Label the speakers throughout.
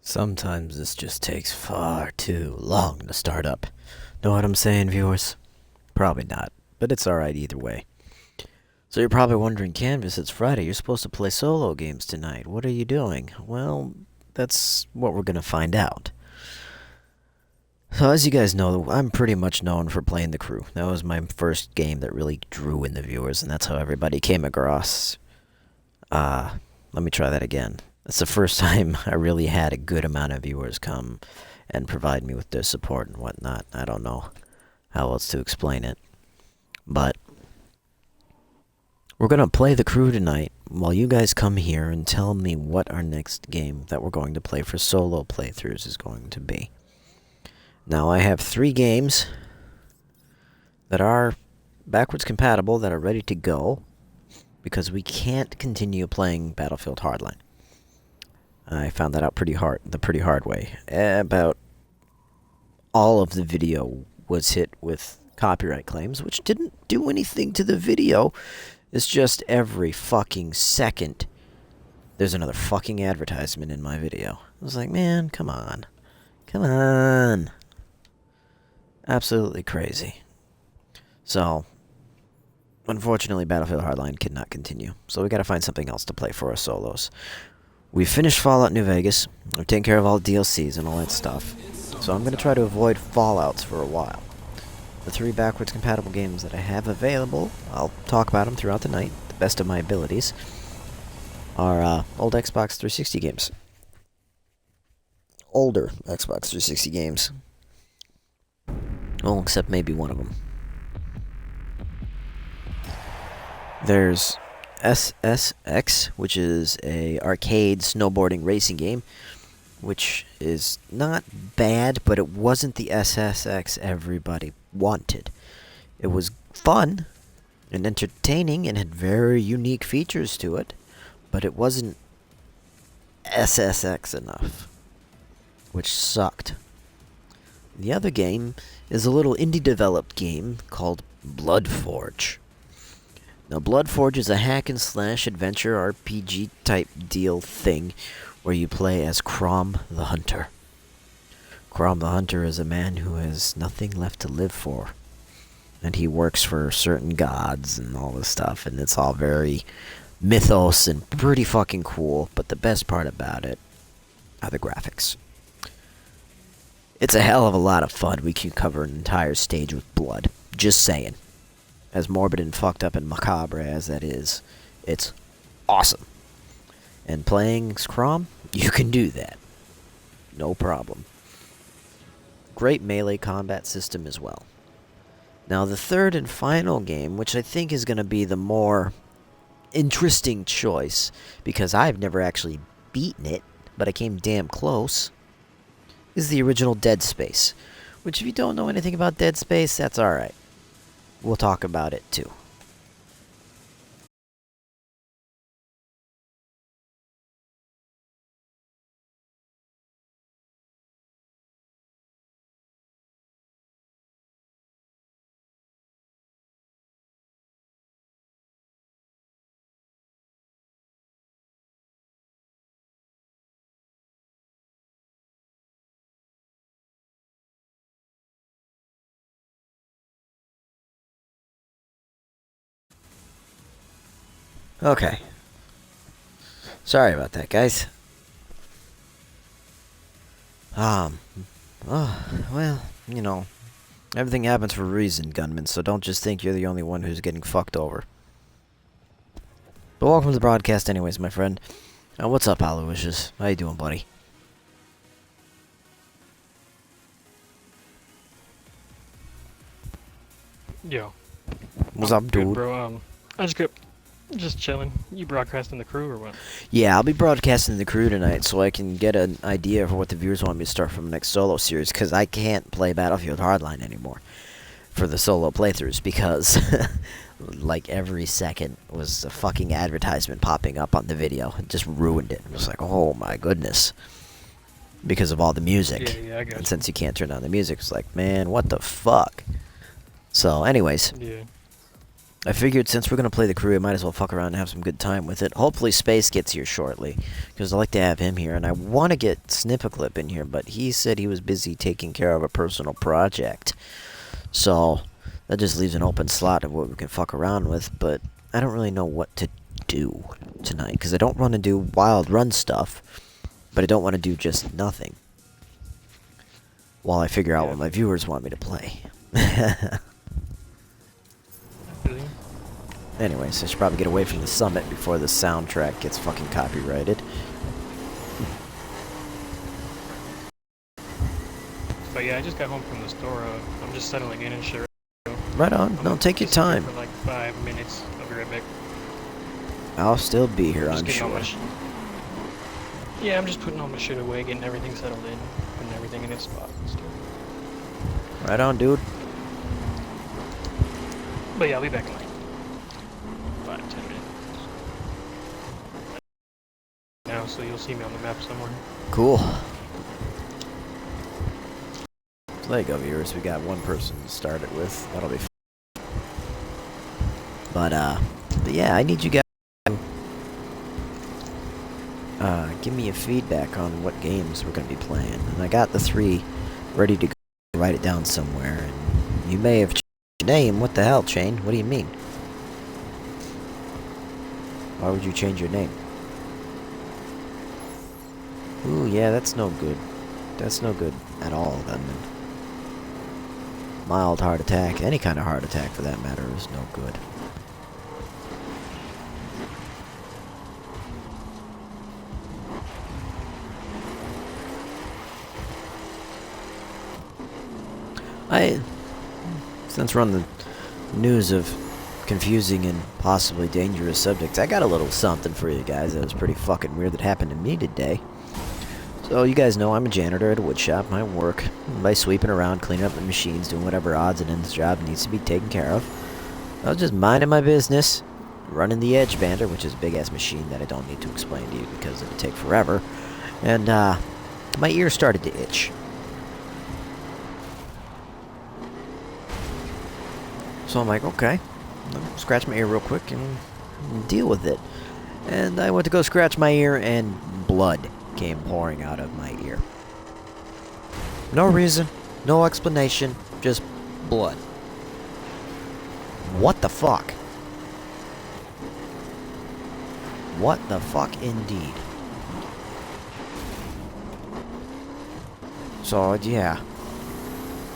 Speaker 1: Sometimes this just takes far too long to start up. Know what I'm saying, viewers? Probably not, but it's alright either way. So you're probably wondering, Canvas, it's Friday, you're supposed to play solo games tonight. What are you doing? Well, that's what we're gonna find out. So as you guys know, I'm pretty much known for playing the crew. That was my first game that really drew in the viewers, and that's how everybody came across. Let me try that again. That's the first time I really had a good amount of viewers come and provide me with their support and whatnot. I don't know how else to explain it. But we're going to play the crew tonight while you guys come here and tell me what our next game that we're going to play for solo playthroughs is going to be. Now, I have 3 games that are backwards compatible that are ready to go because we can't continue playing Battlefield Hardline. I found that out the pretty hard way. About all of the video was hit with copyright claims, which didn't do anything to the video. It's just every fucking second there's another fucking advertisement in my video. I was like, man, come on. Come on. Absolutely crazy. So, unfortunately, Battlefield Hardline cannot continue. So we gotta find something else to play for our solos. We've finished Fallout New Vegas. We've taken care of all the DLCs and all that stuff. So I'm going to try to avoid Fallouts for a while. The 3 backwards compatible games that I have available, I'll talk about them throughout the night, the best of my abilities, are old Xbox 360 games. Older Xbox 360 games. Well, except maybe one of them. There's SSX, which is a arcade snowboarding racing game, which is not bad, but it wasn't the SSX everybody wanted. It was fun and entertaining and had very unique features to it, but it wasn't SSX enough, which sucked. The other game is a little indie-developed game called Bloodforge. Now, Bloodforge is a hack-and-slash adventure RPG type deal thing where you play as Crom the Hunter. Crom the Hunter is a man who has nothing left to live for. And he works for certain gods and all this stuff, and it's all very mythos and pretty fucking cool, but the best part about it are the graphics. It's a hell of a lot of fun. We can cover an entire stage with blood. Just saying. As morbid and fucked up and macabre as that is, it's awesome. And playing Scrom, you can do that. No problem. Great melee combat system as well. Now the third and final game, which I think is going to be the more interesting choice, because I've never actually beaten it, but I came damn close, is the original Dead Space. Which if you don't know anything about Dead Space, that's alright. We'll talk about it too. Okay. Sorry about that, guys. Oh, well, you know, everything happens for a reason, gunman, so don't just think you're the only one who's getting fucked over. But welcome to the broadcast anyways, my friend. What's up, Aloysius? How you doing, buddy?
Speaker 2: Yo.
Speaker 1: What's up,
Speaker 2: Good,
Speaker 1: dude?
Speaker 2: bro. I just chilling. You broadcasting the crew or what?
Speaker 1: Yeah, I'll be broadcasting the crew tonight so I can get an idea for what the viewers want me to start from the next solo series, because I can't play Battlefield Hardline anymore for the solo playthroughs, because like every second was a fucking advertisement popping up on the video. It just ruined it. It was like, oh my goodness. Because of all the music.
Speaker 2: Yeah, I got
Speaker 1: And
Speaker 2: you.
Speaker 1: since you can't turn on the music, it's like, man, what the fuck? So, anyways,
Speaker 2: Yeah.
Speaker 1: I figured since we're gonna play the crew, I might as well fuck around and have some good time with it. Hopefully Space gets here shortly, because I like to have him here, and I want to get Snipperclip in here, but he said he was busy taking care of a personal project. So, that just leaves an open slot of what we can fuck around with, but I don't really know what to do tonight, because I don't want to do wild run stuff, but I don't want to do just nothing. While I figure out what my viewers want me to play. Anyways, I should probably get away from the summit before the soundtrack gets fucking copyrighted.
Speaker 2: But yeah, I just got home from the store. I'm just settling in and shit.
Speaker 1: Right on. No, take your time.
Speaker 2: For like 5 minutes. I'll be right back.
Speaker 1: I'll still be here, I'm
Speaker 2: Just getting all
Speaker 1: sure.
Speaker 2: yeah, I'm just putting all my shit away, getting everything settled in, putting everything in its spot and stuff.
Speaker 1: Right on, dude.
Speaker 2: But yeah, I'll be back in like 5-10 minutes. Now, so you'll see me on the map somewhere.
Speaker 1: Cool. So there you go, viewers. We got one person to start it with. That'll be fun. But yeah, I need you guys give me a feedback on what games we're going to be playing. And I got the 3 ready to go. Write it down somewhere. And you may have changed your name. What the hell, Chain? What do you mean? Why would you change your name? Ooh, yeah, that's no good. That's no good at all, gunman. Mild heart attack, any kind of heart attack for that matter, is no good. Since we're on the news of confusing and possibly dangerous subjects, I got a little something for you guys that was pretty fucking weird that happened to me today. So you guys know I'm a janitor at a wood shop. I work by sweeping around, cleaning up the machines, doing whatever odds and ends job needs to be taken care of. I was just minding my business, running the edge bander, which is a big-ass machine that I don't need to explain to you because it would take forever. And my ear started to itch. So I'm like, okay, I'll scratch my ear real quick and deal with it. And I went to go scratch my ear, and blood came pouring out of my ear. No reason, no explanation, just blood. What the fuck? What the fuck indeed? So, yeah.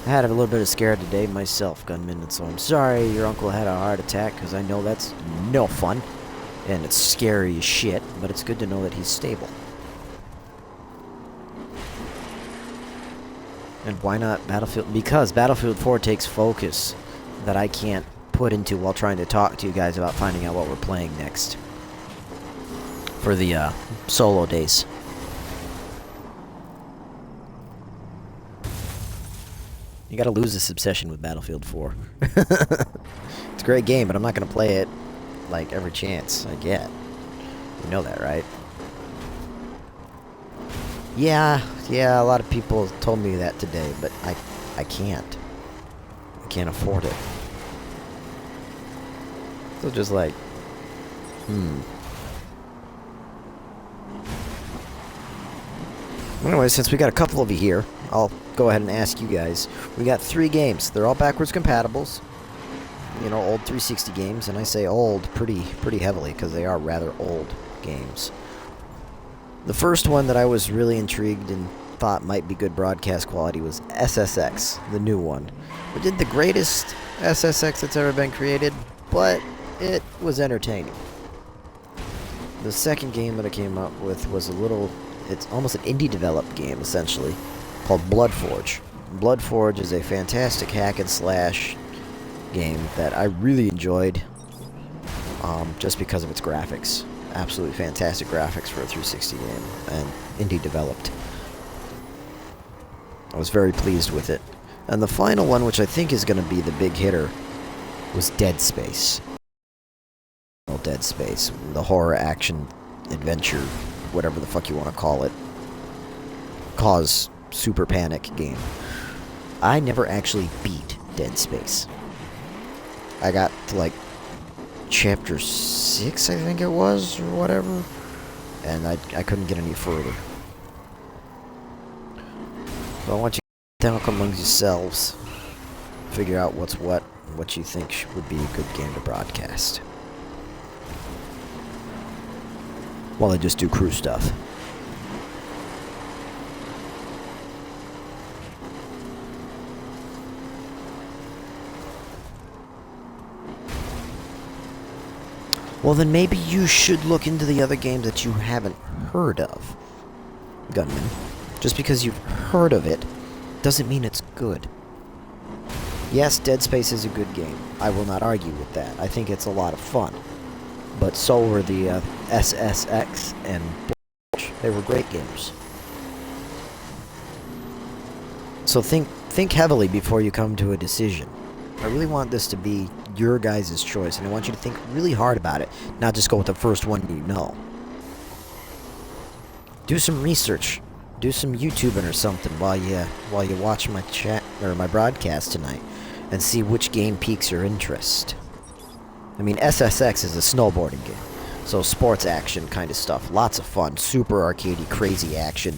Speaker 1: I had a little bit of scare today myself, gunman, and so I'm sorry your uncle had a heart attack, because I know that's no fun. And it's scary as shit, but it's good to know that he's stable. And why not Battlefield? Because Battlefield 4 takes focus that I can't put into while trying to talk to you guys about finding out what we're playing next. For the solo days. You gotta lose this obsession with Battlefield 4. It's a great game, but I'm not gonna play it like every chance I get. You know that, right? Yeah, a lot of people told me that today, but I can't. I can't afford it. So just like, Anyway, since we got a couple of you here, I'll go ahead and ask you guys. We got 3 games. They're all backwards compatibles. You know, old 360 games, and I say old pretty heavily because they are rather old games. The first one that I was really intrigued and thought might be good broadcast quality was SSX, the new one. It did the greatest SSX that's ever been created, but it was entertaining. The second game that I came up with was it's almost an indie developed game, essentially, called Bloodforge. Bloodforge is a fantastic hack and slash game that I really enjoyed, just because of its graphics. Absolutely fantastic graphics for a 360 game, and indie developed. I was very pleased with it. And the final one, which I think is going to be the big hitter, was Dead Space. Dead Space, the horror action adventure, whatever the fuck you want to call it, cause super panic game. I never actually beat Dead Space. I got to like chapter 6, I think it was, or whatever. And I couldn't get any further. So I want you to talk amongst yourselves. Figure out what's what, and what you think would be a good game to broadcast. While I just do crew stuff. Well, then maybe you should look into the other games that you haven't heard of, Gunman. Just because you've heard of it doesn't mean it's good. Yes, Dead Space is a good game. I will not argue with that. I think it's a lot of fun. But so were the SSX and Borch. They were great games. So think heavily before you come to a decision. I really want this to be your guys' choice, and I want you to think really hard about it, not just go with the first one you know. Do some research. Do some YouTubing or something while you watch my chat or my broadcast tonight, and see which game piques your interest. I mean, SSX is a snowboarding game, so sports action kind of stuff. Lots of fun. Super arcadey, crazy action.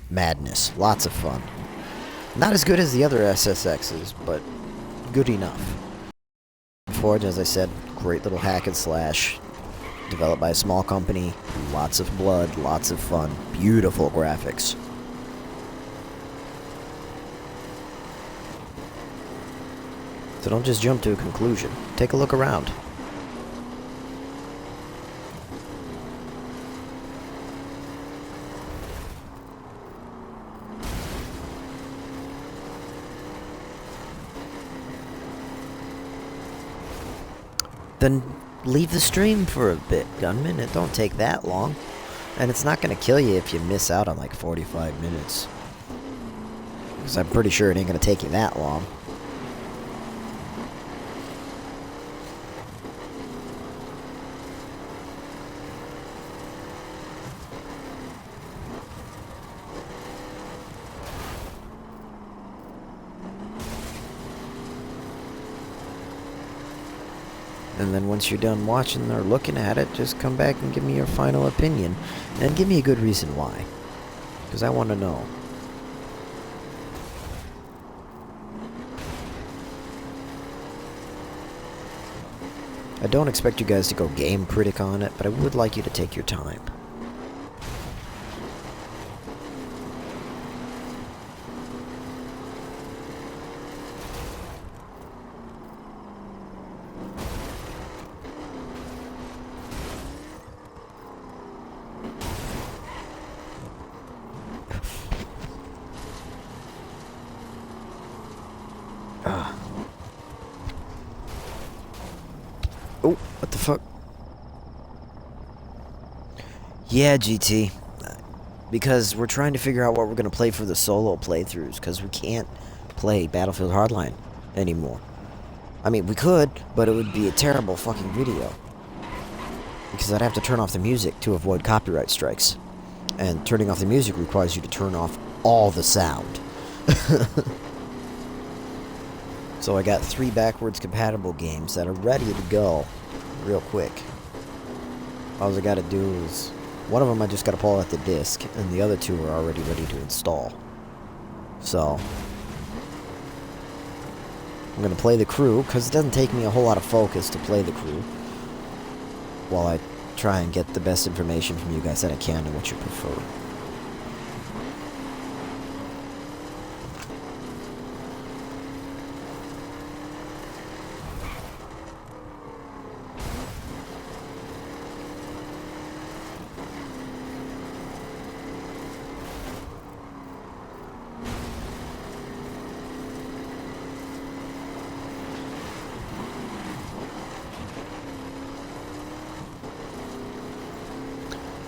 Speaker 1: Madness. Lots of fun. Not as good as the other SSXs, but good enough. Forge, as I said, great little hack and slash. Developed by a small company. Lots of blood, lots of fun. Beautiful graphics. So don't just jump to a conclusion. Take a look around. Then leave the stream for a bit, Gunman. It don't take that long. And it's not gonna kill you if you miss out on like 45 minutes. Because I'm pretty sure it ain't gonna take you that long. And then once you're done watching or looking at it, just come back and give me your final opinion. And give me a good reason why. Because I want to know. I don't expect you guys to go game critic on it, but I would like you to take your time. Oh, what the fuck? Yeah, GT. Because we're trying to figure out what we're going to play for the solo playthroughs, because we can't play Battlefield Hardline anymore. I mean, we could, but it would be a terrible fucking video. Because I'd have to turn off the music to avoid copyright strikes. And turning off the music requires you to turn off all the sound. So I got 3 backwards compatible games that are ready to go real quick. All I gotta do is... one of them I just gotta pull out the disc, and the other 2 are already ready to install. So... I'm gonna play the crew, because it doesn't take me a whole lot of focus to play the crew. While I try and get the best information from you guys that I can and what you prefer.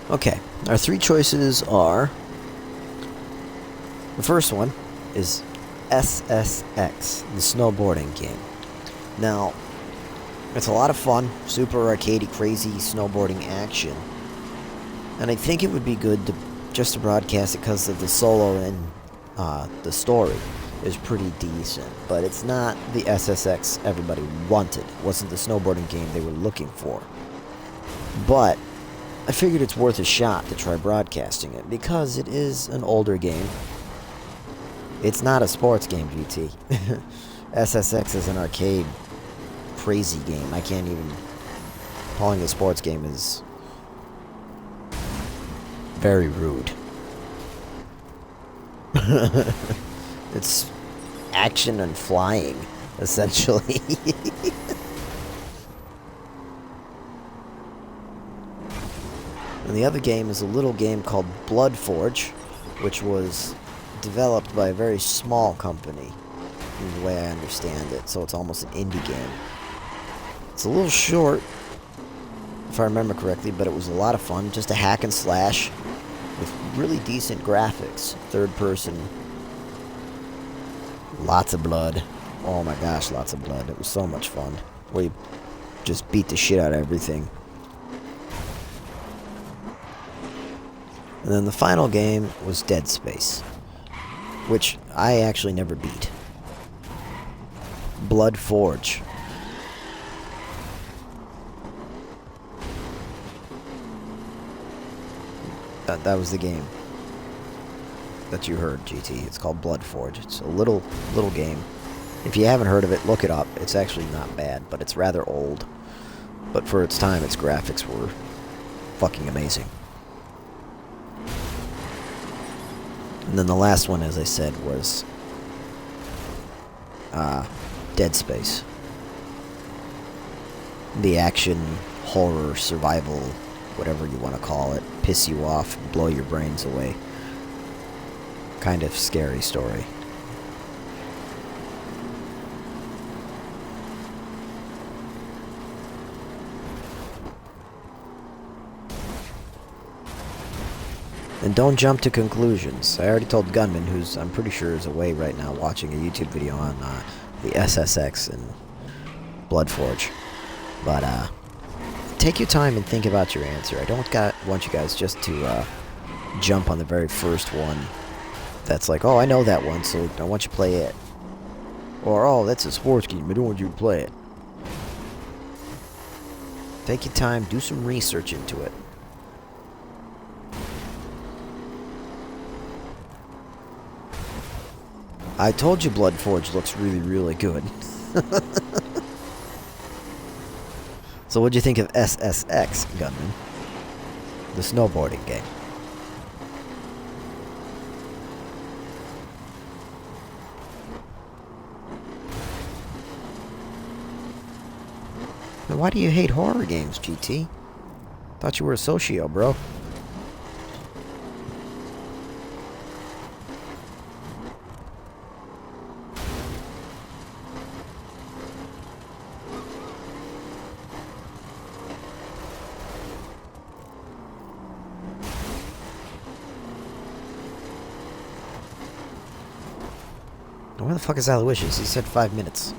Speaker 1: Okay, our 3 choices are... the first one is SSX, the snowboarding game. Now, it's a lot of fun, super arcadey, crazy snowboarding action. And I think it would be good to just to broadcast it because of the solo and the story. is pretty decent, but it's not the SSX everybody wanted. It wasn't the snowboarding game they were looking for. But I figured it's worth a shot to try broadcasting it, because it is an older game. It's not a sports game, GT. SSX is an arcade crazy game. I can't even... Calling it a sports game is very rude. It's action and flying, essentially. And the other game is a little game called Blood Forge, which was developed by a very small company, in the way I understand it, so it's almost an indie game. It's a little short, if I remember correctly, but it was a lot of fun. Just a hack and slash with really decent graphics. Third person. Lots of blood. Oh my gosh, lots of blood. It was so much fun. Where you just beat the shit out of everything. And then the final game was Dead Space, which I actually never beat. Blood Forge. That was the game that you heard, GT. It's called Blood Forge. It's a little game. If you haven't heard of it, look it up. It's actually not bad, but it's rather old. But for its time, its graphics were fucking amazing. And then the last one, as I said, was Dead Space. The action, horror, survival, whatever you want to call it, piss you off, blow your brains away. Kind of scary story. And don't jump to conclusions. I already told Gunman, who's I'm pretty sure is away right now watching a YouTube video on the SSX and Blood Forge. But take your time and think about your answer. I don't want you guys just to jump on the very first one. That's like, oh, I know that one, so I want you to play it. Or, oh, that's a sports game, I don't want you to play it. Take your time, do some research into it. I told you Blood Forge looks really, really good. So what'd you think of SSX, Gunman? The snowboarding game. Now, why do you hate horror games, GT? Thought you were a socio, bro. Where the fuck is Aloysius? He said 5 minutes.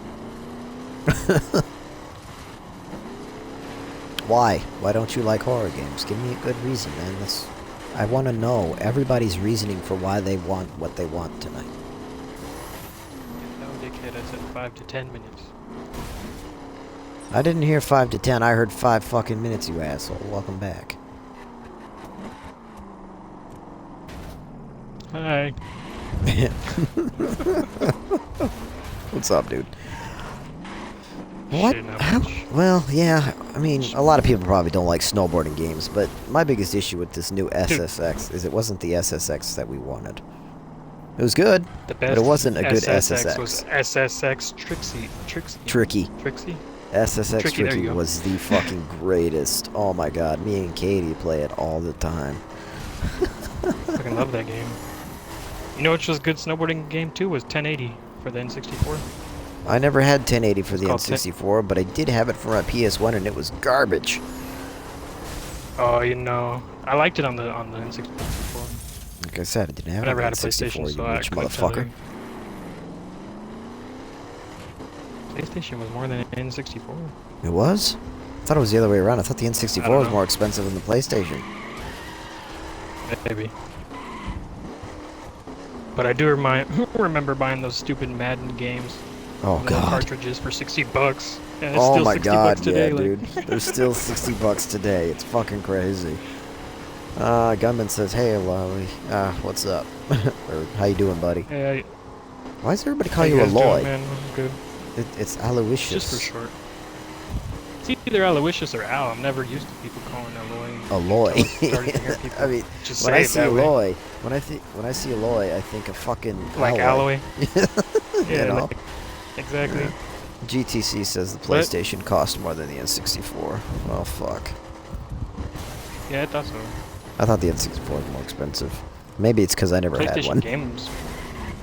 Speaker 1: Why? Why don't you like horror games? Give me a good reason, man. I want to know everybody's reasoning for why they want what they want tonight.
Speaker 2: No, dickhead, I said 5 to 10 minutes.
Speaker 1: I didn't hear 5 to 10. I heard 5 fucking minutes, you asshole. Welcome back.
Speaker 2: Hi.
Speaker 1: What's up, dude? What?
Speaker 2: Shit, not
Speaker 1: How?
Speaker 2: much.
Speaker 1: Well, yeah. I mean, a lot of people probably don't like snowboarding games, but my biggest issue with this new SSX is it wasn't the SSX that we wanted. It was good,
Speaker 2: The
Speaker 1: but
Speaker 2: best
Speaker 1: it wasn't a good
Speaker 2: SSX was
Speaker 1: SSX.
Speaker 2: SSX Trixie.
Speaker 1: Tricky.
Speaker 2: Trixie?
Speaker 1: SSX
Speaker 2: Tricky, there you
Speaker 1: Tricky
Speaker 2: go.
Speaker 1: was the fucking greatest. Oh my god, me and Katie play it all the time.
Speaker 2: Fucking love that game. You know which was a good snowboarding game too? Was 1080 for the N64.
Speaker 1: I never had 1080 for
Speaker 2: It's
Speaker 1: the
Speaker 2: called
Speaker 1: N64, but I did have it for my PS1, and it was garbage.
Speaker 2: Oh, you know, I liked it on the N64.
Speaker 1: Like I said, I didn't have
Speaker 2: I never
Speaker 1: it on
Speaker 2: had a
Speaker 1: the
Speaker 2: PlayStation,
Speaker 1: N64,
Speaker 2: so
Speaker 1: you
Speaker 2: I
Speaker 1: rich
Speaker 2: couldn't tell
Speaker 1: motherfucker.
Speaker 2: you. PlayStation was more than N64.
Speaker 1: It was? I thought it was the other way around. I thought the N64
Speaker 2: I don't
Speaker 1: was
Speaker 2: know.
Speaker 1: more expensive than the PlayStation.
Speaker 2: Maybe. But I do remember buying those stupid Madden games.
Speaker 1: Oh
Speaker 2: Little
Speaker 1: god.
Speaker 2: cartridges for $60. And it's
Speaker 1: Oh
Speaker 2: still
Speaker 1: my
Speaker 2: 60
Speaker 1: god,
Speaker 2: bucks today.
Speaker 1: yeah,
Speaker 2: Like,
Speaker 1: dude. They're still $60 today. It's fucking crazy. Gunman says, "Hey, Aloy. What's up? Or how you doing, buddy?
Speaker 2: hey,
Speaker 1: Why does everybody
Speaker 2: how
Speaker 1: call
Speaker 2: you
Speaker 1: you
Speaker 2: guys doing,
Speaker 1: Aloy?
Speaker 2: man? I'm good.
Speaker 1: It's
Speaker 2: It's
Speaker 1: Aloysius.
Speaker 2: just for short. It's either Aloysius or Al. I'm never used to people calling Aloy.
Speaker 1: Aloy.
Speaker 2: Until I started to hear people
Speaker 1: I mean,
Speaker 2: just
Speaker 1: when
Speaker 2: say
Speaker 1: I
Speaker 2: it
Speaker 1: see
Speaker 2: that way.
Speaker 1: Aloy, when I see Aloy, I think of fucking
Speaker 2: Like
Speaker 1: alloy.
Speaker 2: alloy.
Speaker 1: You
Speaker 2: Yeah,
Speaker 1: know?
Speaker 2: like, exactly.
Speaker 1: Yeah. GTC says the
Speaker 2: What?
Speaker 1: PlayStation cost more than the N64. Well, fuck.
Speaker 2: Yeah, I thought so.
Speaker 1: I thought the N64 was more expensive. Maybe it's because I never had one.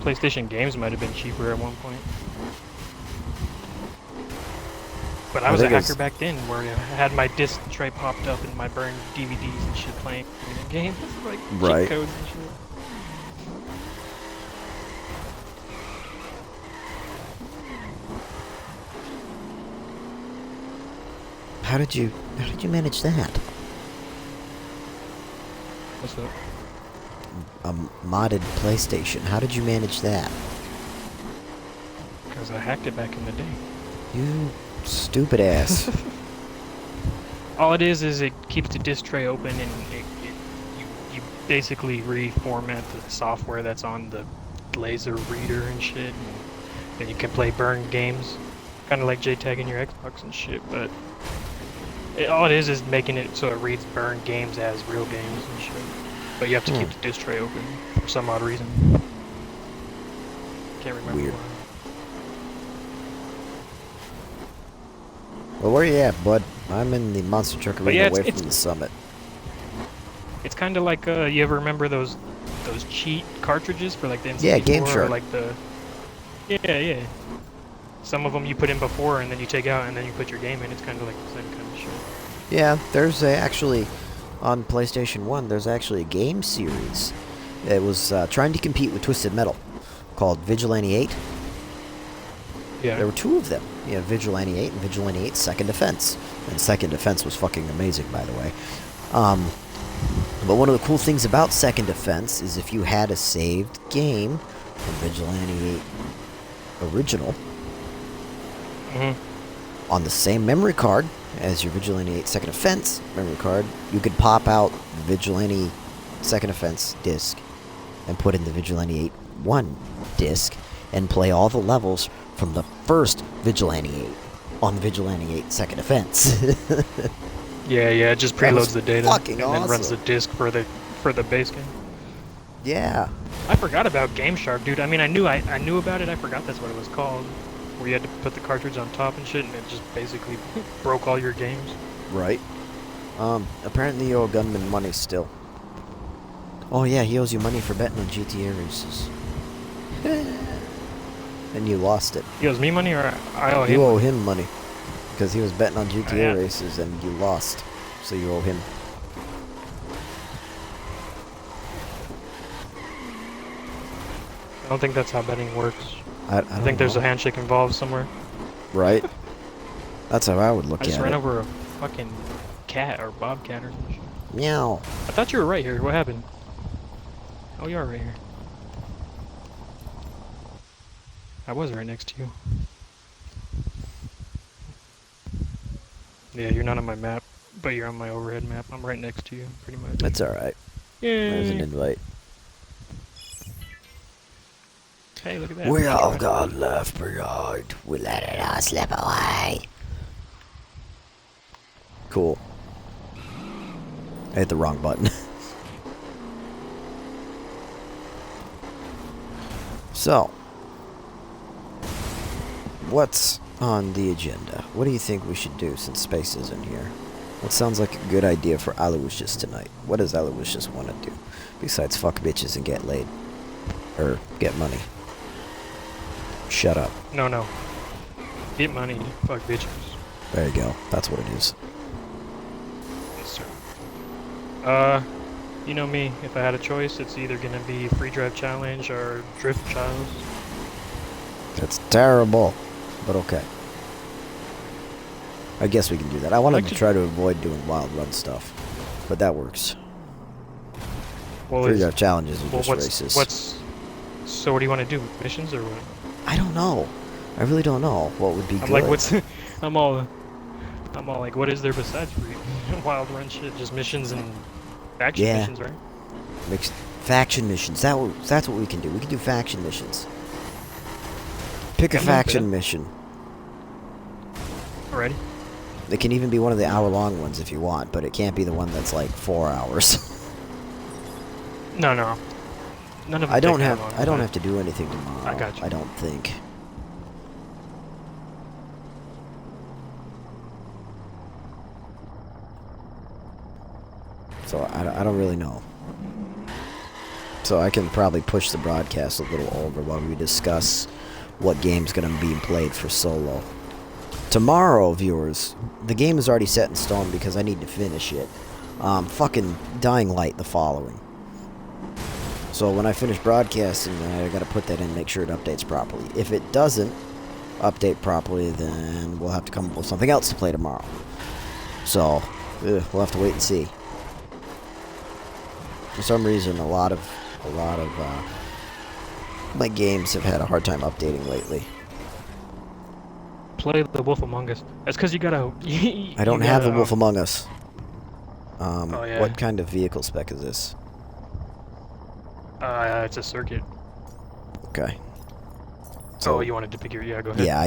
Speaker 2: PlayStation games might have been cheaper at one point. But I was a
Speaker 1: think it's-
Speaker 2: hacker back then, where I had my disc tray popped up and my burned DVDs and shit playing games, like
Speaker 1: Right.
Speaker 2: cheat codes and shit.
Speaker 1: How did you manage that?
Speaker 2: What's that?
Speaker 1: A modded PlayStation. How did you manage that?
Speaker 2: Because I hacked it back in the day.
Speaker 1: You stupid ass.
Speaker 2: All it is it keeps the disc tray open and you basically reformat the software that's on the laser reader and shit, and then you can play burned games, kind of like JTAGing your Xbox and shit. But all it is making it so it reads burned games as real games and shit. But you have to keep the disc tray open for some odd reason. Can't remember
Speaker 1: Weird.
Speaker 2: why.
Speaker 1: Well, where you at, bud? I'm in the monster truck arena
Speaker 2: yeah,
Speaker 1: away
Speaker 2: it's-
Speaker 1: from the summit.
Speaker 2: It's kind of like you ever remember those cheat cartridges for like the N64
Speaker 1: Yeah, Game
Speaker 2: or
Speaker 1: Shark.
Speaker 2: like the yeah. Some of them you put in before and then you take out and then you put your game in. It's kind of like the same kind of shit.
Speaker 1: Yeah, there's actually, on PlayStation 1, there's actually a game series that was trying to compete with Twisted Metal called Vigilante 8.
Speaker 2: Yeah.
Speaker 1: There were two of them. You know, Vigilante 8 and Vigilante 8 Second Defense. And Second Defense was fucking amazing, by the way. But one of the cool things about Second Defense is if you had a saved game from Vigilante 8 Original on the same memory card as your Vigilante 8 Second Offense memory card, you could pop out the Vigilante Second Offense disc and put in the Vigilante 8 1 disc and play all the levels from the first Vigilante 8 on the Vigilante 8 Second Offense.
Speaker 2: Yeah, it just
Speaker 1: That was
Speaker 2: preloads the data
Speaker 1: fucking
Speaker 2: and then runs the
Speaker 1: awesome.
Speaker 2: disc for the base game.
Speaker 1: Yeah.
Speaker 2: I forgot about Game Shark, dude. I mean, I knew about it. I forgot that's what it was called. Where you had to put the cartridge on top and shit, and it just basically broke all your games.
Speaker 1: Right. Apparently you owe Gunman money still. Oh yeah, he owes you money for betting on GTA races. And you lost it.
Speaker 2: He owes me money, or I owe him?
Speaker 1: You owe him money. Because he was betting on GTA
Speaker 2: yeah.
Speaker 1: races and you lost. So you owe him.
Speaker 2: I don't think that's how betting works.
Speaker 1: I
Speaker 2: I think there's a handshake involved somewhere.
Speaker 1: Right? That's how I would look
Speaker 2: I just
Speaker 1: at
Speaker 2: ran
Speaker 1: it.
Speaker 2: over a fucking cat or bobcat or some shit.
Speaker 1: Meow.
Speaker 2: I thought you were right here. What happened? Oh, you are right here. I was right next to you. Yeah, you're not on my map, but you're on my overhead map. I'm right next to you, pretty much.
Speaker 1: That's alright. There's an
Speaker 2: Yay!
Speaker 1: invite.
Speaker 2: Hey, look at that.
Speaker 1: We all
Speaker 2: Right.
Speaker 1: got left behind. We let it all slip away. Cool. I hit the wrong button. So, what's on the agenda? What do you think we should do since Space isn't here? What sounds like a good idea for Aloysius tonight? What does Aloysius want to do? Besides fuck bitches and get laid. Or get money. Shut up.
Speaker 2: No. Get money, fuck bitches.
Speaker 1: There you go. That's what it is.
Speaker 2: Yes, sir. You know me. If I had a choice, it's either gonna be Free Drive Challenge or Drift Trials.
Speaker 1: That's terrible. But okay. I guess we can do that. I wanted
Speaker 2: like
Speaker 1: to
Speaker 2: to-
Speaker 1: try to avoid doing wild run stuff. But that works.
Speaker 2: Well,
Speaker 1: Free
Speaker 2: is-
Speaker 1: drive challenges are
Speaker 2: well,
Speaker 1: just races.
Speaker 2: what's So what do you want to do? Missions or what?
Speaker 1: I don't know. I really don't know what would be
Speaker 2: I'm
Speaker 1: good.
Speaker 2: like, what's? I'm all like, what is there besides Wild Run shit? Just missions and faction missions, right?
Speaker 1: Mixed faction missions. That's what we can do. We can do faction missions. Pick a faction mission.
Speaker 2: Alrighty.
Speaker 1: It can even be one of the hour-long ones if you want, but it can't be the one that's like 4 hours.
Speaker 2: No. None of them
Speaker 1: I don't
Speaker 2: take
Speaker 1: have.
Speaker 2: that long,
Speaker 1: I don't
Speaker 2: but
Speaker 1: have to do anything tomorrow.
Speaker 2: I got you.
Speaker 1: I don't think. So I don't really know. So I can probably push the broadcast a little over while we discuss what game's going to be played for solo. Tomorrow, viewers, the game is already set in stone because I need to finish it. Fucking Dying Light the following. So when I finish broadcasting, I gotta put that in and make sure it updates properly. If it doesn't update properly, then we'll have to come up with something else to play tomorrow. So, we'll have to wait and see. For some reason, a lot of my games have had a hard time updating lately.
Speaker 2: Play The Wolf Among Us. That's because you gotta.
Speaker 1: I don't have The Wolf Among Us.
Speaker 2: Oh, yeah.
Speaker 1: What kind of vehicle spec is this?
Speaker 2: It's a circuit.
Speaker 1: Okay.
Speaker 2: So you wanted to pick your... Yeah, go ahead.
Speaker 1: Yeah,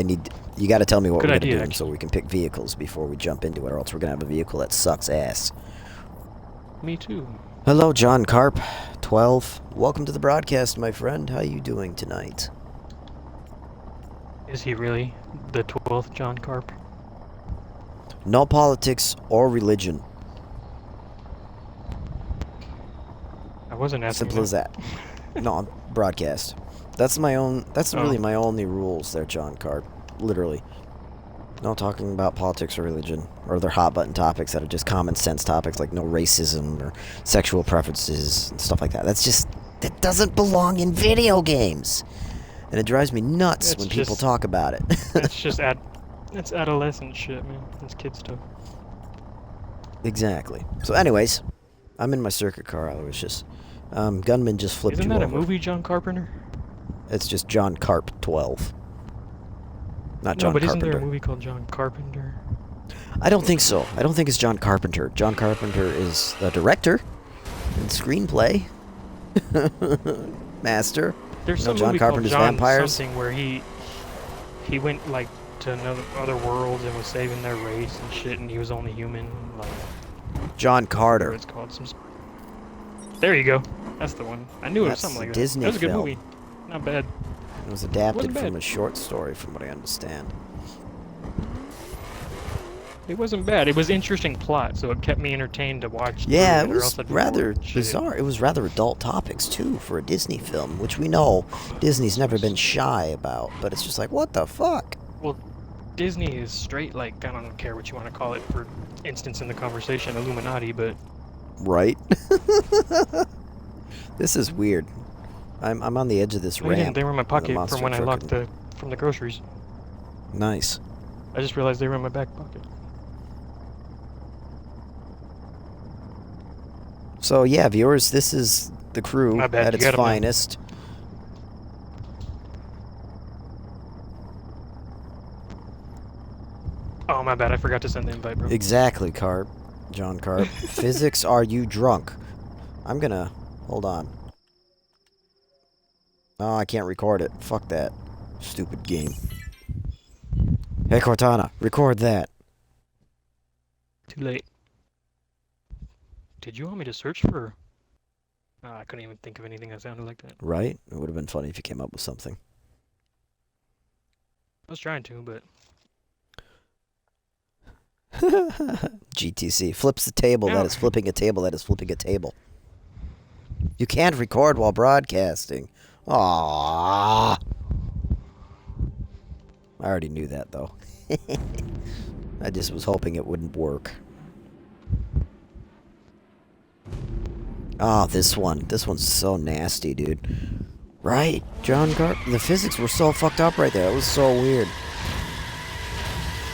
Speaker 1: you gotta tell me what
Speaker 2: Good
Speaker 1: we're
Speaker 2: idea,
Speaker 1: gonna do
Speaker 2: actually.
Speaker 1: so we can pick vehicles before we jump into it, or else we're gonna have a vehicle that sucks ass.
Speaker 2: Me too.
Speaker 1: Hello, John Carp, 12. Welcome to the broadcast, my friend. How you doing tonight?
Speaker 2: Is he really the 12th John Carp?
Speaker 1: No politics or religion.
Speaker 2: I wasn't asking.
Speaker 1: Simple as that. No, broadcast. That's my own. That's really my only rules there, John Carp. Literally. No talking about politics or religion, or other hot button topics that are just common sense topics like no racism or sexual preferences and stuff like that. That doesn't belong in video games, and it drives me nuts when people talk about it.
Speaker 2: It's adolescent shit, man. It's kid stuff.
Speaker 1: Exactly. So, anyways, I'm in my circuit car. I was just gunman just flipped
Speaker 2: Isn't
Speaker 1: you
Speaker 2: that
Speaker 1: over.
Speaker 2: a movie, John Carpenter?
Speaker 1: It's just John Carp 12. Not John
Speaker 2: No, but
Speaker 1: Carpenter.
Speaker 2: isn't there a movie called John Carpenter?
Speaker 1: I don't think so. I don't think it's John Carpenter. John Carpenter is the director and screenplay master.
Speaker 2: There's
Speaker 1: No,
Speaker 2: some
Speaker 1: John
Speaker 2: movie
Speaker 1: Carpenter's
Speaker 2: called John
Speaker 1: Vampires.
Speaker 2: something where he went to other worlds and was saving their race and shit, and he was only human.
Speaker 1: John
Speaker 2: Whatever
Speaker 1: Carter.
Speaker 2: it's called. There you go. That's the one. I knew it was
Speaker 1: That's
Speaker 2: something
Speaker 1: a
Speaker 2: like
Speaker 1: Disney
Speaker 2: that. That was a good
Speaker 1: film.
Speaker 2: movie. Not bad.
Speaker 1: It was adapted
Speaker 2: Wasn't
Speaker 1: from
Speaker 2: bad.
Speaker 1: a short story, from what I understand.
Speaker 2: It wasn't bad. It was interesting plot, so it kept me entertained to watch.
Speaker 1: Yeah, it
Speaker 2: or
Speaker 1: was
Speaker 2: else I'd be
Speaker 1: rather
Speaker 2: bored. Shit.
Speaker 1: bizarre. It was rather adult topics, too, for a Disney film, which we know Disney's never been shy about, but it's just like, what the fuck?
Speaker 2: Well, Disney is straight, I don't care what you want to call it, for instance in the conversation, Illuminati, but...
Speaker 1: Right? This is weird. I'm on the edge of this ramp.
Speaker 2: They were in my
Speaker 1: with a
Speaker 2: pocket
Speaker 1: monster
Speaker 2: from when I
Speaker 1: truck
Speaker 2: locked
Speaker 1: and-
Speaker 2: from the groceries.
Speaker 1: Nice.
Speaker 2: I just realized they were in my back pocket.
Speaker 1: So yeah, viewers, this is the crew
Speaker 2: My bad,
Speaker 1: at
Speaker 2: you
Speaker 1: its
Speaker 2: got 'em now.
Speaker 1: finest.
Speaker 2: Oh, my bad. I forgot to send the invite, bro.
Speaker 1: Exactly, Carp. John Carp. Physics, are you drunk? I'm gonna... Hold on. Oh, I can't record it. Fuck that. Stupid game. Hey, Cortana, record that.
Speaker 2: Too late. Did you want me to search for... I couldn't even think of anything that sounded like that.
Speaker 1: Right? It would have been funny if you came up with something.
Speaker 2: I was trying to, but...
Speaker 1: GTC. Flips the table
Speaker 2: Yeah.
Speaker 1: that is flipping a table that is flipping a table. You can't record while broadcasting. Aww. I already knew that, though. I just was hoping it wouldn't work. Oh, this one. This one's so nasty, dude. Right, John Carp? The physics were so fucked up right there. It was so weird.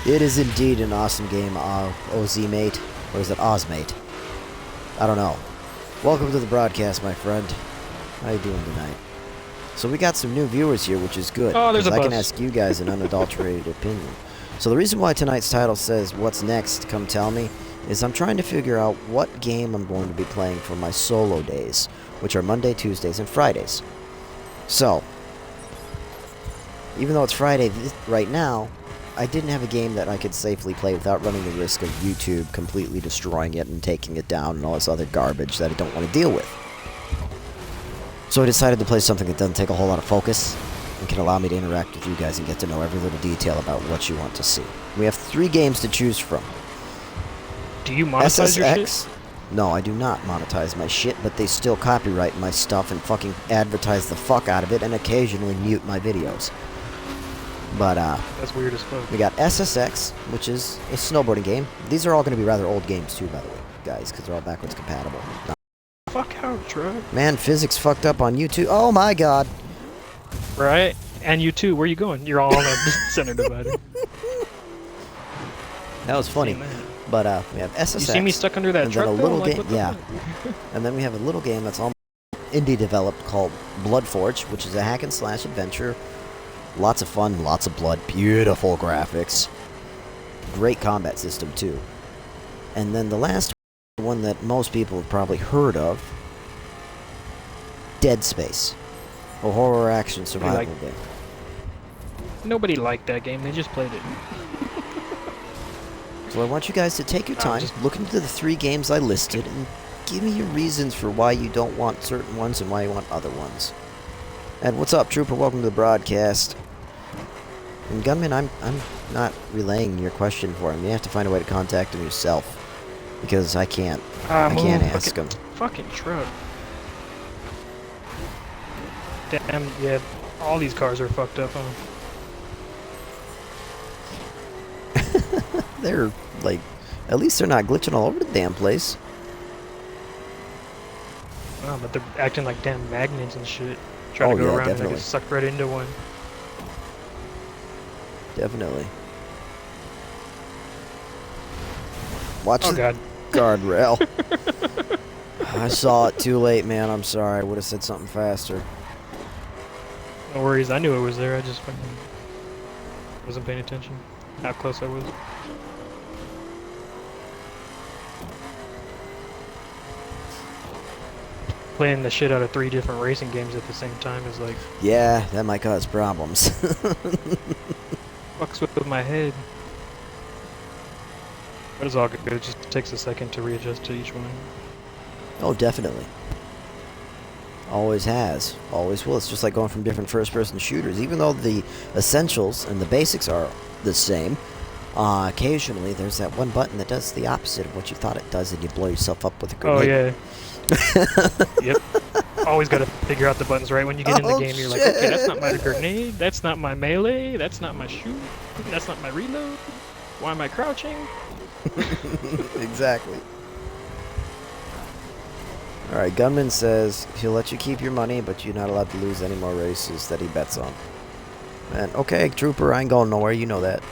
Speaker 1: It is indeed an awesome game, OZ-mate. Or is it Ozmate? I don't know. Welcome to the broadcast, my friend. How you doing tonight? So we got some new viewers here, which is good.
Speaker 2: Oh, there's a
Speaker 1: I can
Speaker 2: bus.
Speaker 1: ask you guys an unadulterated opinion. So the reason why tonight's title says, "What's next? Come tell me," is I'm trying to figure out what game I'm going to be playing for my solo days, which are Monday, Tuesdays, and Fridays. So, even though it's Friday right now, I didn't have a game that I could safely play without running the risk of YouTube completely destroying it and taking it down and all this other garbage that I don't want to deal with. So I decided to play something that doesn't take a whole lot of focus and can allow me to interact with you guys and get to know every little detail about what you want to see. We have 3 games to choose from.
Speaker 2: Do you monetize your shit?
Speaker 1: SSX? No, I do not monetize my shit, but they still copyright my stuff and fucking advertise the fuck out of it and occasionally mute my videos. But,
Speaker 2: That's weird as fuck.
Speaker 1: we got SSX, which is a snowboarding game. These are all going to be rather old games, too, by the way, guys, because they're all backwards compatible.
Speaker 2: Fuck out, truck.
Speaker 1: Man, physics fucked up on YouTube. Oh, my God.
Speaker 2: Right? And you too. Where you going? You're all on the center divider.
Speaker 1: That was funny.
Speaker 2: Seen that.
Speaker 1: But, we have SSX.
Speaker 2: You see me stuck under that
Speaker 1: and then
Speaker 2: truck
Speaker 1: a
Speaker 2: though?
Speaker 1: little
Speaker 2: Like,
Speaker 1: game,
Speaker 2: what the
Speaker 1: yeah.
Speaker 2: fuck?
Speaker 1: And then we have a little game that's all indie developed called Blood Forge, which is a hack and slash adventure. Lots of fun, lots of blood, beautiful graphics. Great combat system, too. And then the last one that most people have probably heard of, Dead Space, a horror action survival game.
Speaker 2: Nobody liked that game. They just played it.
Speaker 1: So I want you guys to take your time, look into the 3 games I listed, and give me your reasons for why you don't want certain ones and why you want other ones. And what's up, Trooper? Welcome to the broadcast. And Gunman, I'm not relaying your question for him. You have to find a way to contact him yourself, because I can't ask him.
Speaker 2: Fucking truck. Damn, yeah. All these cars are fucked up, huh?
Speaker 1: They're like, at least they're not glitching all over the damn place.
Speaker 2: Wow, but they're acting like damn magnets and shit. Trying
Speaker 1: Oh,
Speaker 2: to go
Speaker 1: yeah,
Speaker 2: around
Speaker 1: definitely.
Speaker 2: and I get sucked right into one.
Speaker 1: Definitely. Watch
Speaker 2: Oh
Speaker 1: the
Speaker 2: god.
Speaker 1: guardrail. I saw it too late, man. I'm sorry. I would have said something faster.
Speaker 2: No worries, I knew it was there, I just fucking wasn't paying attention. How close I was. Playing the shit out of 3 different racing games at the same time is like,
Speaker 1: Yeah, that might cause problems.
Speaker 2: fucks with my head. But it's all good, it just takes a second to readjust to each one.
Speaker 1: Oh, definitely. Always has. Always will. It's just like going from different first-person shooters. Even though the essentials and the basics are the same, occasionally there's that one button that does the opposite of what you thought it does, and you blow yourself up with a
Speaker 2: Oh
Speaker 1: grenade.
Speaker 2: yeah. Yep. Always gotta figure out the buttons right when you get in the
Speaker 1: Oh,
Speaker 2: game. You're like, okay, that's not my
Speaker 1: shit.
Speaker 2: grenade, that's not my melee, that's not my shoot, that's not my reload. Why am I crouching?
Speaker 1: Exactly. Alright, Gunman says he'll let you keep your money, but you're not allowed to lose any more races that he bets on. And okay, Trooper, I ain't going nowhere, you know that.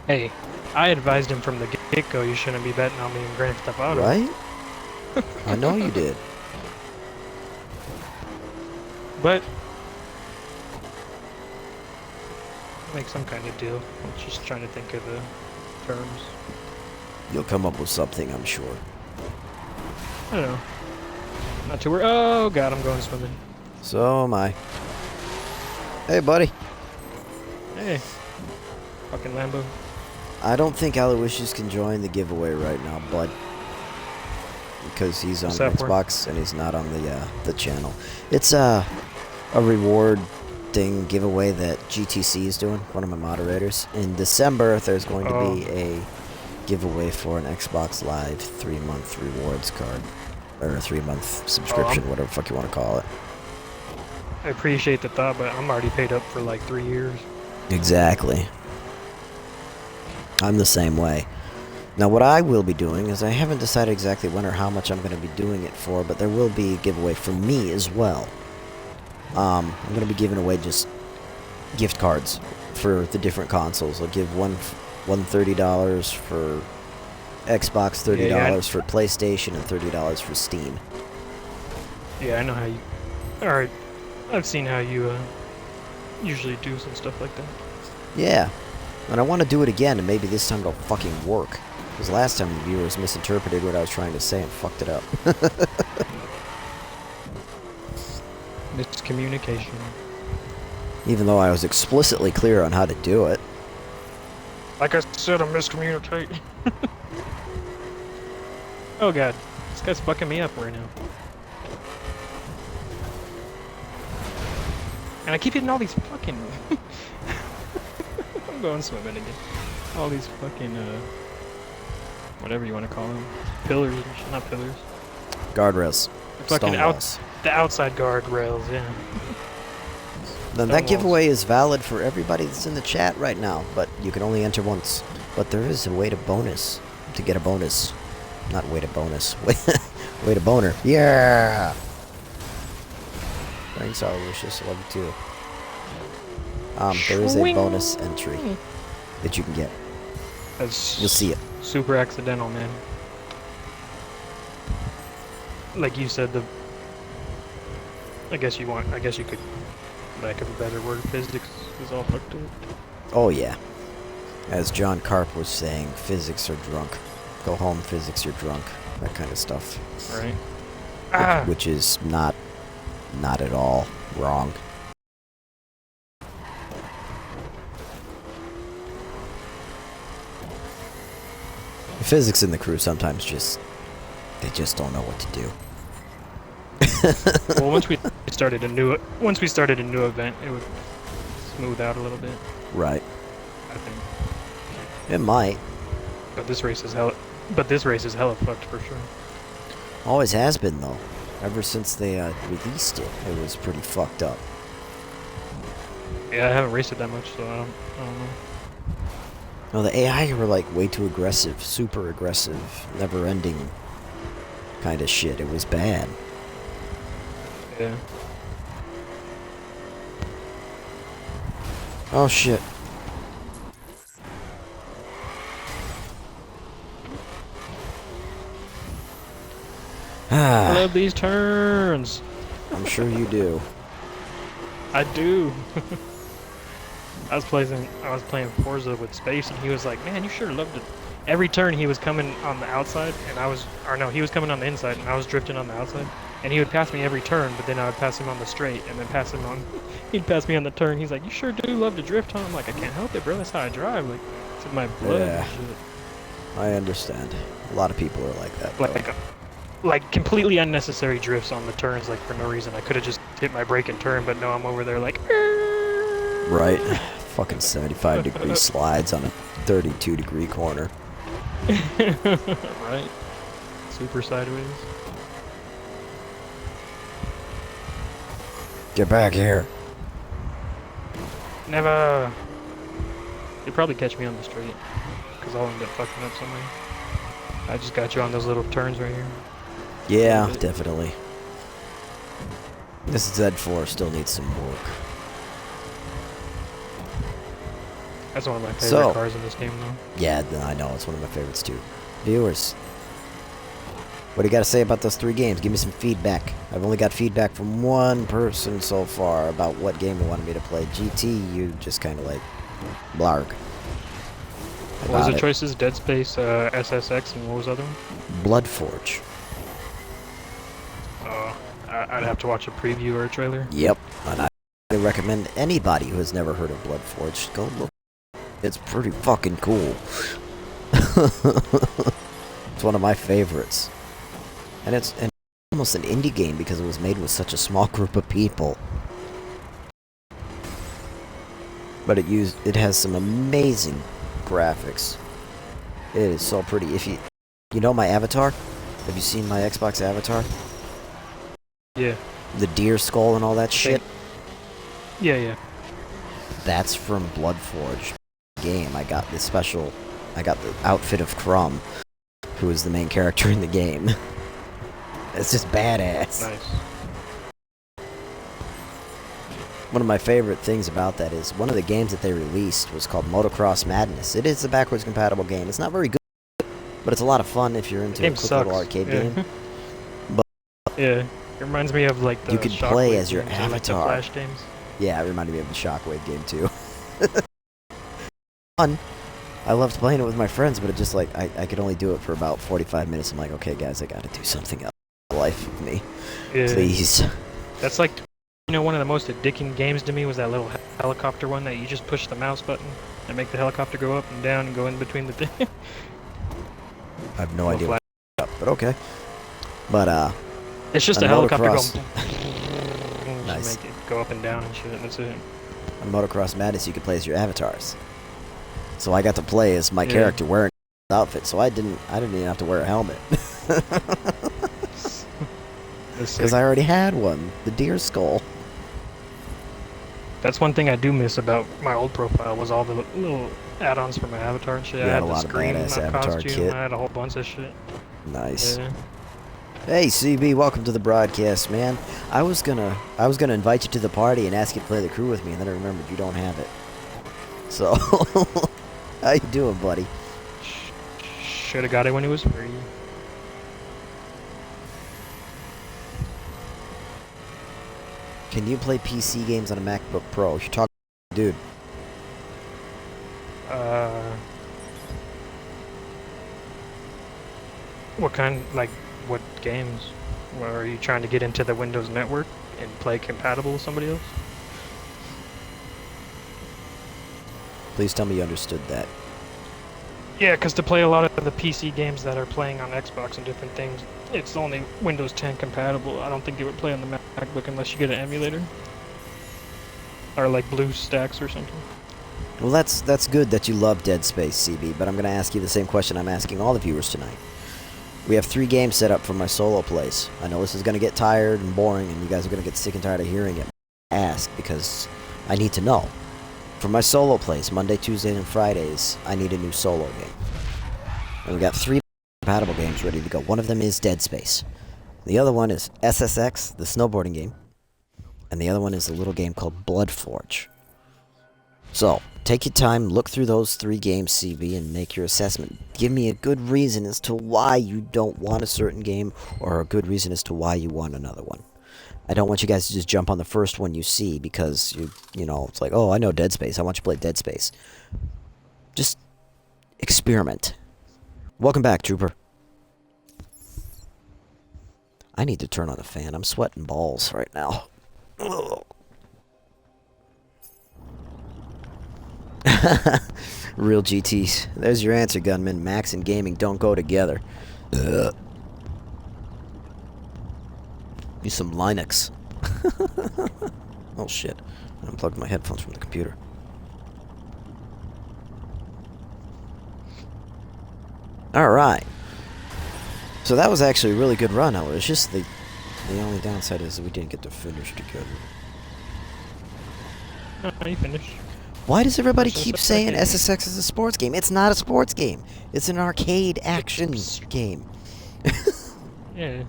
Speaker 2: Hey, I advised him from the get-go you shouldn't be betting on me in Grand Theft Auto.
Speaker 1: Right? I know you did.
Speaker 2: But make some kind of deal. I'm just trying to think of the terms.
Speaker 1: You'll come up with something, I'm sure.
Speaker 2: I don't know. Not too worried. Oh god, I'm going swimming.
Speaker 1: So am I. Hey, buddy.
Speaker 2: Hey. Fucking Lambo.
Speaker 1: I don't think Aloysius can join the giveaway right now, bud. Because he's on
Speaker 2: What's that for?
Speaker 1: Xbox and he's not on the channel. It's a reward thing giveaway that GTC is doing, one of my moderators. In December, there's going to be a giveaway for an Xbox Live 3-month rewards card. Or a 3-month subscription, whatever the fuck you want to call it.
Speaker 2: I appreciate the thought, but I'm already paid up for like 3 years.
Speaker 1: Exactly. I'm the same way. Now, what I will be doing is I haven't decided exactly when or how much I'm going to be doing it for, but there will be a giveaway for me as well. I'm going to be giving away just gift cards for the different consoles. I'll give one $30 for Xbox, $30 for PlayStation, and $30 for Steam.
Speaker 2: Yeah, I know how you... Alright. I've seen how you usually do some stuff like that.
Speaker 1: Yeah. And I want to do it again, and maybe this time it'll fucking work. Because last time the viewers misinterpreted what I was trying to say and fucked it up.
Speaker 2: Miscommunication.
Speaker 1: Even though I was explicitly clear on how to do it.
Speaker 2: Like I said, I miscommunicate. Oh god, this guy's fucking me up right now. And I keep hitting all these fucking... I'm going swimming again. All these fucking, whatever you want to call them. Pillars and shit. Not pillars.
Speaker 1: Guardrails.
Speaker 2: Fucking
Speaker 1: Stone walls.
Speaker 2: the outside guardrails, yeah.
Speaker 1: Then that giveaway is valid for everybody that's in the chat right now, but you can only enter once. But there is a way to bonus. To get a bonus. Not way to bonus. Way to boner. Yeah! Thanks, Aloysius. I love you too. There is a bonus entry that you can get.
Speaker 2: That's
Speaker 1: You'll see it.
Speaker 2: super accidental, man. Like you said, I guess you could, lack of a better word, physics is all fucked up.
Speaker 1: Oh yeah. As John Carp was saying, physics are drunk. Go home, physics, you're drunk. That kind of stuff.
Speaker 2: Right.
Speaker 1: Which is not at all wrong. The physics in the crew sometimes they just don't know what to do.
Speaker 2: Well, once we started a new event, it would smooth out a little bit.
Speaker 1: Right.
Speaker 2: I think.
Speaker 1: It might.
Speaker 2: But this race is hella fucked for sure.
Speaker 1: Always has been though. Ever since they released it, it was pretty fucked up.
Speaker 2: Yeah, I haven't raced it that much, so I don't know.
Speaker 1: No, the AI were like way too aggressive, super aggressive, never-ending kind of shit. It was bad.
Speaker 2: Yeah.
Speaker 1: Oh shit.
Speaker 2: I love these turns.
Speaker 1: I'm sure you do.
Speaker 2: I do. I was playing Forza with Space, and he was like, "Man, you sure loved it." Every turn he was coming on the outside, and he was coming on the inside, and I was drifting on the outside. And he would pass me every turn, but then I would pass him on the straight, and then he'd pass me on the turn. He's like, "You sure do love to drift, huh?" I'm like, "I can't help it, bro. That's how I drive. Like, it's in my blood."
Speaker 1: Yeah.
Speaker 2: And shit.
Speaker 1: I understand. A lot of people are like that. Though.
Speaker 2: Like completely unnecessary drifts on the turns, like for no reason. I could have just hit my brake and turn, but no, I'm over there like.
Speaker 1: Right. Fucking 75-degree slides on a 32-degree corner.
Speaker 2: Right. Super sideways.
Speaker 1: Get back here.
Speaker 2: Never. You'll probably catch me on the straight, because I'll end up fucking up somewhere. I just got you on those little turns right here.
Speaker 1: Yeah, definitely. This Z4 still needs some work.
Speaker 2: That's one of my favorite cars in this game, though.
Speaker 1: Yeah, I know. It's one of my favorites, too. Viewers, what do you got to say about those 3 games? Give me some feedback. I've only got feedback from one person so far about what game they wanted me to play. GT, you just kind of like blarg.
Speaker 2: What was the choices? Dead Space, SSX, and what was the other one?
Speaker 1: Bloodforge.
Speaker 2: I'd have to watch a preview or a trailer.
Speaker 1: Yep, and I recommend anybody who has never heard of Bloodforge go look. It's pretty fucking cool. It's one of my favorites, and it's almost an indie game because it was made with such a small group of people. But it has some amazing graphics. It is so pretty. If you know my avatar, have you seen my Xbox avatar?
Speaker 2: Yeah.
Speaker 1: The deer skull and all that shit?
Speaker 2: Yeah.
Speaker 1: That's from Bloodforge game. I got the outfit of Crumb, who is the main character in the game. It's just badass.
Speaker 2: Nice.
Speaker 1: One of my favorite things about that is one of the games that they released was called Motocross Madness. It is a backwards compatible game. It's not very good, but it's a lot of fun if you're into a quick little arcade game. But
Speaker 2: Yeah. It reminds me of like the
Speaker 1: You could play
Speaker 2: Shockwave
Speaker 1: as your
Speaker 2: games or like the
Speaker 1: avatar.
Speaker 2: Flash games.
Speaker 1: Yeah, it reminded me of the Shockwave game too. Fun. I loved playing it with my friends, but it just like I could only do it for about 45 minutes. I'm like, okay, guys, I got to do something else in life with me,
Speaker 2: Yeah.
Speaker 1: please.
Speaker 2: That's like, one of the most addicting games to me was that little helicopter one that you just push the mouse button and make the helicopter go up and down and go in between the thing.
Speaker 1: I have no idea what's up, but okay. But
Speaker 2: It's just
Speaker 1: on
Speaker 2: a helicopter
Speaker 1: motocross-
Speaker 2: going.
Speaker 1: Nice.
Speaker 2: Make it go up and down and shit. That's it.
Speaker 1: on Motocross Madness, you could play as your avatars. So I got to play as my
Speaker 2: Yeah.
Speaker 1: character wearing an outfit, so I didn't even have to wear a helmet. Because I already had one, the deer skull.
Speaker 2: That's one thing I do miss about my old profile was all the little add-ons for my avatar and shit.
Speaker 1: You
Speaker 2: I
Speaker 1: had
Speaker 2: had
Speaker 1: a
Speaker 2: the
Speaker 1: lot of
Speaker 2: screen,
Speaker 1: badass
Speaker 2: my
Speaker 1: avatar
Speaker 2: costume,
Speaker 1: kit.
Speaker 2: I had a whole bunch of shit.
Speaker 1: Nice.
Speaker 2: Yeah.
Speaker 1: Hey CB, welcome to the broadcast, man. I was gonna invite you to the party and ask you to play the crew with me, and then I remembered you don't have it. So, how you doing, buddy?
Speaker 2: Should have got it when it was free.
Speaker 1: Can you play PC games on a MacBook Pro? You talk, dude.
Speaker 2: What kind, like, what games? Or are you trying to get into the Windows network and play compatible with somebody else?
Speaker 1: Please tell me you understood that.
Speaker 2: Yeah, because to play a lot of the PC games that are playing on Xbox and different things, it's only Windows 10 compatible. I don't think it would play on the MacBook unless you get an emulator. Or like BlueStacks or something.
Speaker 1: Well, that's good that you love Dead Space, CB, but I'm going to ask you the same question I'm asking all the viewers tonight. We have 3 games set up for my solo plays. I know this is going to get tired and boring, and you guys are going to get sick and tired of hearing it. Ask, because I need to know. For my solo plays, Monday, Tuesdays, and Fridays, I need a new solo game. And we got 3 compatible games ready to go. One of them is Dead Space. The other one is SSX, the snowboarding game. And the other one is a little game called Blood Forge. So, take your time, look through those 3 games, CB, and make your assessment. Give me a good reason as to why you don't want a certain game, or a good reason as to why you want another one. I don't want you guys to just jump on the first one you see, because, you know, it's like, oh, I know Dead Space, I want you to play Dead Space. Just experiment. Welcome back, Trooper. I need to turn on the fan. I'm sweating balls right now. Ugh. Real GTs. There's your answer, gunman. Max and gaming don't go together. Ugh. Use some Linux. Oh shit. I unplugged my headphones from the computer. Alright. So that was actually a really good run. It was just the only downside is that we didn't get to finish together.
Speaker 2: No, you finished.
Speaker 1: Why does everybody
Speaker 2: Versus
Speaker 1: keep
Speaker 2: the
Speaker 1: saying
Speaker 2: second.
Speaker 1: SSX is a sports game? It's not a sports game. It's an arcade action game.
Speaker 2: Yeah.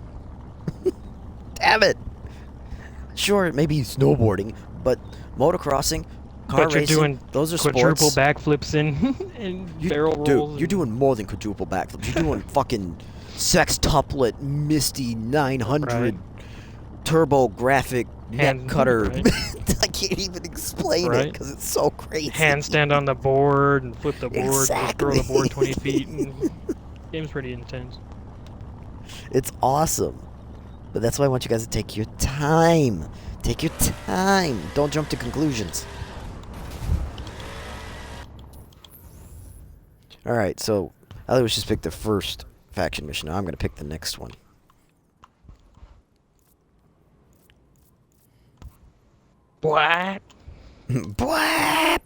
Speaker 1: Damn it! Sure, it may be snowboarding, but motocrossing, car
Speaker 2: But you're
Speaker 1: racing,
Speaker 2: doing
Speaker 1: those are
Speaker 2: quadruple
Speaker 1: sports.
Speaker 2: backflips and barrel rolls.
Speaker 1: Dude, you're
Speaker 2: and-
Speaker 1: doing more than quadruple backflips. You're doing fucking sextuplet, Misty 900,
Speaker 2: Right.
Speaker 1: turbo graphic net
Speaker 2: Hand-
Speaker 1: cutter.
Speaker 2: right.
Speaker 1: I can't even explain it
Speaker 2: Right.
Speaker 1: because it's so crazy.
Speaker 2: handstand on the board and flip the board, just throw the board 20
Speaker 1: Exactly.
Speaker 2: feet. And game's pretty intense.
Speaker 1: It's awesome. But that's why I want you guys to take your time. Take your time. Don't jump to conclusions. Alright, so I was just pick the first faction mission. Now I'm going to pick the next one.
Speaker 2: What?
Speaker 1: Bwap!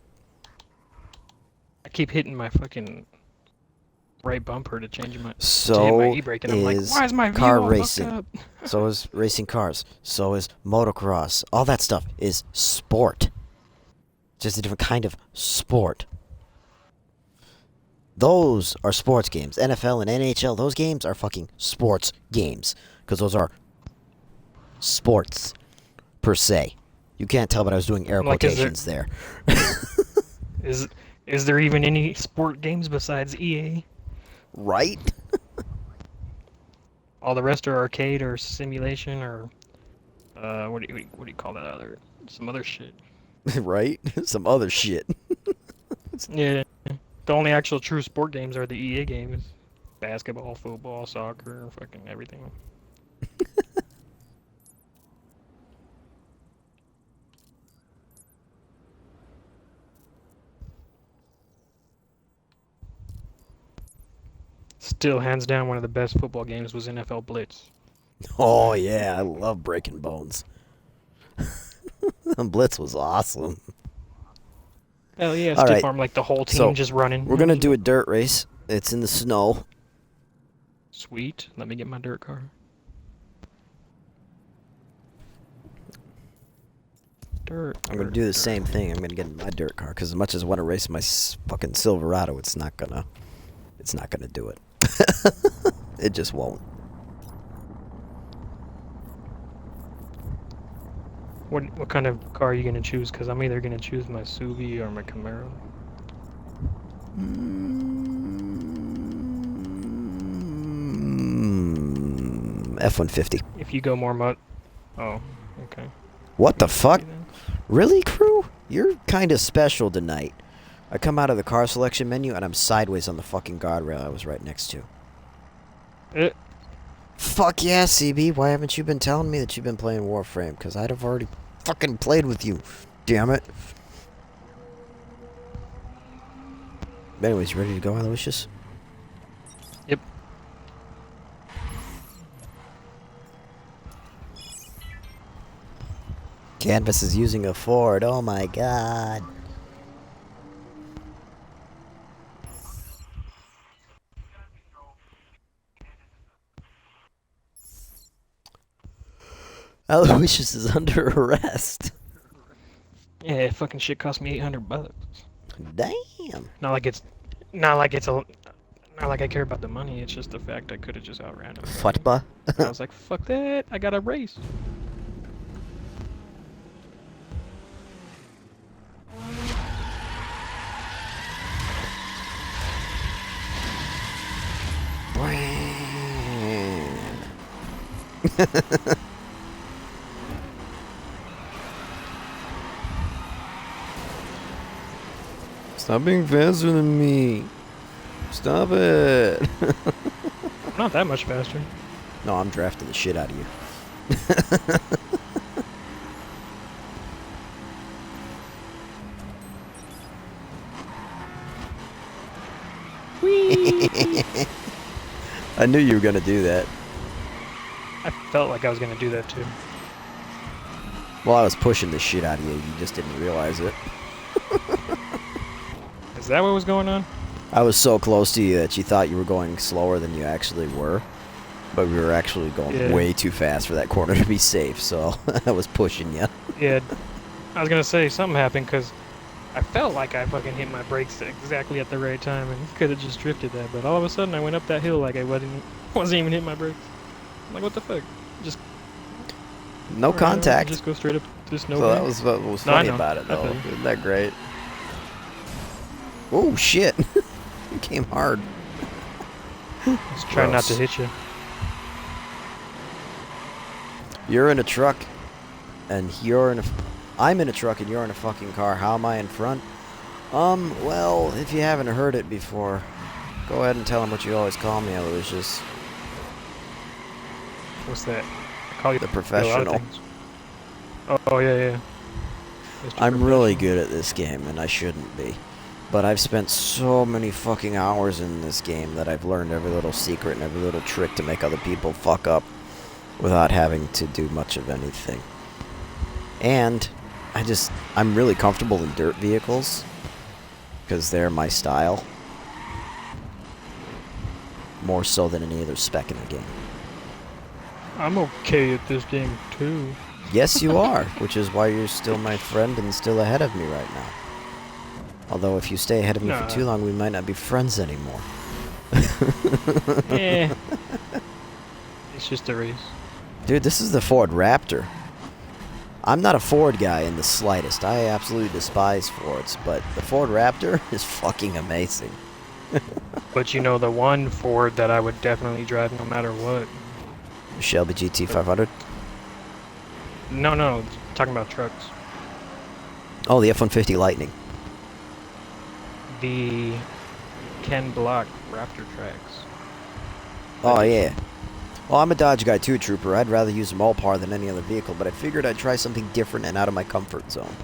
Speaker 2: I keep hitting my fucking right bumper to change my to hit
Speaker 1: So
Speaker 2: my e-brake, and I'm like,
Speaker 1: is
Speaker 2: why is my view
Speaker 1: car
Speaker 2: all
Speaker 1: racing.
Speaker 2: fucked up?
Speaker 1: So is racing cars. So is motocross. All that stuff is sport. Just a different kind of sport. Those are sports games. NFL and NHL, those games are fucking sports games. Because those are sports, per se. You can't tell, but I was doing air
Speaker 2: Like, is there-
Speaker 1: quotations there.
Speaker 2: Is there even any sport games besides EA?
Speaker 1: Right?
Speaker 2: All the rest are arcade or simulation or what do you call that other some other shit?
Speaker 1: Right? Some other shit.
Speaker 2: Yeah, the only actual true sport games are the EA games: basketball, football, soccer, fucking everything. Still, hands down, one of the best football games was NFL Blitz.
Speaker 1: Oh yeah, I love breaking bones. Blitz was awesome.
Speaker 2: Hell yeah,
Speaker 1: All
Speaker 2: stiff
Speaker 1: right,
Speaker 2: arm like the whole team
Speaker 1: so
Speaker 2: just running.
Speaker 1: we're gonna do a dirt race. It's in the snow.
Speaker 2: Sweet. Let me get my dirt car. Dirt.
Speaker 1: I'm gonna do the same thing. I'm gonna get in my dirt car because as much as I want to race my fucking Silverado, it's not gonna do it. It just won't.
Speaker 2: What kind of car are you gonna choose? Because I'm either gonna choose my Subi or my Camaro.
Speaker 1: F-150.
Speaker 2: If you go more mud. Oh, okay.
Speaker 1: What the fuck?
Speaker 2: Then.
Speaker 1: Really, crew? You're kind of special tonight. I come out of the car selection menu and I'm sideways on the fucking guardrail I was right next to. Fuck yeah, CB. Why haven't you been telling me that you've been playing Warframe? Because I'd have already fucking played with you. Damn it. Anyways, you ready to go, Aloysius?
Speaker 2: Yep.
Speaker 1: Canvas is using a Ford. Oh my god. Aloysius is under arrest.
Speaker 2: Yeah, fucking shit cost me $800.
Speaker 1: Damn.
Speaker 2: Not like it's not like I care about the money. It's just the fact I could have just outran him.
Speaker 1: Futba.
Speaker 2: I was like, fuck that. I got a race.
Speaker 1: Stop being faster than me. Stop it.
Speaker 2: Not that much faster.
Speaker 1: No, I'm drafting the shit out of you. I knew you were gonna do that.
Speaker 2: I felt like I was gonna do that too.
Speaker 1: Well, I was pushing the shit out of you. You just didn't realize it.
Speaker 2: Is that what was going on?
Speaker 1: I was so close to you that you thought you were going slower than you actually were. But we were actually going way too fast for that corner to be safe, so I was pushing you.
Speaker 2: Yeah, I was gonna say something happened because I felt like I fucking hit my brakes exactly at the right time and could have just drifted that. But all of a sudden I went up that hill like I wasn't even hitting my brakes. I'm like, what the fuck? Just
Speaker 1: no contact.
Speaker 2: Just go straight up. Just no.
Speaker 1: So that was what was funny about it, though. Isn't that great? Oh shit! You came hard.
Speaker 2: Just try not to hit you.
Speaker 1: You're in a truck, and I'm in a truck, and you're in a fucking car. How am I in front? Well, if you haven't heard it before, go ahead and tell him what you always call me, Aloysius.
Speaker 2: What's that? I call you
Speaker 1: the professional.
Speaker 2: Oh yeah.
Speaker 1: I'm really good at this game, and I shouldn't be. But I've spent so many fucking hours in this game that I've learned every little secret and every little trick to make other people fuck up without having to do much of anything. And I'm really comfortable in dirt vehicles because they're my style. More so than any other spec in the game.
Speaker 2: I'm okay at this game too.
Speaker 1: Yes, you are, which is why you're still my friend and still ahead of me right now. Although if you stay ahead of me for too long, we might not be friends anymore.
Speaker 2: Yeah. It's just a race.
Speaker 1: Dude, this is the Ford Raptor. I'm not a Ford guy in the slightest. I absolutely despise Fords, but the Ford Raptor is fucking amazing.
Speaker 2: But you know the one Ford that I would definitely drive no matter what.
Speaker 1: Shelby GT500?
Speaker 2: No, talking about trucks.
Speaker 1: Oh, the F-150 Lightning.
Speaker 2: The Ken Block Raptor tracks.
Speaker 1: Oh, yeah. Well, I'm a Dodge guy too, Trooper. I'd rather use a Mopar than any other vehicle, but I figured I'd try something different and out of my comfort zone.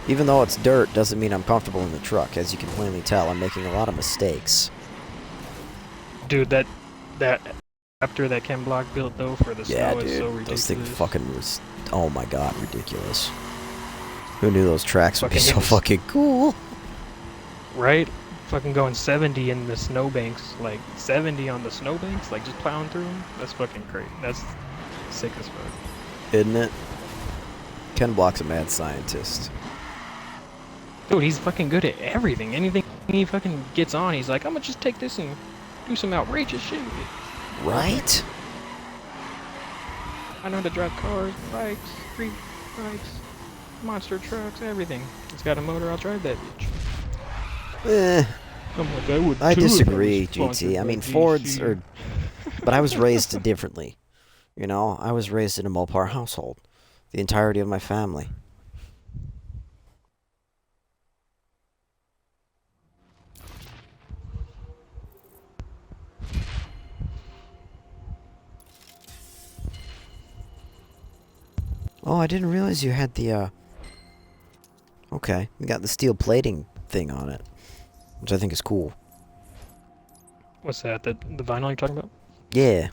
Speaker 1: Even though it's dirt, doesn't mean I'm comfortable in the truck. As you can plainly tell, I'm making a lot of mistakes.
Speaker 2: Dude, that Raptor that Ken Block built though for the
Speaker 1: Yeah,
Speaker 2: snow
Speaker 1: dude.
Speaker 2: is so ridiculous.
Speaker 1: Those things fucking was... Oh my god, ridiculous. Who knew those tracks would be
Speaker 2: Fucking
Speaker 1: so fucking cool?
Speaker 2: Right? Fucking going 70 in the snowbanks, like 70 on the snowbanks, like just plowing through them. That's fucking crazy. That's sick as fuck.
Speaker 1: Isn't it? Ken Block's a mad scientist.
Speaker 2: Dude, he's fucking good at everything. Anything he fucking gets on, he's like, I'm gonna just take this and do some outrageous shit with it.
Speaker 1: Right?
Speaker 2: I know how to drive cars, bikes, street bikes, monster trucks, everything. It's got a motor, I'll drive that bitch.
Speaker 1: Eh,
Speaker 2: I'm like, I would
Speaker 1: I
Speaker 2: too if
Speaker 1: disagree,
Speaker 2: was sponsored
Speaker 1: GT. I
Speaker 2: by
Speaker 1: mean,
Speaker 2: DC.
Speaker 1: Fords are... But I was raised differently. You know, I was raised in a Mopar household. The entirety of my family. Oh, I didn't realize you had the, Okay, you got the steel plating thing on it. Which I think is cool.
Speaker 2: What's that? The vinyl you're talking about?
Speaker 1: Yeah.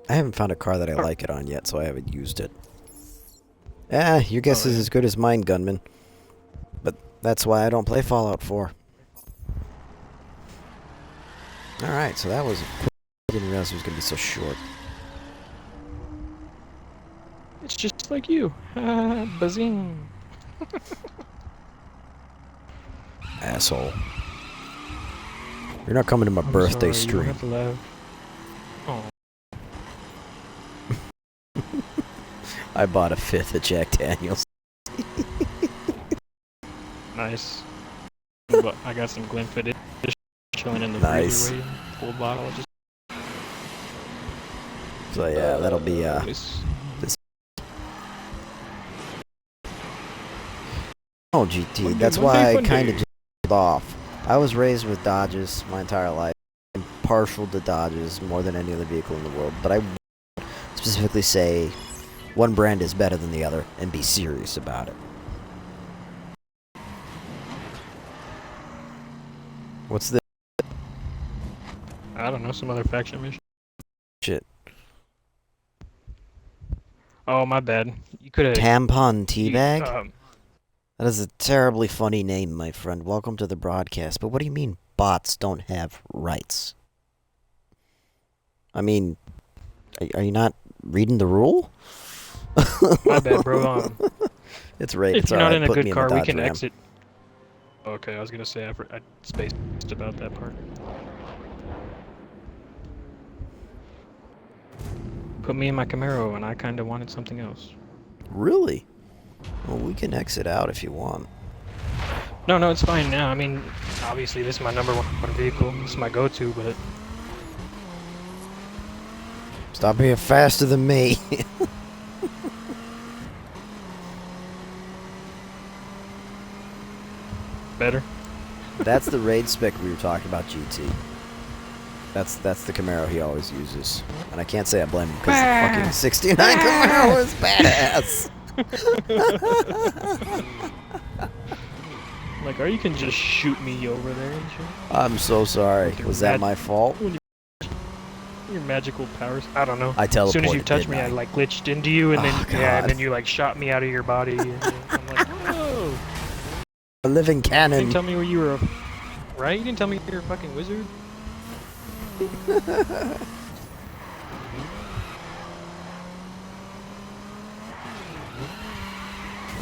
Speaker 1: I haven't found a car that I like it on yet, so I haven't used it. Ah, your guess is as good as mine, Gunman. But that's why I don't play Fallout 4. Alright, so that was... I didn't realize it was going to be so short.
Speaker 2: It's just like you. Bazing.
Speaker 1: Asshole. You're not coming to my
Speaker 2: I'm
Speaker 1: birthday
Speaker 2: sorry, you don't
Speaker 1: stream.
Speaker 2: have to laugh. Oh.
Speaker 1: I bought a fifth of Jack Daniels.
Speaker 2: Nice. But I got some Glenfiddich chilling in the
Speaker 1: Nice.
Speaker 2: freezer waiting. Full bottle. Just
Speaker 1: So yeah, that'll be
Speaker 2: this.
Speaker 1: Oh, GT.
Speaker 2: Monday,
Speaker 1: That's
Speaker 2: Monday,
Speaker 1: why I
Speaker 2: Monday.
Speaker 1: kind of just off. I was raised with Dodges my entire life. I'm partial to Dodges more than any other vehicle in the world. But I specifically say one brand is better than the other and be serious about it. What's the
Speaker 2: I don't know, some other faction mission.
Speaker 1: shit?
Speaker 2: Oh, my bad. You could have.
Speaker 1: Tampon teabag? That is a terribly funny name, my friend. Welcome to the broadcast. But what do you mean bots don't have rights? I mean, are you not reading the rule?
Speaker 2: My bad, bro.
Speaker 1: It's right.
Speaker 2: If
Speaker 1: It's
Speaker 2: you're not
Speaker 1: alright.
Speaker 2: in a
Speaker 1: Put
Speaker 2: good
Speaker 1: me
Speaker 2: car,
Speaker 1: in the
Speaker 2: we
Speaker 1: Dodge
Speaker 2: can
Speaker 1: Ram.
Speaker 2: exit. Okay, I was gonna say I spaced about that part. Put me in my Camaro, and I kind of wanted something else.
Speaker 1: Really? Well, we can exit out if you want.
Speaker 2: No, it's fine now. I mean, obviously this is my number one vehicle. This is my go-to, but
Speaker 1: Stop being faster than me.
Speaker 2: better.
Speaker 1: That's the raid spec we were talking about, GT. That's the Camaro he always uses. And I can't say I blame him because the fucking 69 Camaro is badass.
Speaker 2: Like, or you can just shoot me over there and shit.
Speaker 1: I'm so sorry. Was that my fault?
Speaker 2: Your magical powers. I don't know.
Speaker 1: I teleported,
Speaker 2: As soon as you touched me,
Speaker 1: didn't
Speaker 2: I like glitched into you, and then
Speaker 1: Oh,
Speaker 2: yeah, and
Speaker 1: God.
Speaker 2: then you like shot me out of your body. And I'm like, whoa!
Speaker 1: A living
Speaker 2: You
Speaker 1: cannon.
Speaker 2: didn't tell me you were a right. You didn't tell me you were a fucking wizard.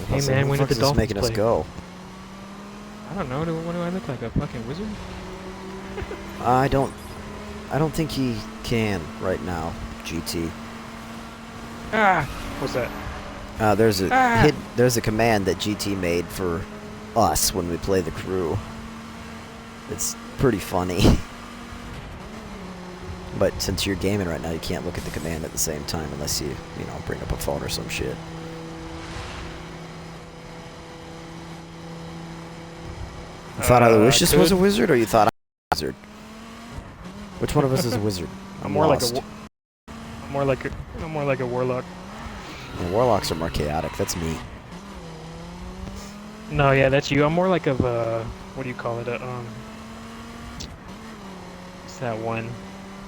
Speaker 2: Hey man, when did the
Speaker 1: is
Speaker 2: Dolphins
Speaker 1: making
Speaker 2: play?
Speaker 1: us go?
Speaker 2: I don't know. What do I look like? A fucking wizard?
Speaker 1: I don't think he can right now, GT.
Speaker 2: Ah! What's that?
Speaker 1: There's a command that GT made for us when we play the crew. It's pretty funny. But since you're gaming right now, you can't look at the command at the same time unless you know, bring up a phone or some shit. You thought Aloysius was a wizard, or you thought I was a wizard? Which one of us is a wizard?
Speaker 2: I'm more like a warlock.
Speaker 1: The warlocks are more chaotic. That's me.
Speaker 2: No, yeah, that's you. I'm more like of a, what do you call it? What's that one?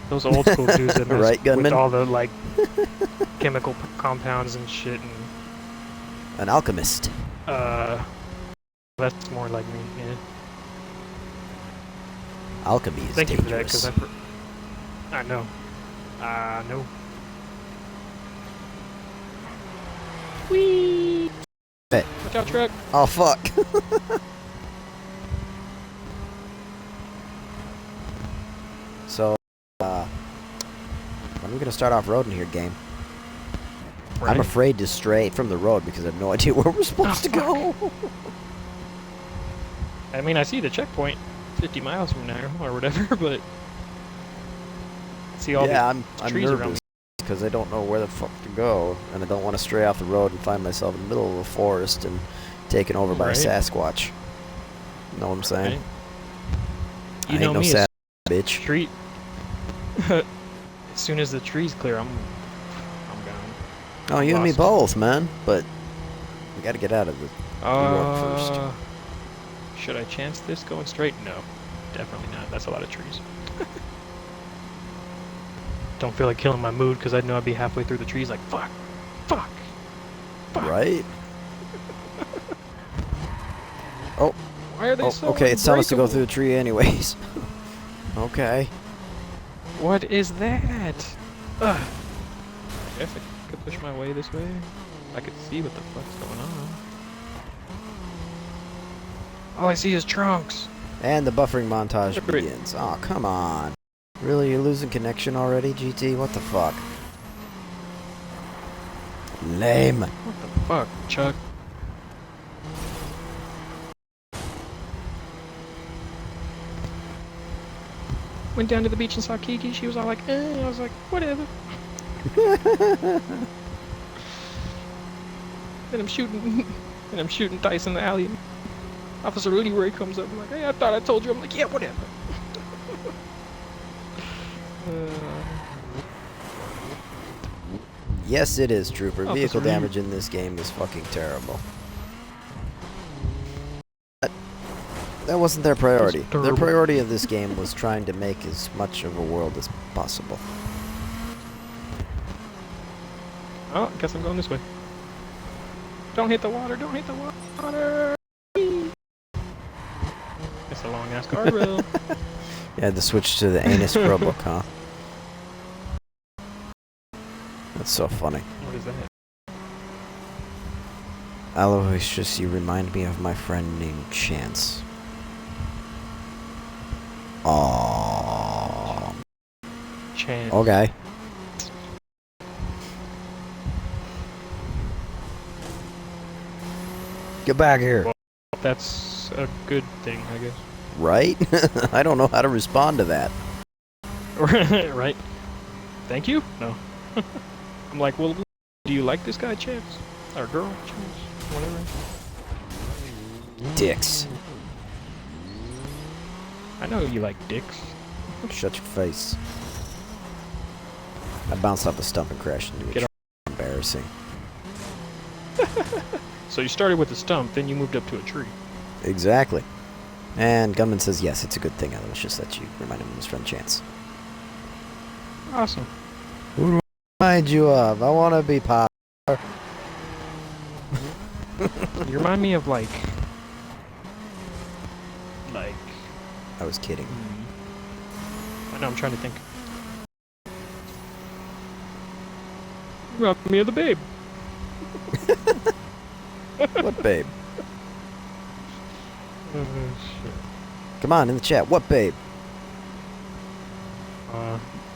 Speaker 2: Those old school dudes that mess
Speaker 1: Right, gunman?
Speaker 2: with all the like chemical compounds and shit. And
Speaker 1: An alchemist.
Speaker 2: that's more like me. Yeah.
Speaker 1: Alchemy is
Speaker 2: Thank
Speaker 1: dangerous.
Speaker 2: you for that, because I know. No. Whee!
Speaker 1: Hey.
Speaker 2: Watch out, truck.
Speaker 1: Oh, fuck. So, when are we gonna start off-roading here, game?
Speaker 2: Right.
Speaker 1: I'm afraid to stray from the road because I have no idea where we're supposed to go.
Speaker 2: I mean, I see the checkpoint 50 miles from now or whatever, but I see all
Speaker 1: I'm
Speaker 2: trees around me.
Speaker 1: nervous because I don't know where the fuck to go, and I don't want to stray off the road and find myself in the middle of a forest and taken over by a Sasquatch. Know what I'm saying?
Speaker 2: Right. You know
Speaker 1: no
Speaker 2: me,
Speaker 1: sad bitch.
Speaker 2: Tree. As soon as the trees clear, I'm gone.
Speaker 1: Oh, you and me both, man. But we got to get out of the York first.
Speaker 2: Should I chance this going straight? No, definitely not. That's a lot of trees. Don't feel like killing my mood because I know I'd be halfway through the trees like, fuck.
Speaker 1: Right? Oh.
Speaker 2: Why are they so
Speaker 1: okay, it's telling us to go
Speaker 2: unbreakable?
Speaker 1: through the tree anyways. Okay.
Speaker 2: What is that? Ugh. I guess I could push my way this way. I could see what the fuck's going on. All I see is trunks.
Speaker 1: And the buffering montage begins. Oh, come on. Really? You're losing connection already, GT? What the fuck? Lame.
Speaker 2: What the fuck, Chuck? Went down to the beach and saw Kiki. She was all like, eh. I was like, whatever. And I'm shooting dice in the alley. Officer Leroy comes up. I'm like, hey, I thought I told you. I'm like, yeah, whatever.
Speaker 1: Yes, it is, Trooper.
Speaker 2: Officer
Speaker 1: Vehicle
Speaker 2: Leroy.
Speaker 1: damage in this game is fucking terrible. That wasn't their priority. Their
Speaker 2: terrible.
Speaker 1: priority of this game was trying to make as much of a world as possible.
Speaker 2: Oh, I guess I'm going this way. Don't hit the water. Don't hit the water. It's a long ass guardrail.
Speaker 1: You had to switch to the anus scrub book, huh? That's so funny.
Speaker 2: What is that?
Speaker 1: Aloysius, you remind me of my friend named Chance. Aww.
Speaker 2: Chance.
Speaker 1: Okay. Get back here.
Speaker 2: Well, that's a good thing, I guess.
Speaker 1: Right? I don't know how to respond to that.
Speaker 2: Right. Thank you? No. I'm like, well, do you like this guy, Chance? Or girl, Chance? Whatever.
Speaker 1: Dicks.
Speaker 2: I know you like dicks.
Speaker 1: Shut your face. I bounced off the stump and crashed into it.
Speaker 2: Get
Speaker 1: Embarrassing.
Speaker 2: So you started with a stump, then you moved up to a tree.
Speaker 1: Exactly. And Gunman says, yes, it's a good thing. It's just that you remind him of his friend Chance.
Speaker 2: Awesome.
Speaker 1: Who do I remind you of? I want to be pop.
Speaker 2: You remind me of like...
Speaker 1: I was kidding.
Speaker 2: I know, I'm trying to think. You remind me of the babe.
Speaker 1: What babe?
Speaker 2: Shit.
Speaker 1: Come on, in the chat. What babe?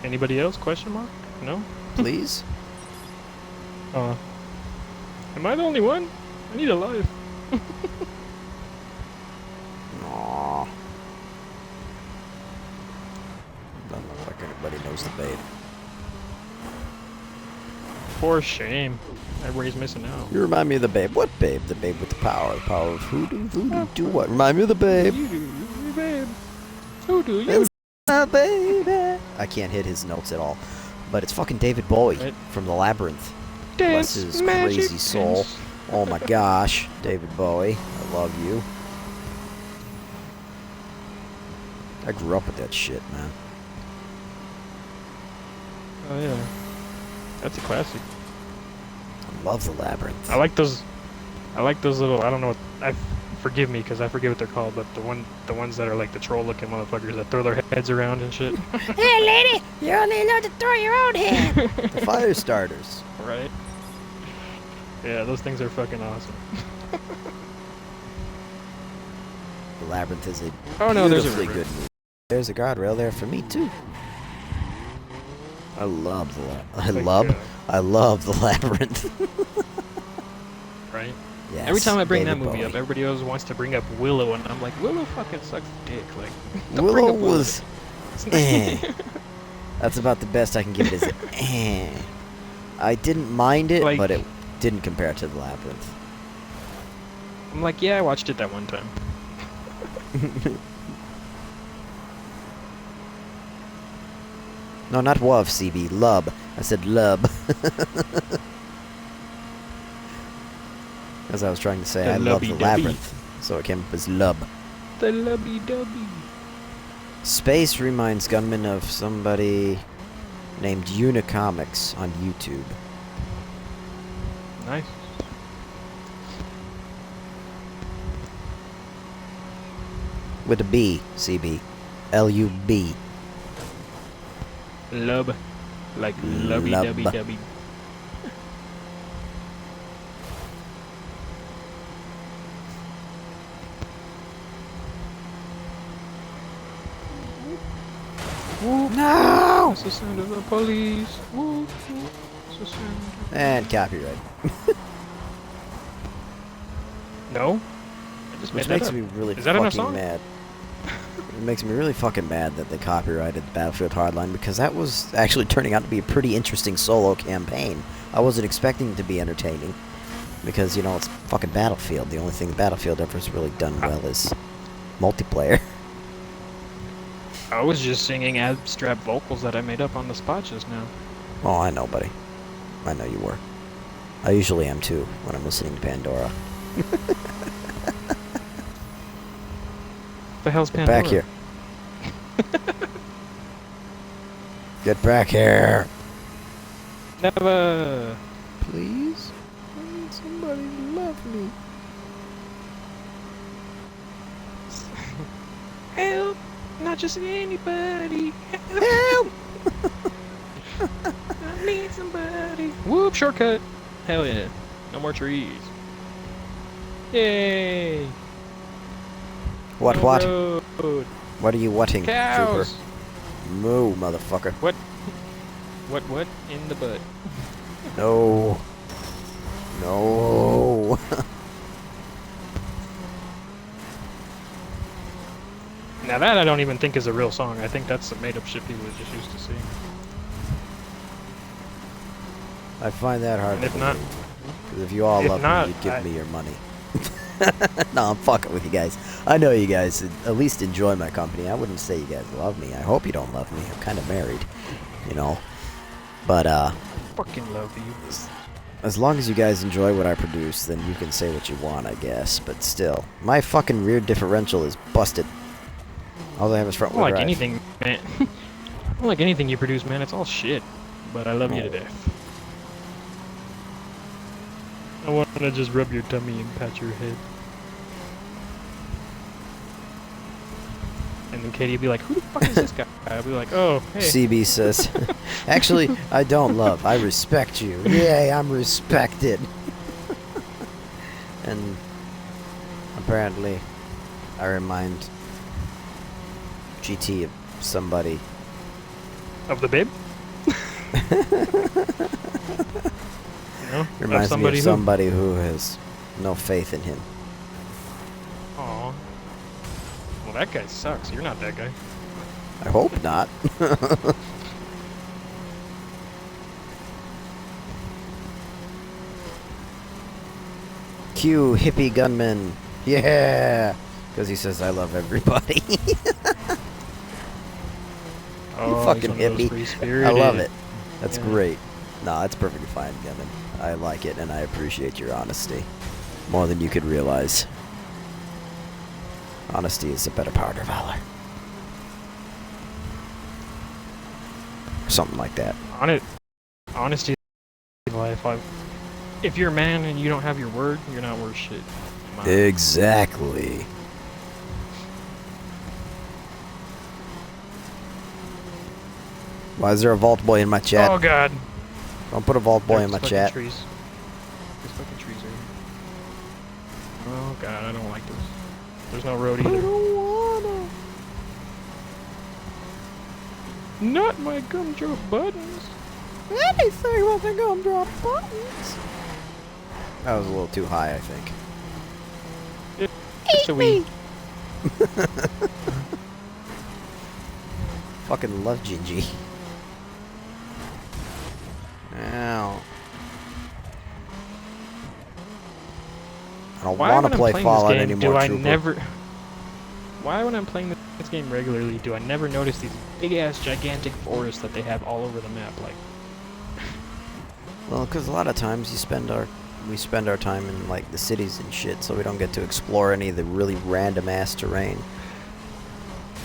Speaker 2: Anybody else? Question mark? No?
Speaker 1: Please?
Speaker 2: Am I the only one? I need a life.
Speaker 1: Aww. Doesn't look like anybody knows the babe.
Speaker 2: For shame. Everybody's missing out.
Speaker 1: You remind me of the babe. What babe? The babe with the power. The power of hoodoo. Voodoo. Do what? Remind me of the babe.
Speaker 2: You do, babe. Who do you?
Speaker 1: It's my baby. I can't hit his notes at all. But it's fucking David Bowie
Speaker 2: Right.
Speaker 1: from The Labyrinth. Bless
Speaker 2: Dance,
Speaker 1: his
Speaker 2: magic,
Speaker 1: crazy soul.
Speaker 2: dance.
Speaker 1: Oh my gosh. David Bowie. I love you. I grew up with that shit, man.
Speaker 2: Oh yeah, that's a classic.
Speaker 1: I love The Labyrinth.
Speaker 2: I like those little. I don't know. Forgive me because I forget what they're called, but the ones that are like the troll-looking motherfuckers that throw their heads around and shit.
Speaker 1: Hey, lady! You're only allowed to throw your own head! The fire starters.
Speaker 2: Right. Yeah, those things are fucking awesome.
Speaker 1: The Labyrinth is a
Speaker 2: Oh no, there's a
Speaker 1: beautifully
Speaker 2: river.
Speaker 1: good movie. There's a guardrail there for me too. I love the I love The Labyrinth.
Speaker 2: Right.
Speaker 1: Yes,
Speaker 2: Every time I bring
Speaker 1: David
Speaker 2: that movie
Speaker 1: Bowie.
Speaker 2: up, everybody always wants to bring up Willow, and I'm like, Willow fucking sucks dick. Like, don't bring
Speaker 1: Willow
Speaker 2: up Willow.
Speaker 1: was
Speaker 2: It's not-
Speaker 1: eh. That's about the best I can give it is eh. I didn't mind it,
Speaker 2: Like-
Speaker 1: but it didn't compare to The Labyrinth.
Speaker 2: I'm like, yeah, I watched it that one time.
Speaker 1: No, not WOV, CB. Lub. I said lub. As I was trying to say,
Speaker 2: The
Speaker 1: I love The
Speaker 2: lubby-dubby.
Speaker 1: Labyrinth. So it came up as lub.
Speaker 2: The lubby dubby.
Speaker 1: Space reminds Gunman of somebody named Unicomics on YouTube.
Speaker 2: Nice.
Speaker 1: With a B, CB. L-U-B.
Speaker 2: Lub. Like lubby
Speaker 1: Lub.
Speaker 2: dubby dubby.
Speaker 1: No!
Speaker 2: That's the sound of the police. Whoop, whoop. That's the sound of...
Speaker 1: And copyright.
Speaker 2: No? I just
Speaker 1: Which
Speaker 2: made that
Speaker 1: makes
Speaker 2: up.
Speaker 1: me really
Speaker 2: Is that in a
Speaker 1: fucking
Speaker 2: song?
Speaker 1: mad. It makes me really fucking mad that they copyrighted Battlefield Hardline because that was actually turning out to be a pretty interesting solo campaign. I wasn't expecting it to be entertaining because, you know, it's fucking Battlefield. The only thing Battlefield ever has really done well is multiplayer.
Speaker 2: I was just singing abstract vocals that I made up on the spot just now.
Speaker 1: Oh, I know, buddy. I know you were. I usually am too when I'm listening to Pandora.
Speaker 2: The hell's
Speaker 1: Get
Speaker 2: Pandora?
Speaker 1: back here. Get back here.
Speaker 2: Never.
Speaker 1: Please? I need somebody to love me.
Speaker 2: Help! Not just anybody.
Speaker 1: Help!
Speaker 2: I need somebody. Whoop! Shortcut. Hell yeah! No more trees. Yay!
Speaker 1: What,
Speaker 2: No
Speaker 1: what?
Speaker 2: road.
Speaker 1: What are you whatting,
Speaker 2: Cows.
Speaker 1: trooper? Moo, motherfucker.
Speaker 2: What in the butt?
Speaker 1: No. No.
Speaker 2: Now that I don't even think is a real song. I think that's some made-up shit people just used to sing.
Speaker 1: I find that hard
Speaker 2: And
Speaker 1: to
Speaker 2: if not,
Speaker 1: believe. 'Cause if you all
Speaker 2: if
Speaker 1: love
Speaker 2: not,
Speaker 1: me, you'd give
Speaker 2: I-
Speaker 1: me your money. No, I'm fucking with you guys. I know you guys at least enjoy my company. I wouldn't say you guys love me. I hope you don't love me. I'm kind of married, you know. But,
Speaker 2: fucking love you.
Speaker 1: as long as you guys enjoy what I produce, then you can say what you want, I guess. But still, my fucking rear differential is busted. All I have is front
Speaker 2: I
Speaker 1: wheel
Speaker 2: don't like
Speaker 1: drive.
Speaker 2: anything, man. I don't like anything you produce, man. It's all shit. But I love you to
Speaker 1: Oh.
Speaker 2: death. I want to just rub your tummy and pat your head. And then Katie would be like, who the fuck is this guy? I'd be like, oh, hey.
Speaker 1: CB says, actually, I don't love. I respect you. Yay, I'm respected. And apparently, I remind GT of somebody.
Speaker 2: Of the babe? You know?
Speaker 1: Reminds me of somebody who has no faith in him.
Speaker 2: Aw. Well, that guy sucks. You're not that guy.
Speaker 1: I hope not. Cue hippie gunman. Yeah! Because he says, I love everybody. You
Speaker 2: Oh, he's
Speaker 1: fucking
Speaker 2: one of those
Speaker 1: hippie.
Speaker 2: free-spirited.
Speaker 1: I love it. That's
Speaker 2: Yeah.
Speaker 1: great. No, it's perfectly fine, gunman. I like it, and I appreciate your honesty. More than you could realize. Honesty is the better part of valor. Something like that.
Speaker 2: Honesty is life. If you're a man and you don't have your word, you're not worth shit.
Speaker 1: Exactly. Why is there a vault boy in my chat?
Speaker 2: Oh god.
Speaker 1: Don't put a vault boy in my
Speaker 2: There's
Speaker 1: chat.
Speaker 2: fucking trees. There's fucking trees here. Oh god, I don't like this. There's no road
Speaker 1: I
Speaker 2: either.
Speaker 1: don't wanna.
Speaker 2: Not my gumdrop buttons.
Speaker 1: Anything with the gumdrop buttons. That was a little too high, I think.
Speaker 2: It's a wee.
Speaker 1: Fucking love Gingy. Ow. I don't
Speaker 2: Why
Speaker 1: want
Speaker 2: when
Speaker 1: to
Speaker 2: I'm
Speaker 1: play
Speaker 2: playing
Speaker 1: Fallout
Speaker 2: this game,
Speaker 1: anymore,
Speaker 2: do I
Speaker 1: Trooper.
Speaker 2: never... Why when I'm playing this game regularly, do I never notice these big-ass gigantic forests that they have all over the map? Like,
Speaker 1: Well, because a lot of times we spend our time in like the cities and shit, so we don't get to explore any of the really random ass terrain.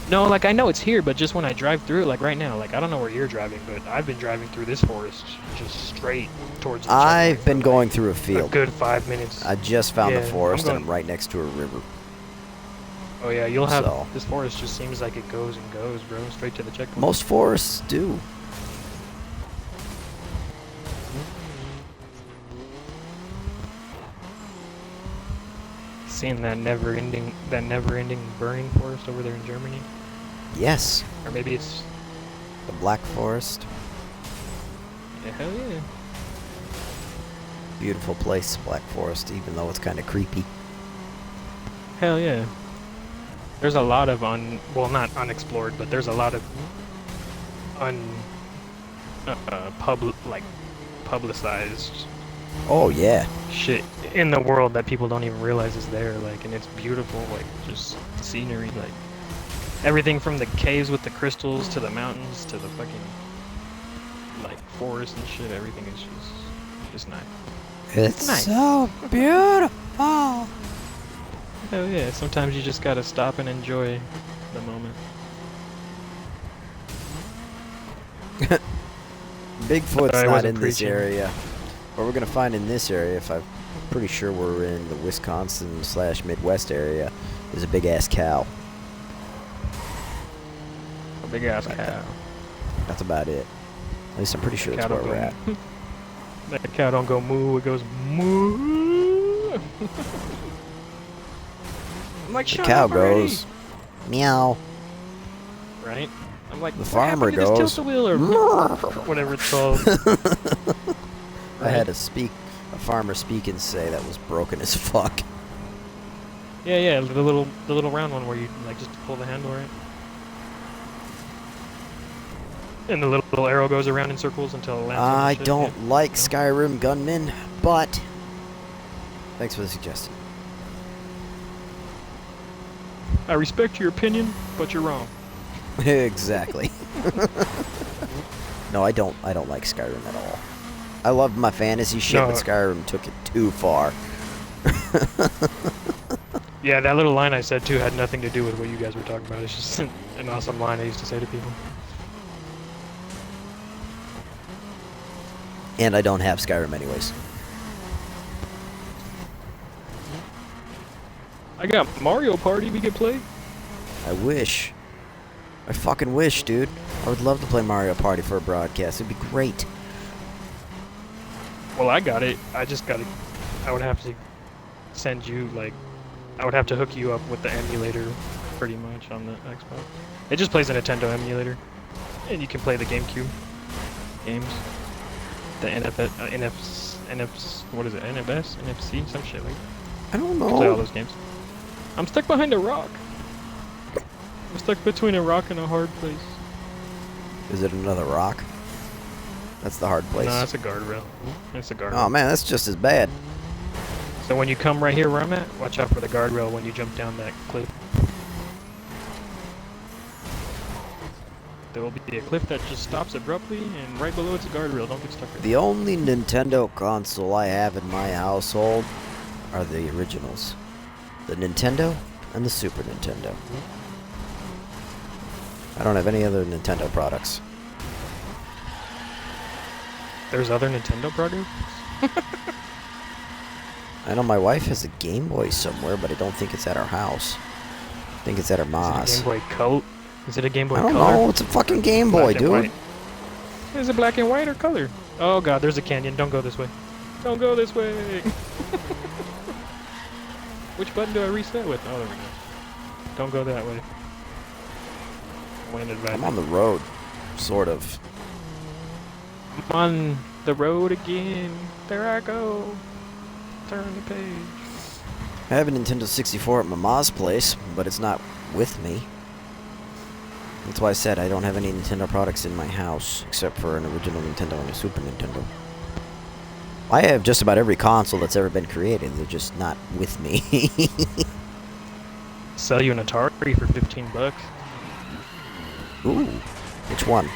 Speaker 2: no, like I know it's here, but just when I drive through it, like right now, like I don't know where you're driving, but I've been driving through this forest just straight towards the
Speaker 1: I've
Speaker 2: checkpoint
Speaker 1: been
Speaker 2: for,
Speaker 1: going
Speaker 2: like,
Speaker 1: through a
Speaker 2: a
Speaker 1: field.
Speaker 2: good 5 minutes.
Speaker 1: I just found
Speaker 2: Yeah,
Speaker 1: the
Speaker 2: I'm
Speaker 1: forest and
Speaker 2: going-
Speaker 1: I'm right next to a river.
Speaker 2: Oh yeah, you'll have
Speaker 1: So.
Speaker 2: this forest just seems like it goes and goes, bro, straight to the checkpoint.
Speaker 1: Most forests do.
Speaker 2: Seeing that never-ending burning forest over there in Germany,
Speaker 1: Yes.
Speaker 2: or maybe it's
Speaker 1: The Black Forest.
Speaker 2: yeah, hell yeah.
Speaker 1: Beautiful place, Black Forest, even though it's kind of creepy.
Speaker 2: Hell yeah. There's a lot of well, not unexplored, but there's a lot of publicized
Speaker 1: Oh, yeah.
Speaker 2: shit in the world that people don't even realize is there, like, and it's beautiful, like, just scenery, like, everything from the caves with the crystals to the mountains to the fucking, like, forest and shit, everything is just nice.
Speaker 1: It's
Speaker 2: nice.
Speaker 1: so beautiful.
Speaker 2: Hell yeah, sometimes you just gotta stop and enjoy the moment.
Speaker 1: Bigfoot's
Speaker 2: I
Speaker 1: not
Speaker 2: wasn't
Speaker 1: in this
Speaker 2: preaching.
Speaker 1: area. What we're gonna find in this area, if I'm pretty sure we're in the Wisconsin/Midwest area, is a big ass cow.
Speaker 2: A big ass
Speaker 1: Right.
Speaker 2: cow.
Speaker 1: That's about it. At least I'm pretty sure that's
Speaker 2: Cow
Speaker 1: where
Speaker 2: don't
Speaker 1: we're
Speaker 2: go
Speaker 1: at.
Speaker 2: That cow don't go moo, it goes moo. I'm like,
Speaker 1: The
Speaker 2: shut
Speaker 1: cow
Speaker 2: up already.
Speaker 1: goes meow.
Speaker 2: Right? I'm like,
Speaker 1: The
Speaker 2: what
Speaker 1: farmer
Speaker 2: happened to this
Speaker 1: goes,
Speaker 2: tilt-a-wheel or whatever it's called.
Speaker 1: I had a farmer speak and say that was broken as fuck.
Speaker 2: Yeah, the little round one where you like just pull the handle, right? And the little arrow goes around in circles until it lands on the
Speaker 1: I
Speaker 2: ship,
Speaker 1: don't
Speaker 2: yeah.
Speaker 1: like
Speaker 2: No?
Speaker 1: Skyrim gunmen, but thanks for the suggestion.
Speaker 2: I respect your opinion, but you're wrong.
Speaker 1: Exactly. No, I don't like Skyrim at all. I love my fantasy shit,
Speaker 2: No.
Speaker 1: but Skyrim took it too far.
Speaker 2: Yeah, that little line I said too had nothing to do with what you guys were talking about. It's just an awesome line I used to say to people.
Speaker 1: And I don't have Skyrim anyways.
Speaker 2: I got Mario Party we could play.
Speaker 1: I wish. I fucking wish, dude. I would love to play Mario Party for a broadcast. It'd be great.
Speaker 2: Well, I got it. I just got it. I would have to send you, like, I would have to hook you up with the emulator pretty much on the Xbox. It just plays a Nintendo emulator. And you can play the GameCube games. The what is it? NFS? NFC? Some shit like that.
Speaker 1: I don't
Speaker 2: You can play all
Speaker 1: know.
Speaker 2: those games. I'm stuck behind a rock. I'm stuck between a rock and a hard place.
Speaker 1: Is it another rock? That's the hard place.
Speaker 2: No, that's a guardrail. It's a guardrail.
Speaker 1: Oh man, that's just as bad.
Speaker 2: So when you come right here where I'm at, watch out for the guardrail when you jump down that cliff. There will be a cliff that just stops abruptly, and right below it's a guardrail. Don't get stuck there.
Speaker 1: The only Nintendo console I have in my household are the originals. The Nintendo and the Super Nintendo. I don't have any other Nintendo products.
Speaker 2: There's other Nintendo products?
Speaker 1: I know my wife has a Game Boy somewhere, but I don't think it's at our house. I think it's at her ma's.
Speaker 2: Is it a Game Boy Color? Is it a Game Boy
Speaker 1: I don't
Speaker 2: Color?
Speaker 1: know. It's a fucking Game Boy, dude.
Speaker 2: White. Is it black and white or color? Oh god, there's a canyon. Don't go this way. Don't go this way. Which button do I reset with? Oh, there we go. Don't go that way.
Speaker 1: I'm on the road, sort of.
Speaker 2: I'm on the road again. There I go. Turn the page.
Speaker 1: I have a Nintendo 64 at my ma's place, but it's not with me. That's why I said I don't have any Nintendo products in my house, except for an original Nintendo and a Super Nintendo. I have just about every console that's ever been created. They're just not with me.
Speaker 2: Sell you an Atari for $15.
Speaker 1: Ooh, which one?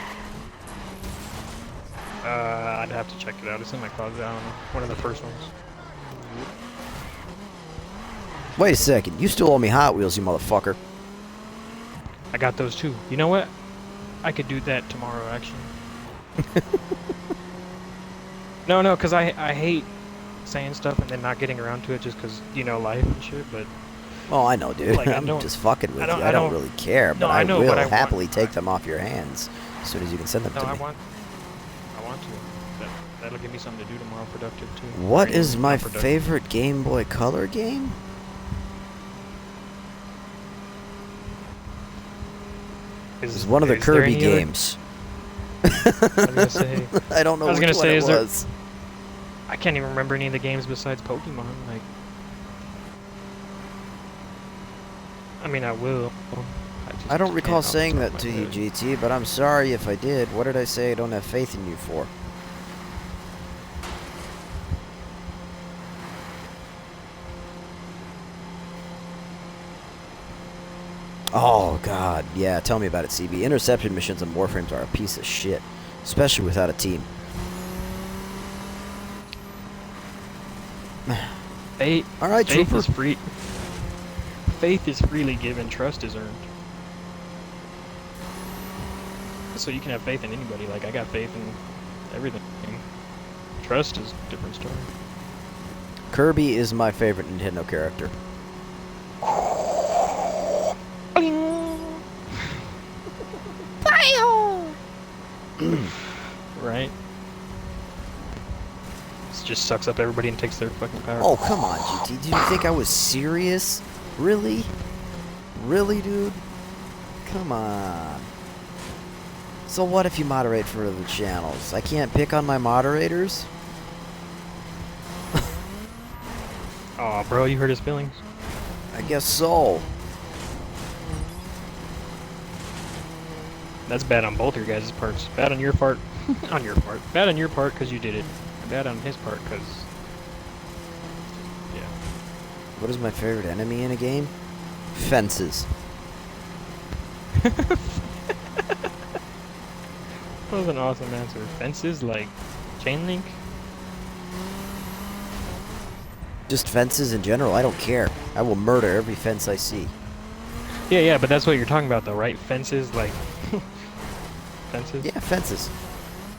Speaker 2: I'd have to check it out. It's in my closet. I don't know. One of the first ones.
Speaker 1: Wait a second. You still owe me Hot Wheels, you motherfucker.
Speaker 2: I got those too. You know what? I could do that tomorrow, actually. No, because I hate saying stuff and then not getting around to it just because, you know, life and shit, but...
Speaker 1: Oh, I know, dude.
Speaker 2: Like,
Speaker 1: I'm just fucking with you. I don't really care, but
Speaker 2: no,
Speaker 1: I
Speaker 2: know,
Speaker 1: will
Speaker 2: but
Speaker 1: happily take them off your hands as soon as you can send them to me.
Speaker 2: I want to. That'll give me something to do tomorrow, productive too.
Speaker 1: What is my favorite Game Boy Color game? It's one of the Kirby games.
Speaker 2: I was gonna say.
Speaker 1: I don't know which one it was.
Speaker 2: I can't even remember any of the games besides Pokemon. Like, I mean, I will.
Speaker 1: I don't recall saying that to you, GT, but I'm sorry if I did. What did I say I don't have faith in you for? Oh, God. Yeah, tell me about it, CB. Interception missions and Warframes are a piece of shit, especially without a team.
Speaker 2: Faith,
Speaker 1: all right,
Speaker 2: faith
Speaker 1: Trooper.
Speaker 2: is free. Faith is freely given. Trust is earned. So you can have faith in anybody. Like, I got faith in everything. Trust is a different story.
Speaker 1: Kirby is my favorite Nintendo character.
Speaker 2: Right? This just sucks up everybody and takes their fucking power.
Speaker 1: Oh, come on, GT. Did you think I was serious? Really? Really, dude? Come on. So what if you moderate for the channels? I can't pick on my moderators?
Speaker 2: Aw, bro, you hurt his feelings.
Speaker 1: I guess so.
Speaker 2: That's bad on both your guys' parts. Bad on your part. On your part. Bad on your part because you did it. Bad on his part because... Yeah.
Speaker 1: What is my favorite enemy in a game? Fences.
Speaker 2: That was an awesome answer. Fences, like chain link?
Speaker 1: Just fences in general. I don't care. I will murder every fence I see.
Speaker 2: Yeah, but that's what you're talking about though, right? Fences, like... Fences?
Speaker 1: Yeah, fences.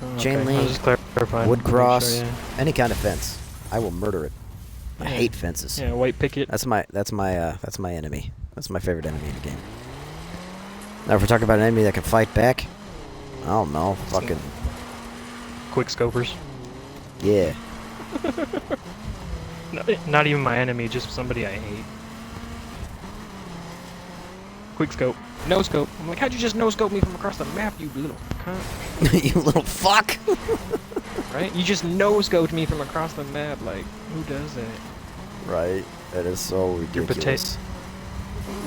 Speaker 2: Oh,
Speaker 1: Chain
Speaker 2: okay.
Speaker 1: link,
Speaker 2: I was just clarifying.
Speaker 1: wood cross,
Speaker 2: Sure, yeah.
Speaker 1: any kind of fence. I will murder it. I hate fences.
Speaker 2: Yeah, white picket.
Speaker 1: That's my enemy. That's my favorite enemy in the game. Now, if we're talking about an enemy that can fight back, I don't know, fucking...
Speaker 2: Quick scopers.
Speaker 1: Yeah.
Speaker 2: Not even my enemy, just somebody I hate. Quick scope. No scope. I'm like, how'd you just no scope me from across the map, you little cunt?
Speaker 1: You little fuck!
Speaker 2: Right? You just no scoped me from across the map. Like, who does that?
Speaker 1: Right. That is so ridiculous.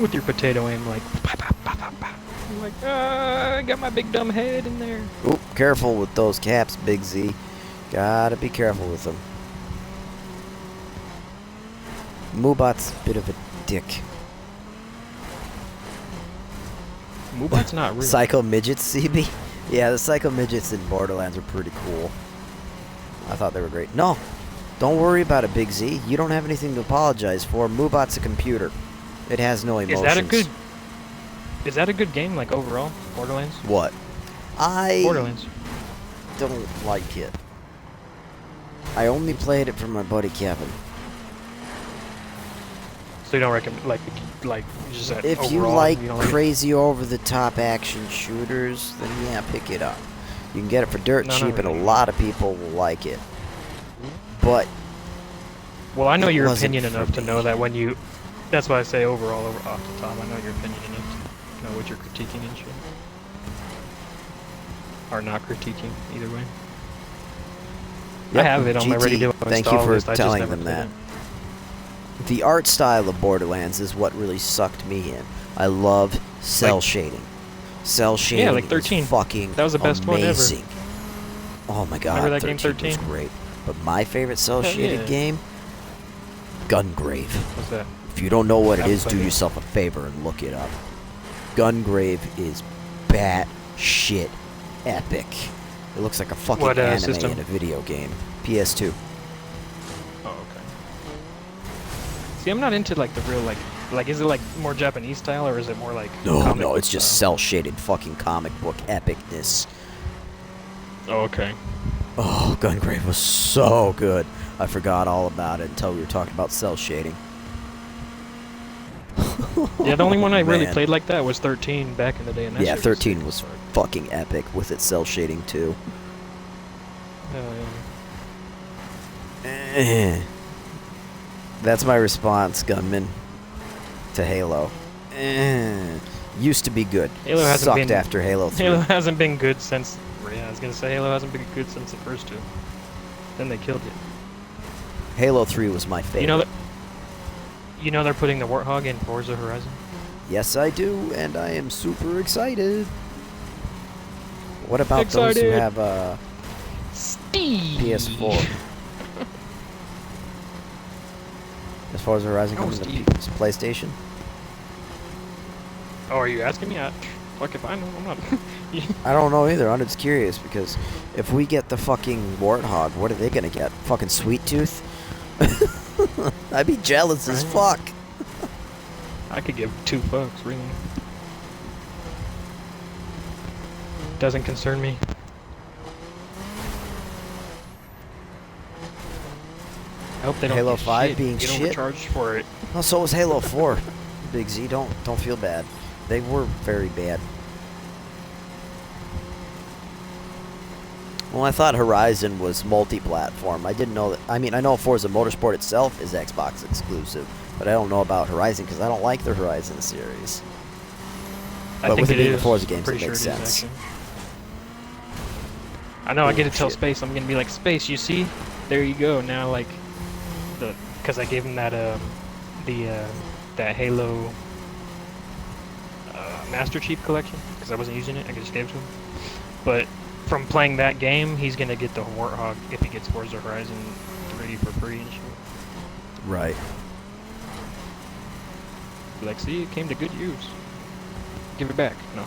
Speaker 2: With your potato aim, like, pop, pop, pop, pop, pop. I'm like, I got my big dumb head in there.
Speaker 1: Oop, careful with those caps, Big Z. Gotta be careful with them. Moobot's a bit of a dick.
Speaker 2: Moobot's not real.
Speaker 1: Psycho Midgets, CB? Yeah, the Psycho Midgets in Borderlands are pretty cool. I thought they were great. No, don't worry about it, Big Z. You don't have anything to apologize for. Moobot's a computer. It has no emotions.
Speaker 2: Is that a good game, like, overall? Borderlands?
Speaker 1: What?
Speaker 2: Borderlands.
Speaker 1: Don't like it. I only played it for my buddy Kevin.
Speaker 2: So you don't recommend, like just that
Speaker 1: If
Speaker 2: overall,
Speaker 1: you like
Speaker 2: don't like it?
Speaker 1: crazy over-the-top action shooters, then yeah, pick it up. You can get it for dirt
Speaker 2: No, not
Speaker 1: cheap, and a
Speaker 2: really.
Speaker 1: lot of people will like it. But
Speaker 2: Well, I know
Speaker 1: it
Speaker 2: your
Speaker 1: wasn't
Speaker 2: opinion
Speaker 1: for
Speaker 2: enough to
Speaker 1: me.
Speaker 2: know that when you... That's why I say overall, off the top, I know your opinion enough to know what you're critiquing and shit. Or not critiquing, either way. I
Speaker 1: Yep,
Speaker 2: have it on my
Speaker 1: GT,
Speaker 2: ready-to
Speaker 1: thank you
Speaker 2: install
Speaker 1: for
Speaker 2: list, I just
Speaker 1: telling
Speaker 2: never
Speaker 1: them
Speaker 2: played
Speaker 1: that.
Speaker 2: it.
Speaker 1: The art style of Borderlands is what really sucked me in. I love cell
Speaker 2: Like-
Speaker 1: shading. Cell shading
Speaker 2: like 13.
Speaker 1: is fucking
Speaker 2: That was the best one ever.
Speaker 1: amazing. Oh my god,
Speaker 2: Remember that game,
Speaker 1: 13 was
Speaker 2: 13?
Speaker 1: great. But my favorite cell
Speaker 2: Hell
Speaker 1: shaded
Speaker 2: yeah.
Speaker 1: game, Gungrave.
Speaker 2: What's that?
Speaker 1: If you don't know what it
Speaker 2: Haven't
Speaker 1: is, do
Speaker 2: played it.
Speaker 1: yourself a favor and look it up. Gungrave is bat shit epic. It looks like a fucking
Speaker 2: What,
Speaker 1: anime
Speaker 2: system?
Speaker 1: in a video game. PS2.
Speaker 2: Oh, okay. See, I'm not into, like, the real, like, is it, like, more Japanese style, or is it more, like,
Speaker 1: No,
Speaker 2: comic
Speaker 1: no,
Speaker 2: book
Speaker 1: it's just
Speaker 2: style?
Speaker 1: cell shaded fucking comic book epicness.
Speaker 2: Oh, okay.
Speaker 1: Oh, Gungrave was so good. I forgot all about it until we were talking about cell shading.
Speaker 2: Yeah, the only one I really
Speaker 1: Man.
Speaker 2: played like that was 13 back in the day. And that
Speaker 1: Yeah,
Speaker 2: shit
Speaker 1: 13
Speaker 2: sick.
Speaker 1: was fucking epic with its cell shading too.
Speaker 2: Hell yeah.
Speaker 1: Eh. That's my response, Gunman, to Halo. Used to be good.
Speaker 2: Halo hasn't
Speaker 1: Sucked
Speaker 2: been-
Speaker 1: after Halo 3.
Speaker 2: Halo hasn't been good since... Yeah, I was gonna say Halo hasn't been good since the first two. Then they killed it.
Speaker 1: Halo 3 was my favorite.
Speaker 2: You know they're putting the Warthog in Forza Horizon?
Speaker 1: Yes, I do, and I am super excited. What about those who
Speaker 2: Excited.
Speaker 1: have
Speaker 2: Steve!
Speaker 1: PS4? As far as Horizon
Speaker 2: Oh,
Speaker 1: comes to
Speaker 2: Steve.
Speaker 1: PlayStation?
Speaker 2: Oh, are you asking me? Fuck if I know. I'm not...
Speaker 1: I don't know either. I'm just curious because if we get the fucking Warthog, what are they gonna get? Fucking Sweet Tooth? I'd be jealous as
Speaker 2: Right.
Speaker 1: fuck.
Speaker 2: I could give 2 fucks, really. Doesn't concern me. I hope they don't
Speaker 1: Halo
Speaker 2: get
Speaker 1: 5
Speaker 2: shit,
Speaker 1: being
Speaker 2: get
Speaker 1: shit?
Speaker 2: overcharged for it.
Speaker 1: Oh, so was Halo 4. Big Z, don't feel bad. They were very bad. Well, I thought Horizon was multi-platform. I didn't know that. I mean, I know Forza Motorsport itself is Xbox exclusive, but I don't know about Horizon because I don't like the Horizon series.
Speaker 2: I
Speaker 1: But
Speaker 2: think
Speaker 1: with it being the
Speaker 2: is.
Speaker 1: Forza games,
Speaker 2: Pretty
Speaker 1: it makes
Speaker 2: sure it
Speaker 1: sense.
Speaker 2: is, actually. I know. I get to tell
Speaker 1: Shit.
Speaker 2: Space. I'm gonna be like, Space. You see? There you go. Now, like, because I gave him that that Halo Master Chief Collection because I wasn't using it. I just gave it to him. But from playing that game, he's gonna get the Warthog if he gets Forza Horizon 3 for free and shit.
Speaker 1: Right.
Speaker 2: Be like, see, it came to good use. Give it back. No.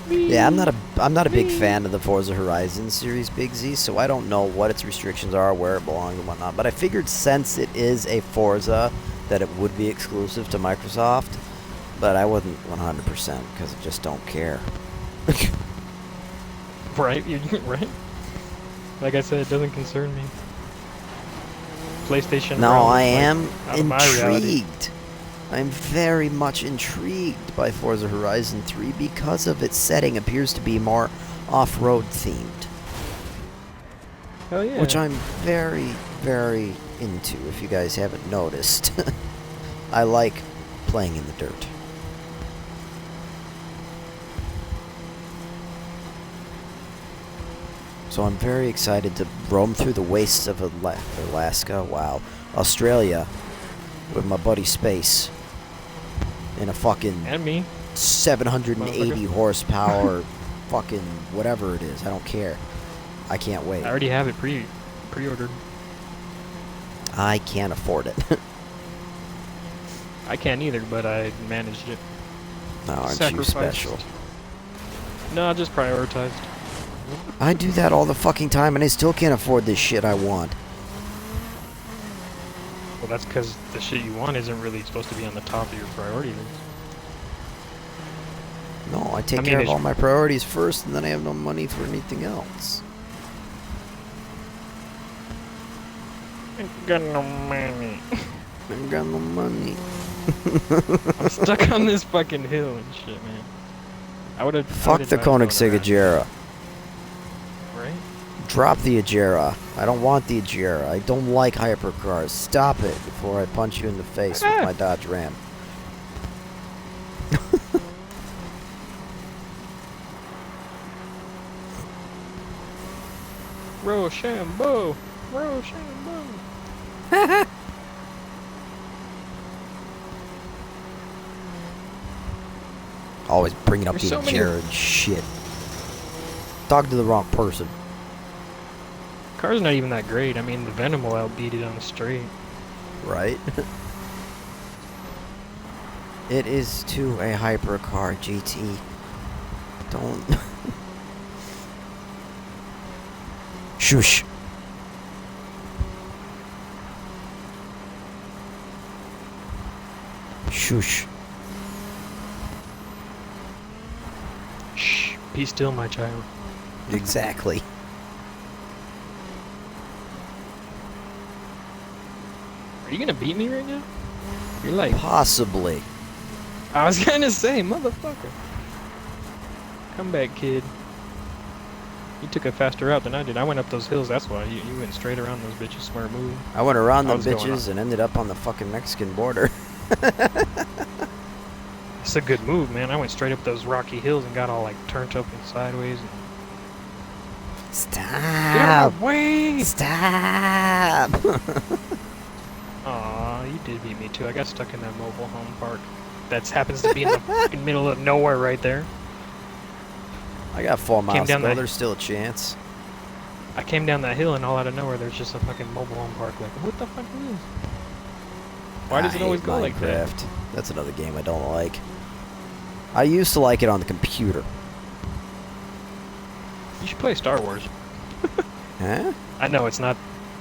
Speaker 1: Yeah, I'm not a big fan of the Forza Horizon series, Big Z, so I don't know what its restrictions are, where it belongs and whatnot. But I figured since it is a Forza, that it would be exclusive to Microsoft. But I wasn't 100% because I just don't care.
Speaker 2: Right? Right? Like I said, it doesn't concern me. PlayStation.
Speaker 1: Now
Speaker 2: realm
Speaker 1: I
Speaker 2: is, like,
Speaker 1: am
Speaker 2: out of my reality.
Speaker 1: intrigued. I'm very much intrigued by Forza Horizon 3 because of its setting appears to be more off-road themed.
Speaker 2: Hell yeah.
Speaker 1: Which I'm very, very into, if you guys haven't noticed. I like playing in the dirt. So I'm very excited to roam through the wastes of Alaska, wow, Australia, with my buddy Space, in a fucking
Speaker 2: And me.
Speaker 1: 780
Speaker 2: Motherfucker.
Speaker 1: horsepower fucking whatever it is. I don't care. I can't wait.
Speaker 2: I already have it pre. pre-ordered.
Speaker 1: I can't afford it.
Speaker 2: I can't either, but I managed it.
Speaker 1: No, aren't you
Speaker 2: Sacrificed.
Speaker 1: special?
Speaker 2: No, I just prioritized.
Speaker 1: I do that all the fucking time, and I still can't afford this shit I want.
Speaker 2: Well, that's because the shit you want isn't really supposed to be on the top of your priority list.
Speaker 1: No, I take care of all my priorities first, and then I have no money for anything else.
Speaker 2: Ain't got no money.
Speaker 1: I got no money.
Speaker 2: I'm stuck on this fucking hill and shit, man. I would've.
Speaker 1: Fuck the Koenigsegg.
Speaker 2: Right?
Speaker 1: Drop the Agera. I don't want the Agera. I don't like hypercars. Stop it before I punch you in the face with my Dodge Ram.
Speaker 2: Rochambeau! Rochambeau!
Speaker 1: Always bringing up
Speaker 2: There's
Speaker 1: the
Speaker 2: so many-
Speaker 1: Agera and shit. Talking to the wrong person.
Speaker 2: Car's not even that great. I mean, the Venom will outbeat it on the straight.
Speaker 1: Right? It is to a hypercar GT. Don't. Shush. Shush.
Speaker 2: Shh. Be still, my child.
Speaker 1: Exactly.
Speaker 2: Are you gonna beat me right now? You're like...
Speaker 1: Possibly.
Speaker 2: I was gonna say, motherfucker. Come back, kid. You took a faster route than I did. I went up those hills, that's why. You went straight around those bitches. Smart move.
Speaker 1: I went around
Speaker 2: I
Speaker 1: them
Speaker 2: was going
Speaker 1: bitches and ended up on the fucking Mexican border.
Speaker 2: It's a good move, man. I went straight up those rocky hills and got all like turned up and sideways. And...
Speaker 1: Stop.
Speaker 2: Get out of my way!
Speaker 1: Stop.
Speaker 2: Aw, you did beat me too. I got stuck in that mobile home park. That happens to be in the fucking middle of nowhere right there.
Speaker 1: I got 4 miles to
Speaker 2: down
Speaker 1: go.
Speaker 2: that-
Speaker 1: There's still a chance.
Speaker 2: I came down that hill and all out of nowhere there's just a fucking mobile home park. Like, what the fuck is this? Why does it always go like that?
Speaker 1: Minecraft. That's another game I don't like. I used to like it on the computer.
Speaker 2: You should play Star Wars.
Speaker 1: Huh?
Speaker 2: I know it's not.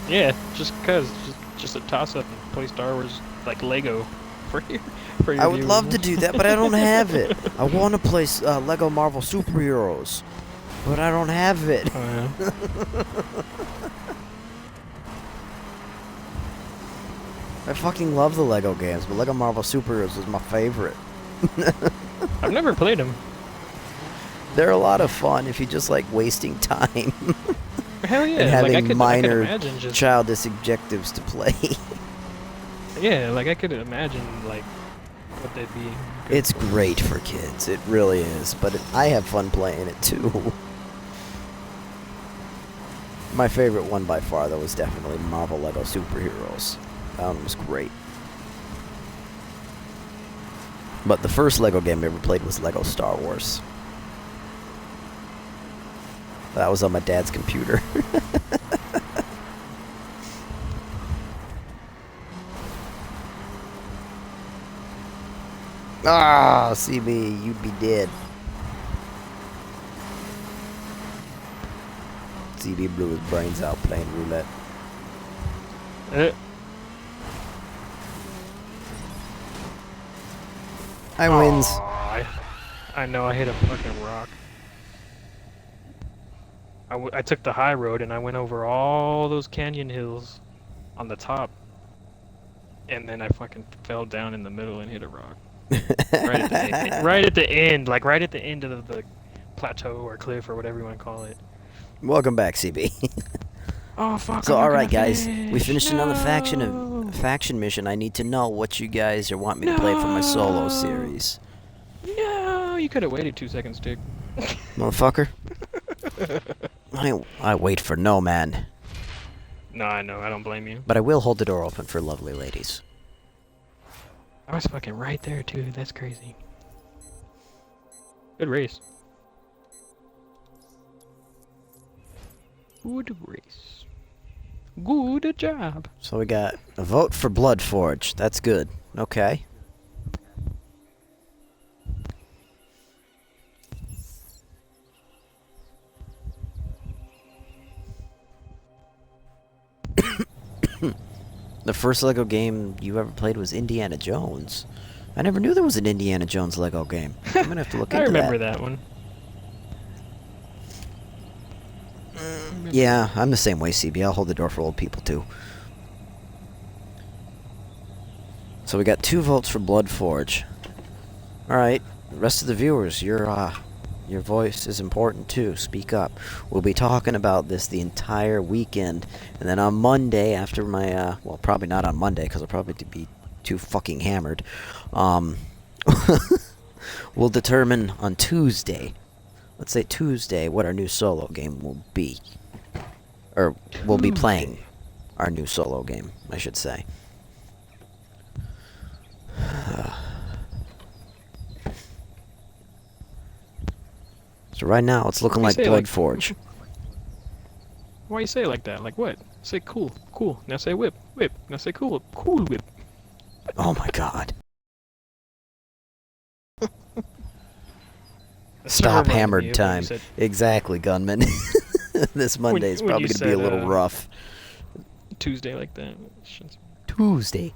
Speaker 2: Yeah, just cause, just a toss up and play Star Wars like Lego for your. For your
Speaker 1: I would
Speaker 2: viewers.
Speaker 1: love to do that, but I don't have it. I want to play Lego Marvel Superheroes, but I don't have it.
Speaker 2: Oh, yeah.
Speaker 1: I fucking love the Lego games, but Lego Marvel Superheroes is my favorite.
Speaker 2: I've never played them.
Speaker 1: They're a lot of fun if you just like wasting time
Speaker 2: Hell yeah!
Speaker 1: and having
Speaker 2: like, I could
Speaker 1: minor
Speaker 2: imagine just,
Speaker 1: childish objectives to play.
Speaker 2: yeah, like I could imagine like what they'd be. Good
Speaker 1: It's
Speaker 2: for.
Speaker 1: great for kids, it really is, but I have fun playing it too. My favorite one by far, though, was definitely Marvel Lego Superheroes. That one was great. But the first Lego game I ever played was Lego Star Wars. That was on my dad's computer. Ah, CB, you'd be dead. CB blew his brains out playing roulette. I wins.
Speaker 2: Aw, I know I hit a fucking rock. I took the high road and I went over all those canyon hills on the top. And then I fucking fell down in the middle and hit a rock. Right at the end, like right at the end of the plateau or cliff or whatever you want to call it.
Speaker 1: Welcome back, CB.
Speaker 2: Oh fuck!
Speaker 1: So,
Speaker 2: I'm not
Speaker 1: alright,
Speaker 2: gonna
Speaker 1: guys, we
Speaker 2: finish.
Speaker 1: finished another faction mission. I need to know what you guys are want me to play for my solo
Speaker 2: No.
Speaker 1: series.
Speaker 2: No, you could have waited 2 seconds, Dick.
Speaker 1: Motherfucker. I wait for no man.
Speaker 2: No, I know. I don't blame you.
Speaker 1: But I will hold the door open for lovely ladies.
Speaker 2: I was fucking right there too. That's crazy. Good race. Good race. Good job.
Speaker 1: So we got a vote for Bloodforge. That's good. Okay. The first Lego game you ever played was Indiana Jones. I never knew there was an Indiana Jones Lego game. I'm gonna have to look
Speaker 2: I
Speaker 1: into
Speaker 2: remember
Speaker 1: that.
Speaker 2: that one.
Speaker 1: Yeah, I'm the same way, CB. I'll hold the door for old people, too. So we got 2 votes for Bloodforge. Alright, rest of the viewers, your voice is important, too. Speak up. We'll be talking about this the entire weekend. And then on Monday, after my, well, probably not on Monday, because I'll probably be too fucking hammered. We'll determine on Tuesday, let's say Tuesday, what our new solo game will be. Or we'll be playing our new solo game, I should say. So right now, it's looking like Bloodforge.
Speaker 2: Why you say it like that? Like what? Say cool, cool. Now say whip, whip. Now say cool, cool whip.
Speaker 1: Oh my god. Stop hammered time. Exactly, Gunman. This Monday is probably going to be a little rough.
Speaker 2: Tuesday like that.
Speaker 1: Tuesday.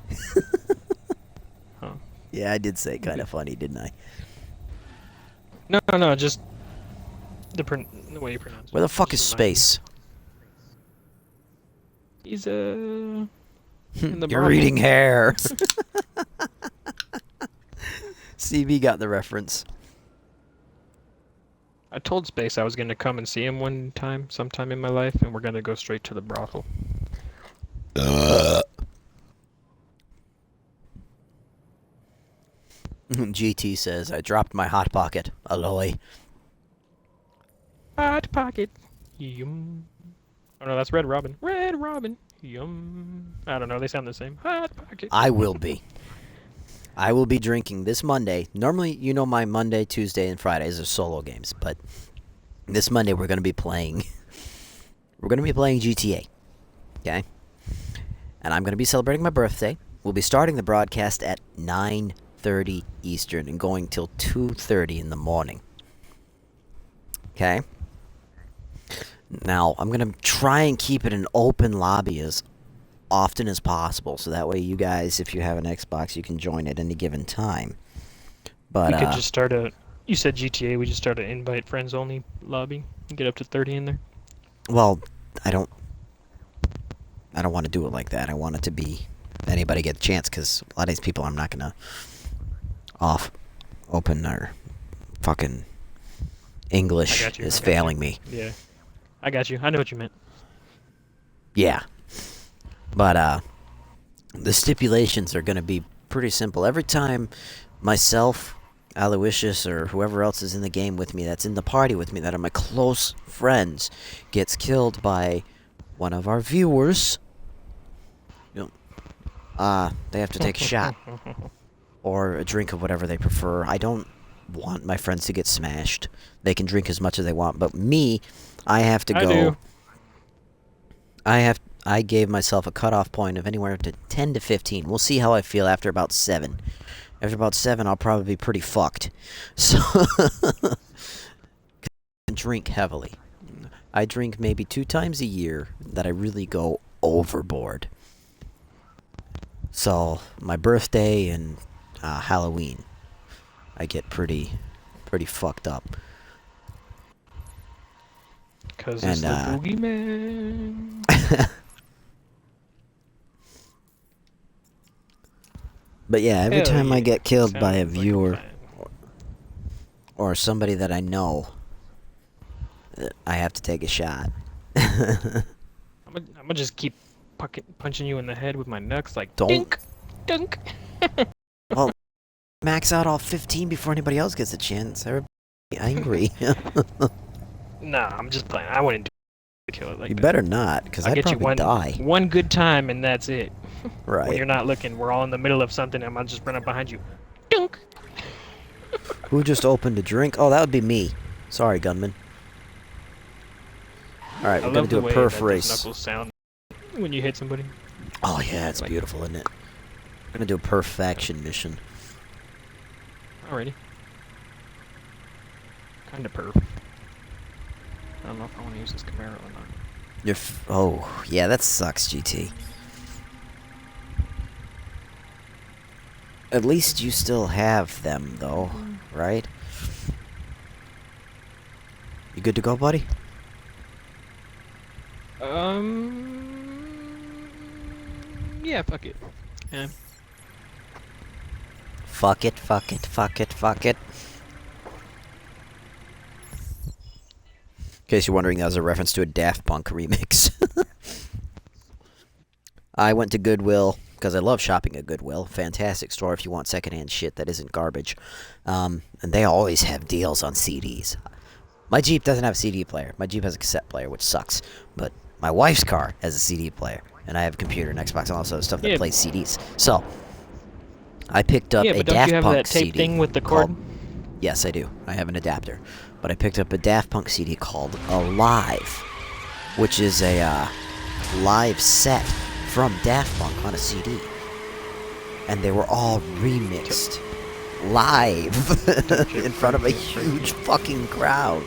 Speaker 2: Huh.
Speaker 1: Yeah, I did say kind of funny, didn't I?
Speaker 2: No, just the way you pronounce it.
Speaker 1: Where the fuck is Space?
Speaker 2: He's in the
Speaker 1: You're eating hair. CB got the reference.
Speaker 2: I told Space I was going to come and see him sometime in my life, and we're going to go straight to the brothel.
Speaker 1: GT says, I dropped my Hot Pocket. Aloy.
Speaker 2: Hot Pocket. Yum. Oh no, that's Red Robin. Red Robin. Yum. I don't know, they sound the same. Hot Pocket.
Speaker 1: I will be. I will be drinking this Monday. Normally, you know, my Monday, Tuesday, and Fridays are solo games, but this Monday we're going to be playing. We're going to be playing GTA. Okay? And I'm going to be celebrating my birthday. We'll be starting the broadcast at 9:30 Eastern and going till 2:30 in the morning. Okay? Now, I'm going to try and keep it an open lobby as often as possible, so that way you guys, if you have an Xbox, you can join at any given time. But
Speaker 2: we could just start you said GTA, we just start an invite friends only lobby and get up to 30 in there.
Speaker 1: Well, I don't want to do it like that. I want it to be anybody get a chance, because a lot of these people I'm not gonna open their fucking English is failing me.
Speaker 2: Yeah, I got you. I know what you meant.
Speaker 1: Yeah. But, the stipulations are going to be pretty simple. Every time myself, Aloysius, or whoever else is in the game with me, that's in the party with me, that are my close friends, gets killed by one of our viewers, you know, they have to take a shot. Or a drink of whatever they prefer. I don't want my friends to get smashed. They can drink as much as they want, but me, I have to go... I gave myself a cutoff point of anywhere to 10 to 15. We'll see how I feel after about 7. After about 7, I'll probably be pretty fucked. So, drink heavily. I drink maybe 2 times a year that I really go overboard. So, my birthday and Halloween, I get pretty fucked up.
Speaker 2: Because it's the boogeyman.
Speaker 1: But yeah, every time I get killed by a viewer or somebody that I know, I have to take a shot.
Speaker 2: I'm gonna just keep punching you in the head with my knucks like dunk, dunk.
Speaker 1: Well, max out all 15 before anybody else gets a chance. Everybody angry.
Speaker 2: Nah, I'm just playing. I wouldn't kill it like that.
Speaker 1: You better not, because I'd probably die.
Speaker 2: One good time and that's it.
Speaker 1: Right.
Speaker 2: When you're not looking, we're all in the middle of something and I'll just run up behind you. Dunk!
Speaker 1: Who just opened a drink? Oh, that would be me. Sorry, gunman. Alright, we're gonna do a perf race.
Speaker 2: Knuckles sound. When you hit somebody.
Speaker 1: Oh yeah, it's
Speaker 2: Like-
Speaker 1: beautiful, isn't it? I'm gonna do a perfection mission.
Speaker 2: Alrighty. Kinda perf. I don't know if I want to use this Camaro or not.
Speaker 1: Oh, yeah, that sucks, GT. At least you still have them, though, right? You good to go, buddy?
Speaker 2: Yeah, fuck it. Yeah.
Speaker 1: Fuck it, fuck it, fuck it, fuck it. In case you're wondering, that was a reference to a Daft Punk remix. I went to Goodwill, because I love shopping at Goodwill. Fantastic store if you want secondhand shit that isn't garbage. And they always have deals on CDs. My Jeep doesn't have a CD player. My Jeep has a cassette player, which sucks. But my wife's car has a CD player. And I have a computer and Xbox and all sorts of stuff that
Speaker 2: Yeah.
Speaker 1: plays CDs. So, I picked up
Speaker 2: Yeah,
Speaker 1: a
Speaker 2: but don't
Speaker 1: Daft
Speaker 2: you have
Speaker 1: Punk
Speaker 2: that tape
Speaker 1: CD
Speaker 2: thing with the cord?
Speaker 1: called- Yes, I do. I have an adapter. But I picked up a Daft Punk CD called Alive, which is a live set from Daft Punk on a CD. And they were all remixed live in front of a huge fucking crowd.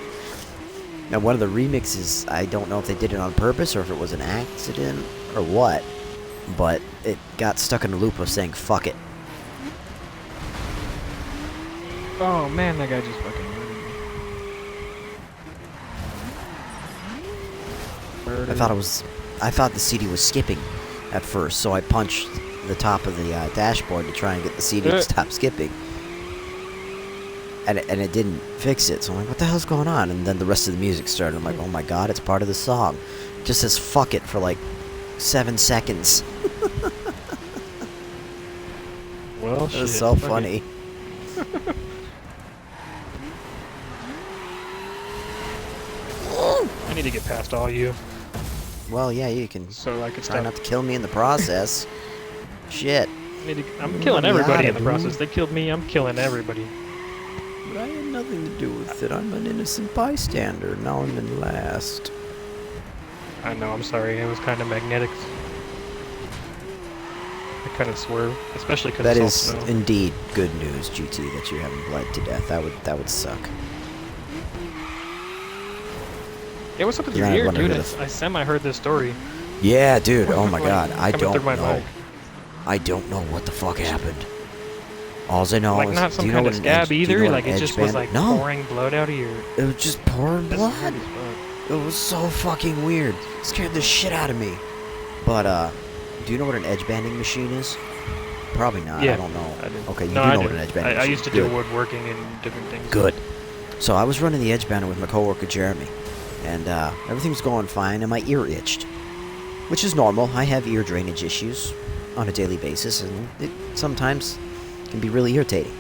Speaker 1: Now, one of the remixes, I don't know if they did it on purpose or if it was an accident or what, but it got stuck in a loop of saying fuck it.
Speaker 2: Oh man, that guy just fucking murdered me.
Speaker 1: I thought the CD was skipping at first, so I punched the top of the dashboard to try and get the CD to stop skipping. And it didn't fix it, so I'm like, what the hell's going on? And then the rest of the music started. I'm like, oh my god, it's part of the song. It just says fuck it for like 7 seconds.
Speaker 2: Well,
Speaker 1: It
Speaker 2: shit.
Speaker 1: was so
Speaker 2: fuck
Speaker 1: funny.
Speaker 2: it. I need to get past all you,
Speaker 1: Well, yeah, you can
Speaker 2: so I can
Speaker 1: try
Speaker 2: stop.
Speaker 1: not to kill me in the process. Shit.
Speaker 2: I'm killing
Speaker 1: Let me
Speaker 2: everybody
Speaker 1: out
Speaker 2: in the
Speaker 1: of
Speaker 2: process.
Speaker 1: here.
Speaker 2: They killed me. I'm killing everybody.
Speaker 1: But I had nothing to do with it. I'm an innocent bystander. Now I'm in last.
Speaker 2: I know. I'm sorry. It was kind of magnetic. I kind of swerved, especially because
Speaker 1: That
Speaker 2: it's
Speaker 1: is
Speaker 2: all snow.
Speaker 1: indeed good news, GT, that you haven't bled to death. That would suck.
Speaker 2: Yeah, what's up with
Speaker 1: Yeah,
Speaker 2: your
Speaker 1: I
Speaker 2: ear,
Speaker 1: wonder
Speaker 2: dude?
Speaker 1: who the
Speaker 2: I semi-heard this story.
Speaker 1: Yeah, dude. Oh my
Speaker 2: Like,
Speaker 1: god. I
Speaker 2: coming
Speaker 1: don't
Speaker 2: through my
Speaker 1: know.
Speaker 2: mic.
Speaker 1: I don't know what the fuck happened. All I know
Speaker 2: Like
Speaker 1: is,
Speaker 2: not
Speaker 1: do
Speaker 2: some
Speaker 1: you know
Speaker 2: kind
Speaker 1: what
Speaker 2: of
Speaker 1: an
Speaker 2: scab
Speaker 1: edge, do you
Speaker 2: either.
Speaker 1: know what
Speaker 2: Like
Speaker 1: an
Speaker 2: it
Speaker 1: edge
Speaker 2: just was
Speaker 1: band-
Speaker 2: like
Speaker 1: no,
Speaker 2: pouring blood out of your.
Speaker 1: it was just pouring
Speaker 2: That's
Speaker 1: blood.
Speaker 2: weird as fuck.
Speaker 1: It was so fucking weird. It scared the shit out of me. But do you know what an edge banding machine is? Probably not.
Speaker 2: Yeah,
Speaker 1: I don't know.
Speaker 2: I do.
Speaker 1: Okay, you
Speaker 2: No,
Speaker 1: do
Speaker 2: I
Speaker 1: know
Speaker 2: do.
Speaker 1: what an edge banding
Speaker 2: I
Speaker 1: machine
Speaker 2: used to
Speaker 1: is.
Speaker 2: do
Speaker 1: Good.
Speaker 2: woodworking and different things.
Speaker 1: Good. So I was running the edge bander with my coworker Jeremy, and everything was going fine, and my ear itched, which is normal. I have ear drainage issues on a daily basis, and it sometimes can be really irritating.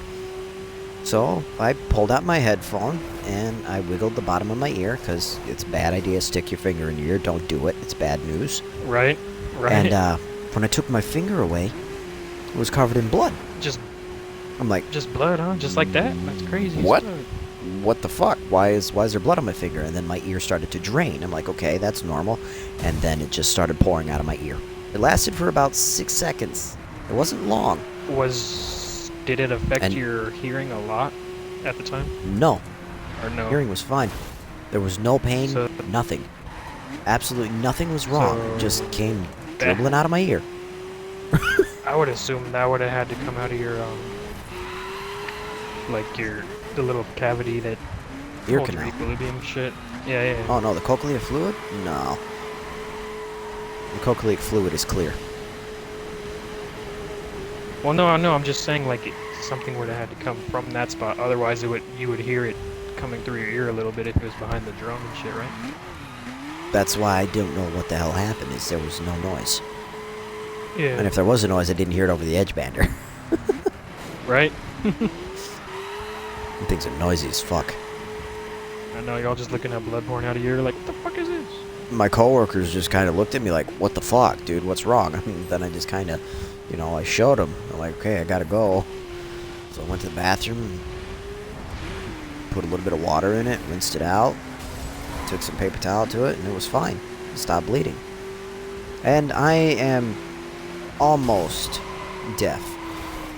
Speaker 1: So I pulled out my headphone and I wiggled the bottom of my ear, because it's a bad idea to stick your finger in your ear. Don't do it. It's bad news.
Speaker 2: Right. Right.
Speaker 1: And when I took my finger away, it was covered in blood.
Speaker 2: just
Speaker 1: I'm like,
Speaker 2: blood, huh? Just like that? That's crazy. as
Speaker 1: What?
Speaker 2: fuck.
Speaker 1: what the fuck? Why is there blood on my finger? And then my ear started to drain. I'm like, okay, that's normal. And then it just started pouring out of my ear. It lasted for about 6 seconds. It wasn't long.
Speaker 2: Did it affect
Speaker 1: And-
Speaker 2: your hearing a lot at the time,
Speaker 1: No,
Speaker 2: or no?
Speaker 1: hearing was fine. There was no pain,
Speaker 2: So-
Speaker 1: nothing. Absolutely nothing was wrong. It just
Speaker 2: So-
Speaker 1: came dribbling out of my ear.
Speaker 2: I would assume that would have had to come out of your like the little cavity that
Speaker 1: Ear
Speaker 2: holds your
Speaker 1: canal.
Speaker 2: equilibrium shit. Yeah, yeah.
Speaker 1: Oh no, the cochlear fluid? No. The cochlear fluid is clear.
Speaker 2: Well, no, I'm just saying like something would have had to come from that spot. Otherwise, you would hear it coming through your ear a little bit if it was behind the drum and shit, right?
Speaker 1: That's why I don't know what the hell happened, is there was no noise.
Speaker 2: Yeah.
Speaker 1: And if there was a noise, I didn't hear it over the edge bander.
Speaker 2: Right?
Speaker 1: Things are noisy as fuck.
Speaker 2: I know y'all just looking at blood pouring out of your ear, like, what the fuck is this?
Speaker 1: My coworkers just kind of looked at me like, what the fuck, dude, what's wrong? Then I just kind of, I showed them. I'm like, okay, I gotta go. So I went to the bathroom, put a little bit of water in it, rinsed it out, took some paper towel to it, and it was fine. It stopped bleeding. And I am almost deaf.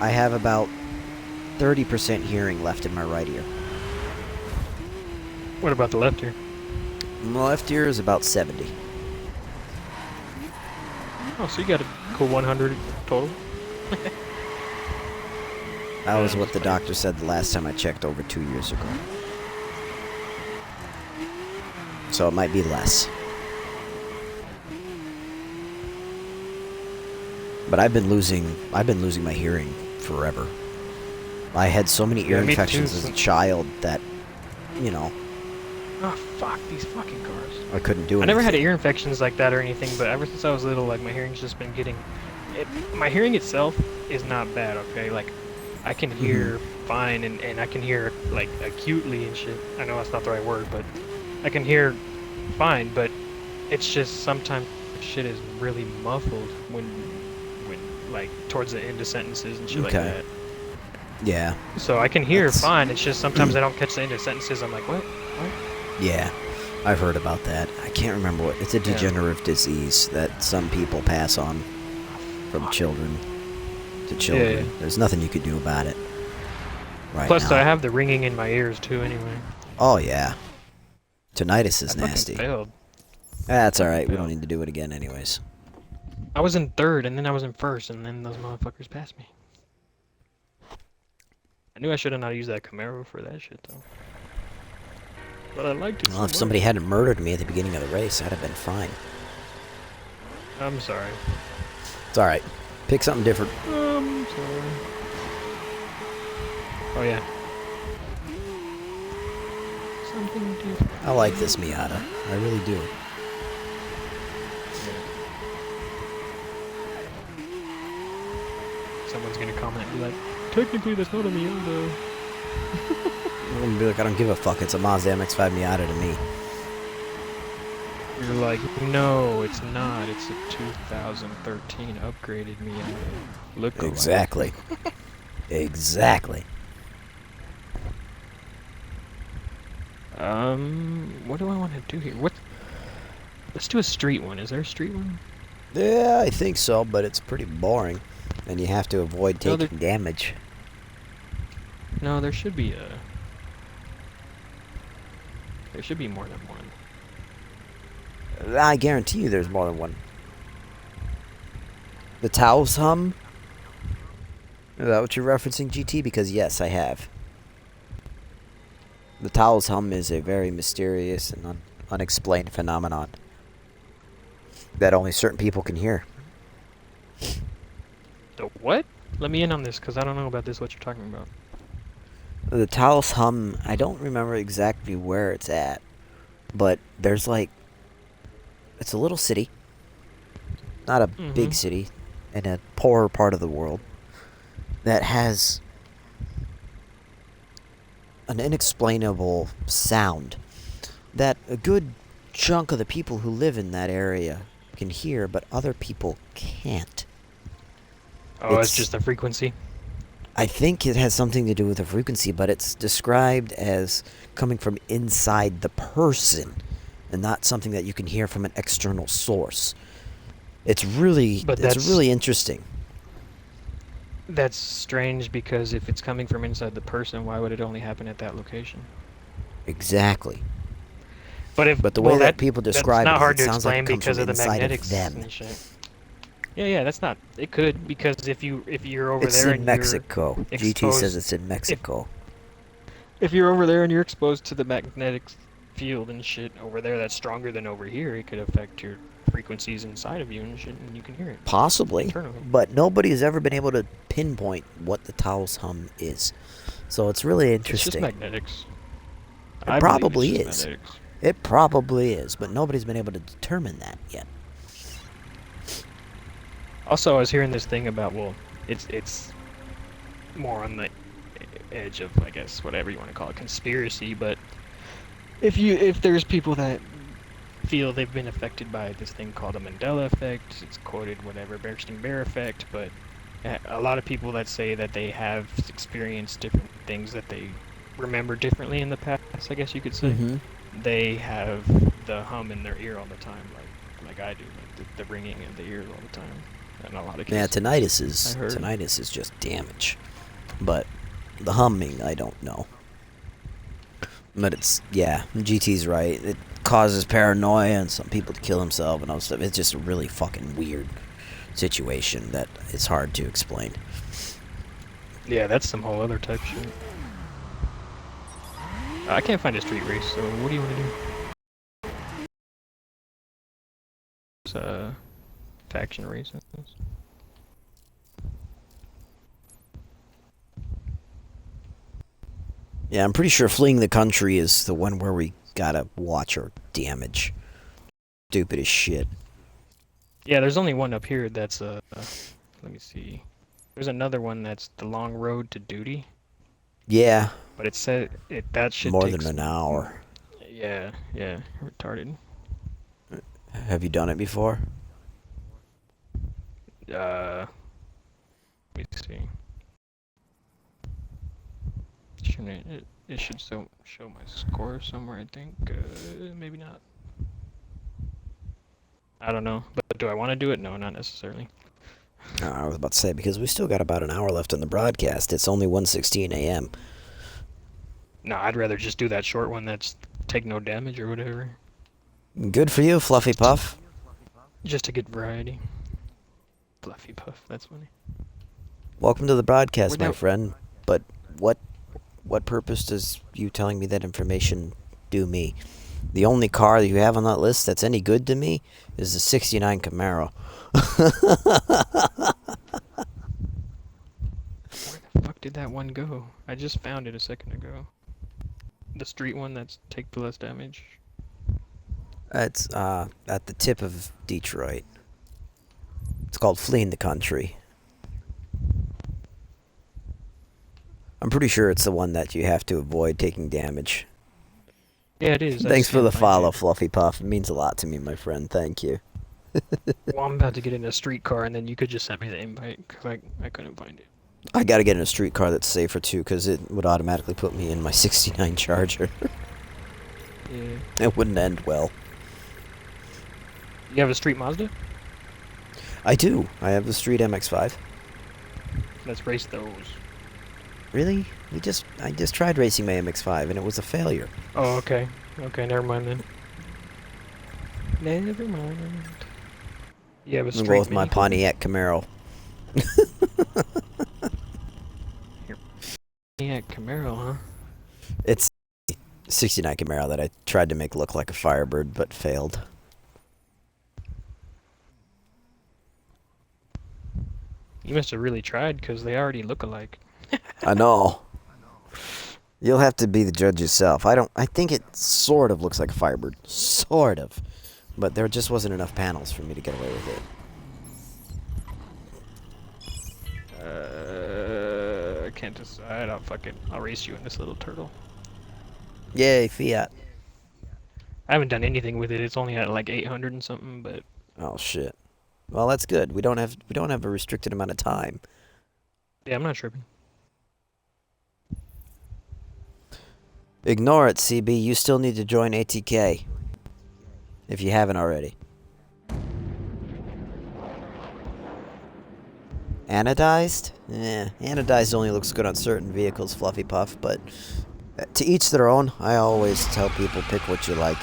Speaker 1: I have about 30% hearing left in my right ear.
Speaker 2: What about the left ear?
Speaker 1: My left ear is about 70.
Speaker 2: Oh, so you got a cool 100 total?
Speaker 1: That was
Speaker 2: I'm
Speaker 1: what
Speaker 2: just
Speaker 1: the
Speaker 2: playing.
Speaker 1: doctor said the last time I checked over 2 years ago. So it might be less. But I've been losing my hearing forever. I had so many ear
Speaker 2: Yeah, me too.
Speaker 1: infections as a child that, you know,
Speaker 2: Oh, fuck, these fucking cars.
Speaker 1: I couldn't do
Speaker 2: I never had
Speaker 1: anything.
Speaker 2: ear infections like that or anything, but ever since I was little, like, my hearing's just been getting... my hearing itself is not bad, okay? Like, I can
Speaker 1: Mhm.
Speaker 2: hear fine, and I can hear, like, acutely and shit. I know that's not the right word, but I can hear fine, but it's just sometimes shit is really muffled when, like, towards the end of sentences and shit like
Speaker 1: Okay.
Speaker 2: that.
Speaker 1: Yeah.
Speaker 2: So I can hear
Speaker 1: That's
Speaker 2: fine, it's just sometimes I don't catch the end of sentences, I'm like, what? What?
Speaker 1: yeah. I've heard about that. I can't remember what. It's a
Speaker 2: Yeah.
Speaker 1: degenerative disease that some people pass on from
Speaker 2: Fuck.
Speaker 1: children to
Speaker 2: Yeah.
Speaker 1: children. There's nothing you could do about it right
Speaker 2: Plus, I
Speaker 1: now.
Speaker 2: have the ringing in my ears too. Anyway,
Speaker 1: Oh yeah. Tinnitus
Speaker 2: I
Speaker 1: is
Speaker 2: fucking
Speaker 1: nasty.
Speaker 2: failed.
Speaker 1: That's
Speaker 2: Fucking
Speaker 1: alright. We don't
Speaker 2: failed.
Speaker 1: need to do it again anyways.
Speaker 2: I was in third, and then I was in first, and then those motherfuckers passed me. I knew I should have not used that Camaro for that shit though. But I liked it
Speaker 1: Well,
Speaker 2: so
Speaker 1: if somebody
Speaker 2: much.
Speaker 1: hadn't murdered me at the beginning of the race, I'd have been fine.
Speaker 2: I'm sorry.
Speaker 1: It's alright. Pick something different.
Speaker 2: Sorry. Oh yeah. Something different.
Speaker 1: I like this Miata. I really do.
Speaker 2: Someone's gonna comment and be like, technically that's not a Miata.
Speaker 1: I'm gonna be like, I don't give a fuck. It's a Mazda MX-5 Miata to me.
Speaker 2: You're like, no, it's not. It's a 2013 upgraded Miata. Look alike.
Speaker 1: Exactly. Exactly.
Speaker 2: What do I want to do here? What? Let's do a street one. Is there a street one?
Speaker 1: Yeah, I think so, but it's pretty boring. And you have to avoid
Speaker 2: No, there.
Speaker 1: taking damage.
Speaker 2: No, there should be a. There should be more than one.
Speaker 1: I guarantee you there's more than one. The Taos Hum? Is that what you're referencing, GT? Because yes, I have. The Taos Hum is a very mysterious and unexplained phenomenon that only certain people can hear.
Speaker 2: The what? Let me in on this, cause I don't know about this. What you're talking about?
Speaker 1: The Taos Hum, I don't remember exactly where it's at, but there's like, it's a little city, not a big city, in a poorer part of the world, that has an inexplainable sound that a good chunk of the people who live in that area can hear, but other people can't.
Speaker 2: Oh, it's just a frequency.
Speaker 1: I think it has something to do with the frequency, but it's described as coming from inside the person and not something that you can hear from an external source.
Speaker 2: But
Speaker 1: it's really interesting.
Speaker 2: that's strange because if it's coming from inside the person, why would it only happen at that location?
Speaker 1: Exactly.
Speaker 2: But
Speaker 1: the way
Speaker 2: well,
Speaker 1: that people
Speaker 2: that's
Speaker 1: describe
Speaker 2: not
Speaker 1: it is
Speaker 2: hard
Speaker 1: it
Speaker 2: to
Speaker 1: sounds like
Speaker 2: explain
Speaker 1: it comes
Speaker 2: because
Speaker 1: from
Speaker 2: of the
Speaker 1: inside of
Speaker 2: magnetics
Speaker 1: them.
Speaker 2: and shit. Yeah, that's not. It could because if you're over
Speaker 1: It's
Speaker 2: there
Speaker 1: in
Speaker 2: and
Speaker 1: Mexico.
Speaker 2: you're
Speaker 1: GT says
Speaker 2: exposed,
Speaker 1: it's in Mexico.
Speaker 2: if you're over there and you're exposed to the magnetic field and shit over there that's stronger than over here, it could affect your frequencies inside of you and shit, and you can hear it
Speaker 1: Possibly,
Speaker 2: internally.
Speaker 1: but nobody has ever been able to pinpoint what the Taos Hum is. So it's really
Speaker 2: It's just
Speaker 1: interesting.
Speaker 2: magnetics.
Speaker 1: It
Speaker 2: I believe it's
Speaker 1: probably
Speaker 2: just
Speaker 1: is.
Speaker 2: magnetics.
Speaker 1: It probably is, but nobody's been able to determine that yet.
Speaker 2: Also, I was hearing this thing about it's more on the edge of, I guess, whatever you want to call it, conspiracy. But if there's people that feel they've been affected by this thing called a Mandela effect, it's quoted whatever Bearsting Bear effect, but a lot of people that say that they have experienced different things that they remember differently in the past, I guess you could say.
Speaker 1: Mm-hmm.
Speaker 2: they have the hum in their ear all the time, like I do, like the ringing in the ears all the time. In a lot of
Speaker 1: Yeah,
Speaker 2: cases, I heard.
Speaker 1: tinnitus is just damage. But the humming, I don't know. But it's, yeah, GT's right. It causes paranoia and some people to kill themselves and all stuff. It's just a really fucking weird situation that it's hard to explain.
Speaker 2: Yeah, that's some whole other type shit. I can't find a street race, so what do you want to do? It's faction races.
Speaker 1: Yeah, I'm pretty sure fleeing the country is the one where we gotta watch our damage. Stupid as shit.
Speaker 2: Yeah, there's only one up here that's let me see. There's another one that's the long road to duty,
Speaker 1: Yeah,
Speaker 2: but it said that shit
Speaker 1: more than
Speaker 2: takes
Speaker 1: an hour.
Speaker 2: yeah, retarded.
Speaker 1: Have you done it before?
Speaker 2: Let me see. Shouldn't it should show my score somewhere, I think. Maybe not. I don't know. But do I want to do it? No, not necessarily.
Speaker 1: I was about to say, because we still got about an hour left in the broadcast. It's only 1:16 a.m.
Speaker 2: No, I'd rather just do that short one that's take no damage or whatever.
Speaker 1: Good for you, Fluffy Puff.
Speaker 2: Just to get variety. Fluffy Puff, that's funny.
Speaker 1: Welcome to the broadcast, my
Speaker 2: Where'd that-
Speaker 1: friend. But what purpose does you telling me that information do me? The only car that you have on that list that's any good to me is the '69 Camaro.
Speaker 2: Where the fuck did that one go? I just found it a second ago. The street one that's take the less damage.
Speaker 1: It's at the tip of Detroit. It's called Fleeing the Country. I'm pretty sure it's the one that you have to avoid taking damage.
Speaker 2: Yeah, it is.
Speaker 1: Thanks for the follow, Fluffy Puff. It means a lot to me, my friend. Thank you.
Speaker 2: Well, I'm about to get in a streetcar, and then you could just send me the invite, because I couldn't find it.
Speaker 1: I gotta get in a streetcar that's safer too, because it would automatically put me in my '69 Charger.
Speaker 2: Yeah.
Speaker 1: It wouldn't end well.
Speaker 2: You have a street Mazda?
Speaker 1: I do. I have the Street MX-5.
Speaker 2: Let's race those.
Speaker 1: Really? I just tried racing my MX-5 and it was a failure.
Speaker 2: Oh, okay. Okay, never mind then. Never mind. You have a
Speaker 1: I'm
Speaker 2: street
Speaker 1: gonna go with my
Speaker 2: Mini
Speaker 1: Pontiac Camaro.
Speaker 2: Pontiac Camaro, huh?
Speaker 1: It's '69 Camaro that I tried to make look like a Firebird, but failed.
Speaker 2: You must have really tried, because they already look alike.
Speaker 1: I know. You'll have to be the judge yourself. I think it sort of looks like a Firebird. Sort of. But there just wasn't enough panels for me to get away with it.
Speaker 2: I can't decide. I'll race you in this little turtle.
Speaker 1: Yay, Fiat.
Speaker 2: I haven't done anything with it. It's only at like 800 and something, but
Speaker 1: Oh shit. Well, that's good. We don't have a restricted amount of time.
Speaker 2: yeah, I'm not tripping.
Speaker 1: Ignore it, CB. You still need to join ATK. If you haven't already. Anodized? Anodized only looks good on certain vehicles, Fluffy Puff, but to each their own. I always tell people pick what you like.